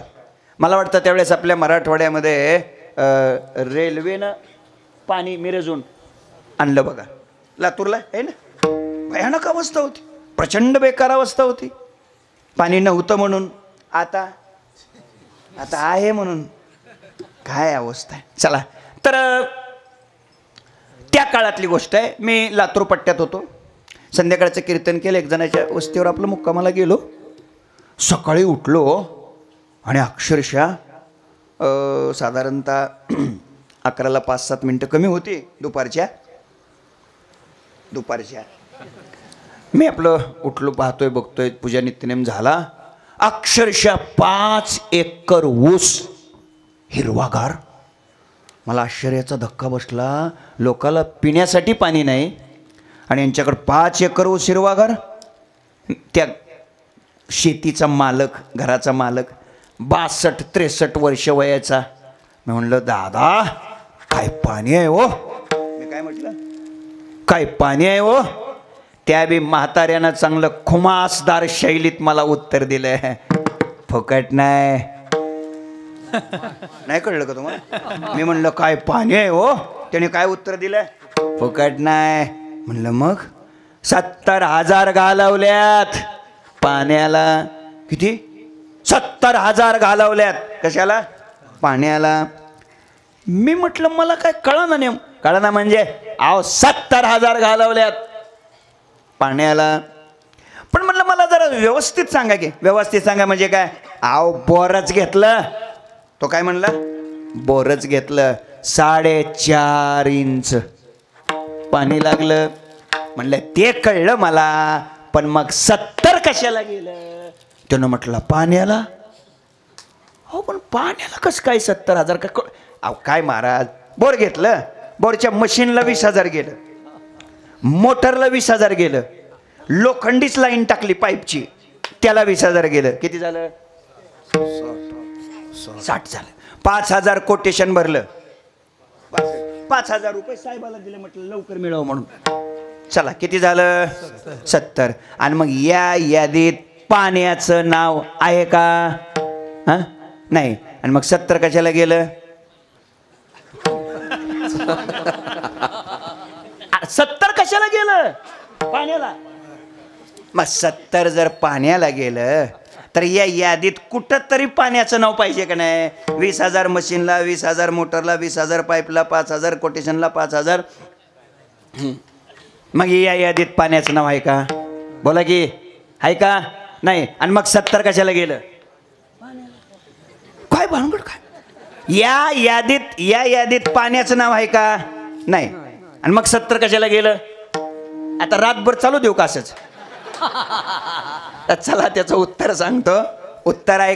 मला वाटतं त्यावेळेस आपल्या मराठवाड्यामध्ये रेल्वेनं पाणी मिरजून आणलं. बघा लातूरला आहे ना, भयानक अवस्था होती, प्रचंड बेकार अवस्था होती. पाणी नव्हतं म्हणून, आता आहे म्हणून काय अवस्था आहे. चला तर त्या काळातली गोष्ट आहे. मी लातूर पट्ट्यात होतो. संध्याकाळचं कीर्तन केलं, एक जणाच्या वस्तीवर आपलं मुक्कामाला गेलो. सकाळी उठलो आणि अक्षरशः साधारणतः 11ला 5-7 मिनटं कमी होती दुपारच्या. मी आपलं उठलो, पाहतोय, बघतोय, पूजा नित्यनेम झाला. अक्षरशः 5 एकर ऊस हिरवागार. मला आश्चर्याचा धक्का बसला. लोकाला पिण्यासाठी पाणी नाही आणि यांच्याकडे 5 एकर ऊस हिरवागार. त्या शेतीचा मालक, घराचा मालक 62-63 वर्ष वयाचा. मी म्हणलं, दादा काय पाणी आहे हो? मी काय म्हटलं, काय पाणी आहे हो? त्या बी म्हाताऱ्यानं चांगलं खुमासदार शैलीत मला उत्तर दिलंय, फुकट नाही. नाही कळलं का तुम्हाला? मी म्हणलं काय पाणी आहे हो? त्याने काय उत्तर दिलं? फुकट नाही. म्हणलं मग 70,000 घालवल्यात पाण्याला. किती? 70,000 घालवल्यात. कशाला? पाण्याला. मी म्हटलं मला काय कळना म्हणजे 70,000 घालवल्यात पाण्याला. पण म्हटलं मला जरा व्यवस्थित सांगा की. व्यवस्थित सांगा म्हणजे काय? बोरच घेतलं. तो काय म्हणला? बोरच घेतलं. 4.5 इंच पाणी लागलं. म्हणलं ते कळलं मला, पण मग 70 कशाला गेलं? त्यानं म्हटलं पाण्याला. हो पण पाण्याला कसं काय 70,000? काय महाराज, बोर घेतलं, बोरच्या मशीनला 20,000 गेलं, मोटरला 20,000 गेलं, लोखंडीच लाईन टाकली पाईपची, त्याला 20,000 गेलं. किती झालं? 60 झालं. 5,000 कोटेशन भरलं. 5,000 रुपये साहेबाला दिले, म्हटलं लवकर मिळव म्हणून. चला किती झालं? 70. आणि मग या यादीत पाण्याचं नाव आहे का? हा नाही. आणि मग 70 कशाला गेलं? 70 कशाला गेलं? पाण्याला. मग 70 जर पाण्याला गेलं तर या यादीत कुठं तरी पाण्याचं नाव पाहिजे का नाही? 20,000 मशीनला, 20,000 मोटरला, 20,000 पाईपला, 5,000 कोटेशनला, 5,000. मग या यादीत पाण्याचं नाव आहे का? बोला की आहे का? नाही. आणि मग 70 कशाला गेलं? काय भानगड काय? या यादीत पाण्याचं नाव आहे का? नाही. आणि मग 70 कशाला गेलं? आता रातभर चालू देऊ का असंच? चला त्याचं उत्तर सांगतो. उत्तर आहे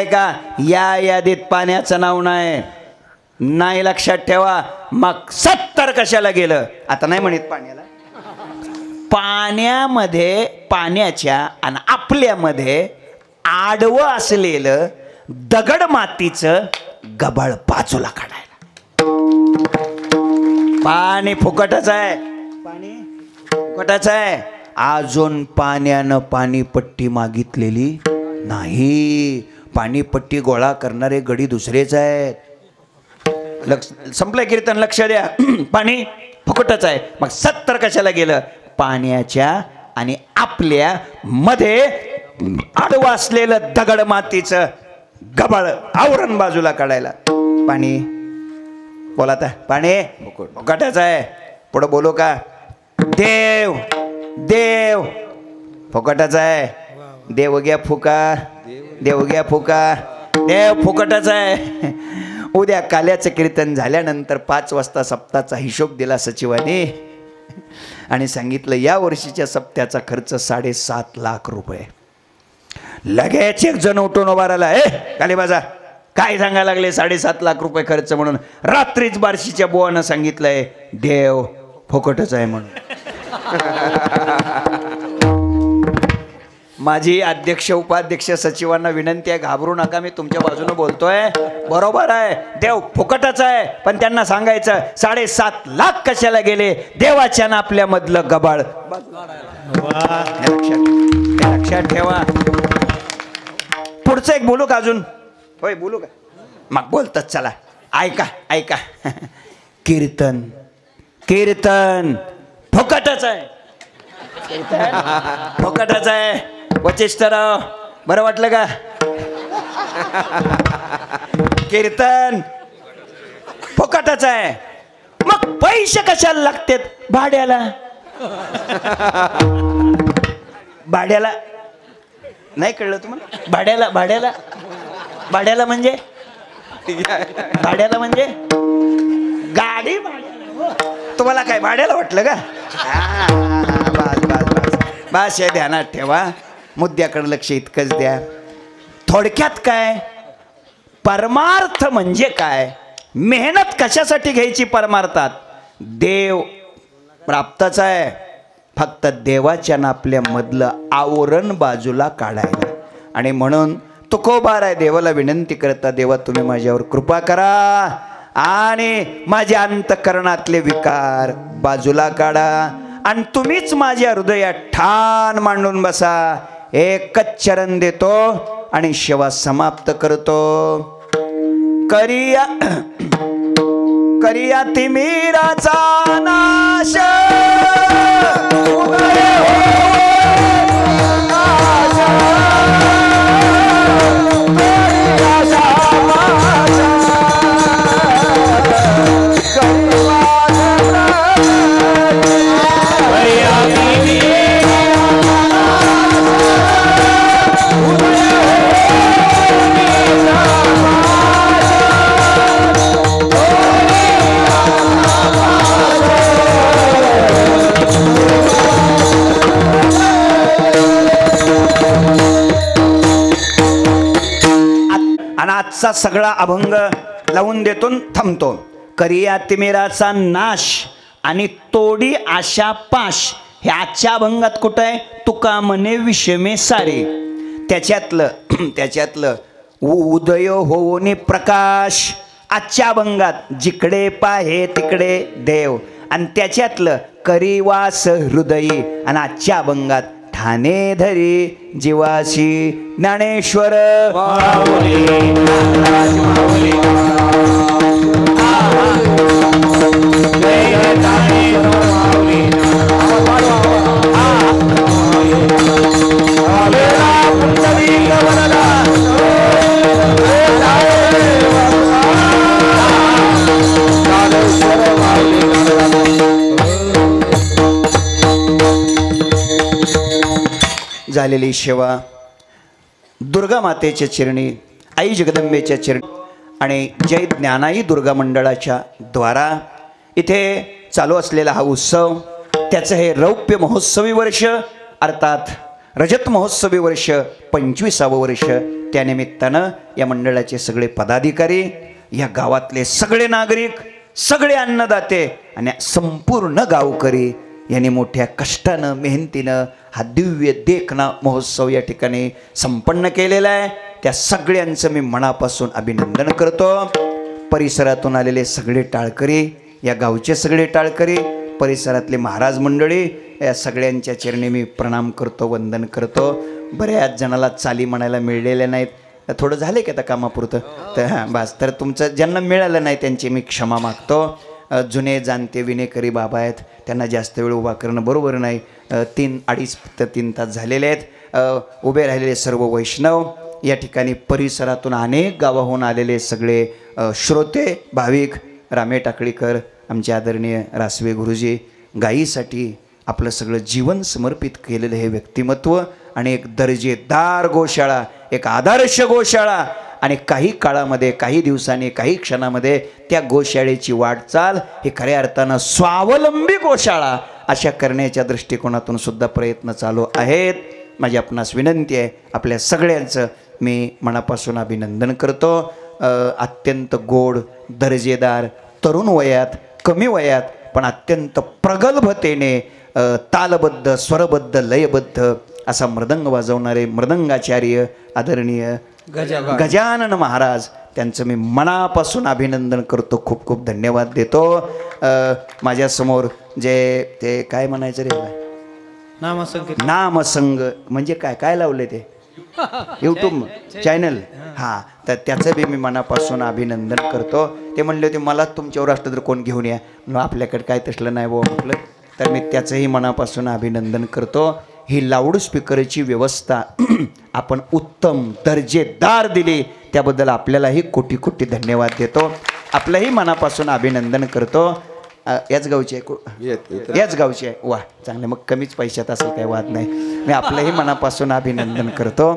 का? या यादीत पाण्याचं नाव नाही. लक्षात ठेवा. मग 70 कशाला गेलं? आता नाही म्हणत पाण्याला. पाण्याच्या आणि आपल्यामध्ये आडवं असलेलं दगड मातीचं गबाळ बाजूला काढायला. पाणी फुकटच आहे. अजून पाण्यानं पाणीपट्टी मागितलेली नाही. पाणीपट्टी गोळा करणारे गडी दुसरेच आहेत. संपलंय कीर्तन, लक्ष द्या. पाणी फुकटच आहे. मग 70 कशाला गेलं? पाण्याच्या आणि आपल्या मध्ये आडवं असलेलं दगड मातीचं गबाळ आवरण बाजूला काढायला. पाणी बोला आता. पाणी फुकटच आहे. पुढं बोलू का? देव देव फुकटच आहे. देव घ्या फुका, देव घ्या फुका. देव फुकटच आहे. उद्या काल्याचं कीर्तन झाल्यानंतर 5 वाजता सप्ताचा हिशोब दिला सचिवाने आणि सांगितलं या वर्षीच्या सप्त्याचा खर्च 7.5 लाख रुपये. लगेच एक जण उठून उभा राहिला. खाली बाजा, काय सांगायला लागले? 7.5 लाख रुपये खर्च म्हणून. रात्रीच बार्शीच्या बुवानं सांगितलंय देव फुकटच आहे म्हणून. माझी अध्यक्ष उपाध्यक्ष सचिवांना विनंती आहे, घाबरू नका, मी तुमच्या बाजूने बोलतोय. बरोबर आहे, देव फुकटच आहे. पण त्यांना सांगायचं 7.5 लाख कशाला गेले? देवाच्या ना आपल्या मधलं गबाळ. लक्षात ठेवा. पुढचं एक बोलू का अजून? होय बोलू का? मग बोलतात. चला ऐका ऐका. कीर्तन कीर्तन फुकटच आहे. कीर्तन फुकटच आहे. वचिष्ठराव बरं वाटलं का? कीर्तन फुकटच आहे. मग पैसे कशाला लागतात? भाड्याला. भाड्याला नाही कळलं तुम्हाला? भाड्याला भाड्याला भाड्याला म्हणजे भाड्याला म्हणजे गाडी. तुम्हाला काय भाड्याला वाटलं का? बस बस बस बस, हे ध्यानात ठेवा. मुद्द्याकडे लक्ष इतकंच द्या. थोडक्यात काय? परमार्थ म्हणजे काय? मेहनत कशासाठी घ्यायची परमार्थात? देव प्राप्तच आहे. फक्त देवाच्या ना आपल्या मधलं आवरण बाजूला काढायला. आणि म्हणून तुकोबार आहे देवाला विनंती करता, देवा तुम्ही माझ्यावर कृपा करा आणि माझ्या अंतकरणातले विकार बाजूला काढा आणि तुम्हीच माझ्या हृदयात ठाण मांडून बसा. एकच चरण देतो आणि सेवा समाप्त करतो. करिया करिया तिमिराचा नाश, आजचा सगळा अभंग लावून देतो, थांबतो. करिया तिमिराचा नाश आणि तोडी आशा पाश हे आजच्या अभंगात कुठं आहे? तुका म्हणे विषमे सारे. त्याच्यातलं उदय होऊनी प्रकाश आजच्या अभंगात जिकडे पाहे तिकडे देव. आणि त्याच्यातलं करीवास हृदयी आणि आजच्या अभंगात ठाणे धरी जीवाशी ज्ञानेश्वर माऊली. झालेली सेवा दुर्गा मातेच्या चरणी, आई जगदंबेच्या चरणी आणि जय ज्ञानाई दुर्गा मंडळाच्या द्वारा इथे चालू असलेला हा उत्सव, त्याचं हे रौप्य महोत्सवी वर्ष अर्थात रजत महोत्सवी वर्ष 25वं वर्ष. त्यानिमित्तानं या मंडळाचे सगळे पदाधिकारी, या गावातले सगळे नागरिक, सगळे अन्नदाते आणि संपूर्ण गावकरी यांनी मोठ्या कष्टानं मेहनतीनं हा दिव्य देखना महोत्सव या ठिकाणी संपन्न केलेला आहे. त्या सगळ्यांचं मी मनापासून अभिनंदन करतो. परिसरातून आलेले सगळे टाळकरी, या गावचे सगळे टाळकरी, परिसरातले महाराज मंडळी या सगळ्यांच्या चरणी मी प्रणाम करतो, वंदन करतो. बऱ्याच जणाला चाली म्हणायला मिळलेल्या नाहीत, थोडं झाले की आता कामापुरतं, तर हां बस. तर तुमचं ज्यांना मिळालं नाही त्यांची मी क्षमा मागतो. जुने जाणते विनेकरी बाबा आहेत, त्यांना जास्त वेळ उभा करणं बरोबर नाही. 3-2.5 ते 3 तास झालेले आहेत. उभे राहिलेले सर्व वैष्णव, या ठिकाणी परिसरातून अनेक गावाहून आलेले सगळे श्रोते भाविक, रामे टाकळीकर, आमचे आदरणीय रासवे गुरुजी, गायीसाठी आपलं सगळं जीवन समर्पित केलेलं हे व्यक्तिमत्व आणि एक दर्जेदार गोशाळा, एक आदर्श गोशाळा, आणि काही काळामध्ये, काही दिवसांनी, काही क्षणामध्ये त्या गोशाळेची वाटचाल ही खऱ्या अर्थानं स्वावलंबी गोशाळा अशा करण्याच्या दृष्टिकोनातून सुद्धा प्रयत्न चालू आहेत. माझी आपणास विनंती आहे, आपल्या सगळ्यांचं मी मनापासून अभिनंदन करतो. अत्यंत गोड, दर्जेदार, तरुण वयात, कमी वयात, पण अत्यंत प्रगल्भतेने तालबद्ध, स्वरबद्ध, लयबद्ध असा मृदंग वाजवणारे मृदंगाचार्य आदरणीय गजानन महाराज, त्यांचं मी मनापासून अभिनंदन करतो, खूप खूप धन्यवाद देतो. माझ्यासमोर जे ते काय म्हणायचं रे, नामसंग म्हणजे काय काय लावले ते यूट्यूब चॅनल, हां, तर त्याचं बी मी मनापासून अभिनंदन करतो. ते म्हणले होते मला तुमच्यावर असलं तर कोण घेऊन या, आपल्याकडे काय तसलं नाही बुवा म्हटलं, तर मी त्याचंही मनापासून अभिनंदन करतो. ही लाऊडस्पीकरची व्यवस्था आपण उत्तम दर्जेदार दिली, त्याबद्दल आपल्यालाही कोटी कोटी धन्यवाद देतो. आपलंही मनापासून अभिनंदन करतो. याच गावची आहे, याच गावची आहे, वा चांगलं, मग कमीच पैशात असेल काही वाद नाही. मी आपलंही मनापासून अभिनंदन करतो.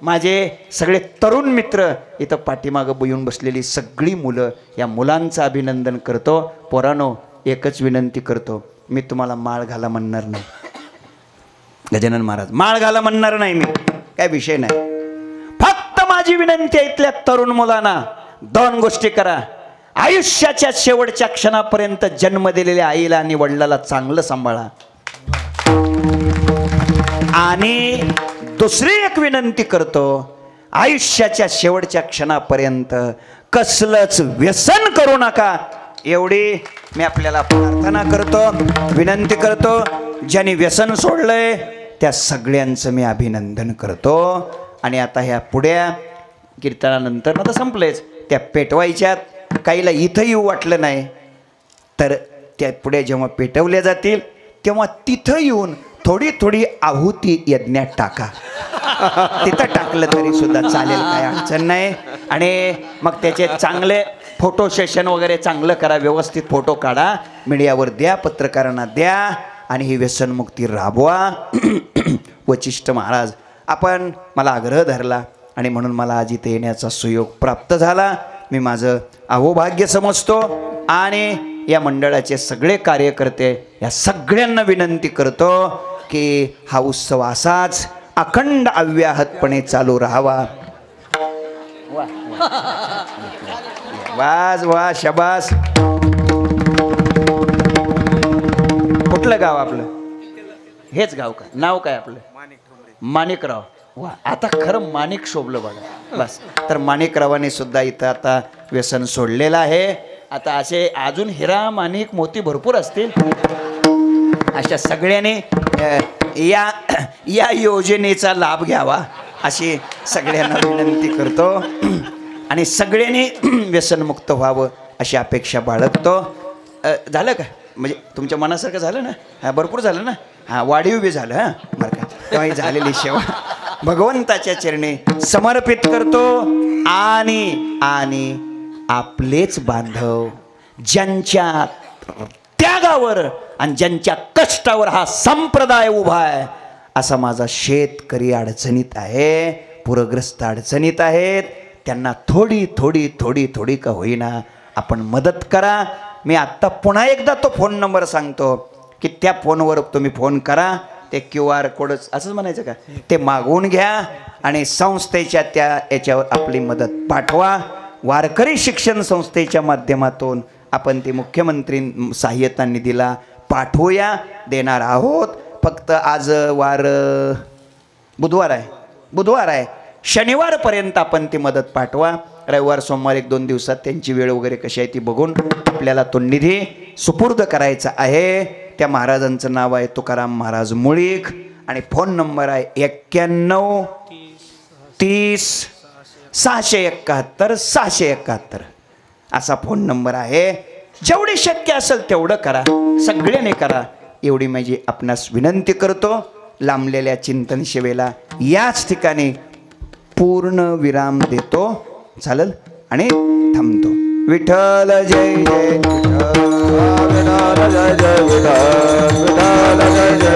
माझे सगळे तरुण मित्र, इथं पाठीमागं येऊन बसलेली सगळी मुलं, या मुलांचं अभिनंदन करतो. पोरांनो, एकच विनंती करतो, मी तुम्हाला माळ घाला म्हणणार नाही, गजानन महाराज माळ घाला म्हणणार नाही, मी काय विषय नाही. फक्त माझी विनंती आहे, इथल्या तरुण मुलांना 2 गोष्टी करा. आयुष्याच्या शेवटच्या क्षणापर्यंत जन्म दिलेल्या आईला आणि वडिलाला चांगलं सांभाळा. आणि दुसरी एक विनंती करतो, आयुष्याच्या शेवटच्या क्षणापर्यंत कसलंच व्यसन करू नका, एवढी मी आपल्याला प्रार्थना करतो, विनंती करतो. ज्यांनी व्यसन सोडलंय त्या सगळ्यांचं मी अभिनंदन करतो. आणि आता ह्या पुढ्या कीर्तनानंतर आता संपलेच, त्या पेटवायच्यात. काहीला इथं येऊ वाटलं नाही तर त्या पुढे जेव्हा पेटवल्या जातील तेव्हा तिथं येऊन थोडी थोडी आहुती यज्ञात टाका. तिथं टाकलं तरी सुद्धा चालेल, काय अडचण नाही. आणि मग त्याचे चांगले फोटो सेशन वगैरे चांगलं करा, व्यवस्थित फोटो काढा, मीडियावर द्या, पत्रकारांना द्या, आणि ही व्यसनमुक्ती राबवा. वचिष्ठ महाराज, आपण मला आग्रह धरला आणि म्हणून मला आज इथे येण्याचा सुयोग प्राप्त झाला. मी माझं अहोभाग्य समजतो. आणि या मंडळाचे सगळे कार्यकर्ते, या सगळ्यांना विनंती करतो की हा उत्सव असाच अखंड अव्याहतपणे चालू राहावा. वाज वा शबास. कुठलं गाव आपलं? हेच गाव का? नाव काय आपलं? माणिकराव. वा, आता खरं माणिक शोभलं बघा. बस, तर माणिकरावाने सुद्धा इथं आता व्यसन सोडलेलं आहे. आता असे अजून हिरा माणिक मोती भरपूर असतील. अशा सगळ्यांनी या योजनेचा लाभ घ्यावा अशी सगळ्यांना विनंती करतो. आणि सगळ्यांनी व्यसनमुक्त व्हावं अशी अपेक्षा बाळगतो. झालं का? म्हणजे तुमच्या मनासारखं झालं ना? हां, भरपूर झालं ना? हां, वाढीव बी झालं. हां, बरं का? तेव्हा ही झालेली सेवा भगवंताच्या चरणी समर्पित करतो. आणि आपलेच बांधव ज्यांच्या त्यागावर आणि ज्यांच्या कष्टावर हा संप्रदाय उभा आहे, असा माझा शेतकरी अडचणीत आहे, पूरग्रस्त अडचणीत आहेत, त्यांना थोडी थोडी थोडी थोडी का होईना आपण मदत करा. मी आत्ता पुन्हा एकदा तो फोन नंबर सांगतो की त्या फोनवर तुम्ही फोन करा. ते QR कोडच असंच म्हणायचं का, ते मागवून घ्या आणि संस्थेच्या त्या याच्यावर आपली मदत पाठवा. वारकरी शिक्षण संस्थेच्या माध्यमातून आपण ते मुख्यमंत्री सहाय्यता निधीला पाठवूया, देणार आहोत. फक्त आज बुधवार आहे. शनिवारपर्यंत आपण ती मदत पाठवा. रविवार सोमवार 1-2 दिवसात त्यांची वेळ वगैरे कशी आहे ती बघून आपल्याला तो निधी सुपूर्द करायचा आहे. त्या महाराजांचं नाव आहे तुकाराम महाराज मुळीक आणि फोन नंबर आहे 91 30 671 671 असा फोन नंबर आहे. जेवढे शक्य असेल तेवढं करा, सगळ्यांनी करा एवढी माझी आपणास विनंती करतो. लांबलेल्या चिंतन सेवेला याच ठिकाणी पूर्ण विराम देतो. चालेल आणि थांबतो. विठ्ठल जय जय विठ्ठल,
विठ्ठल जय जय विठ्ठल, विठ्ठल जय जय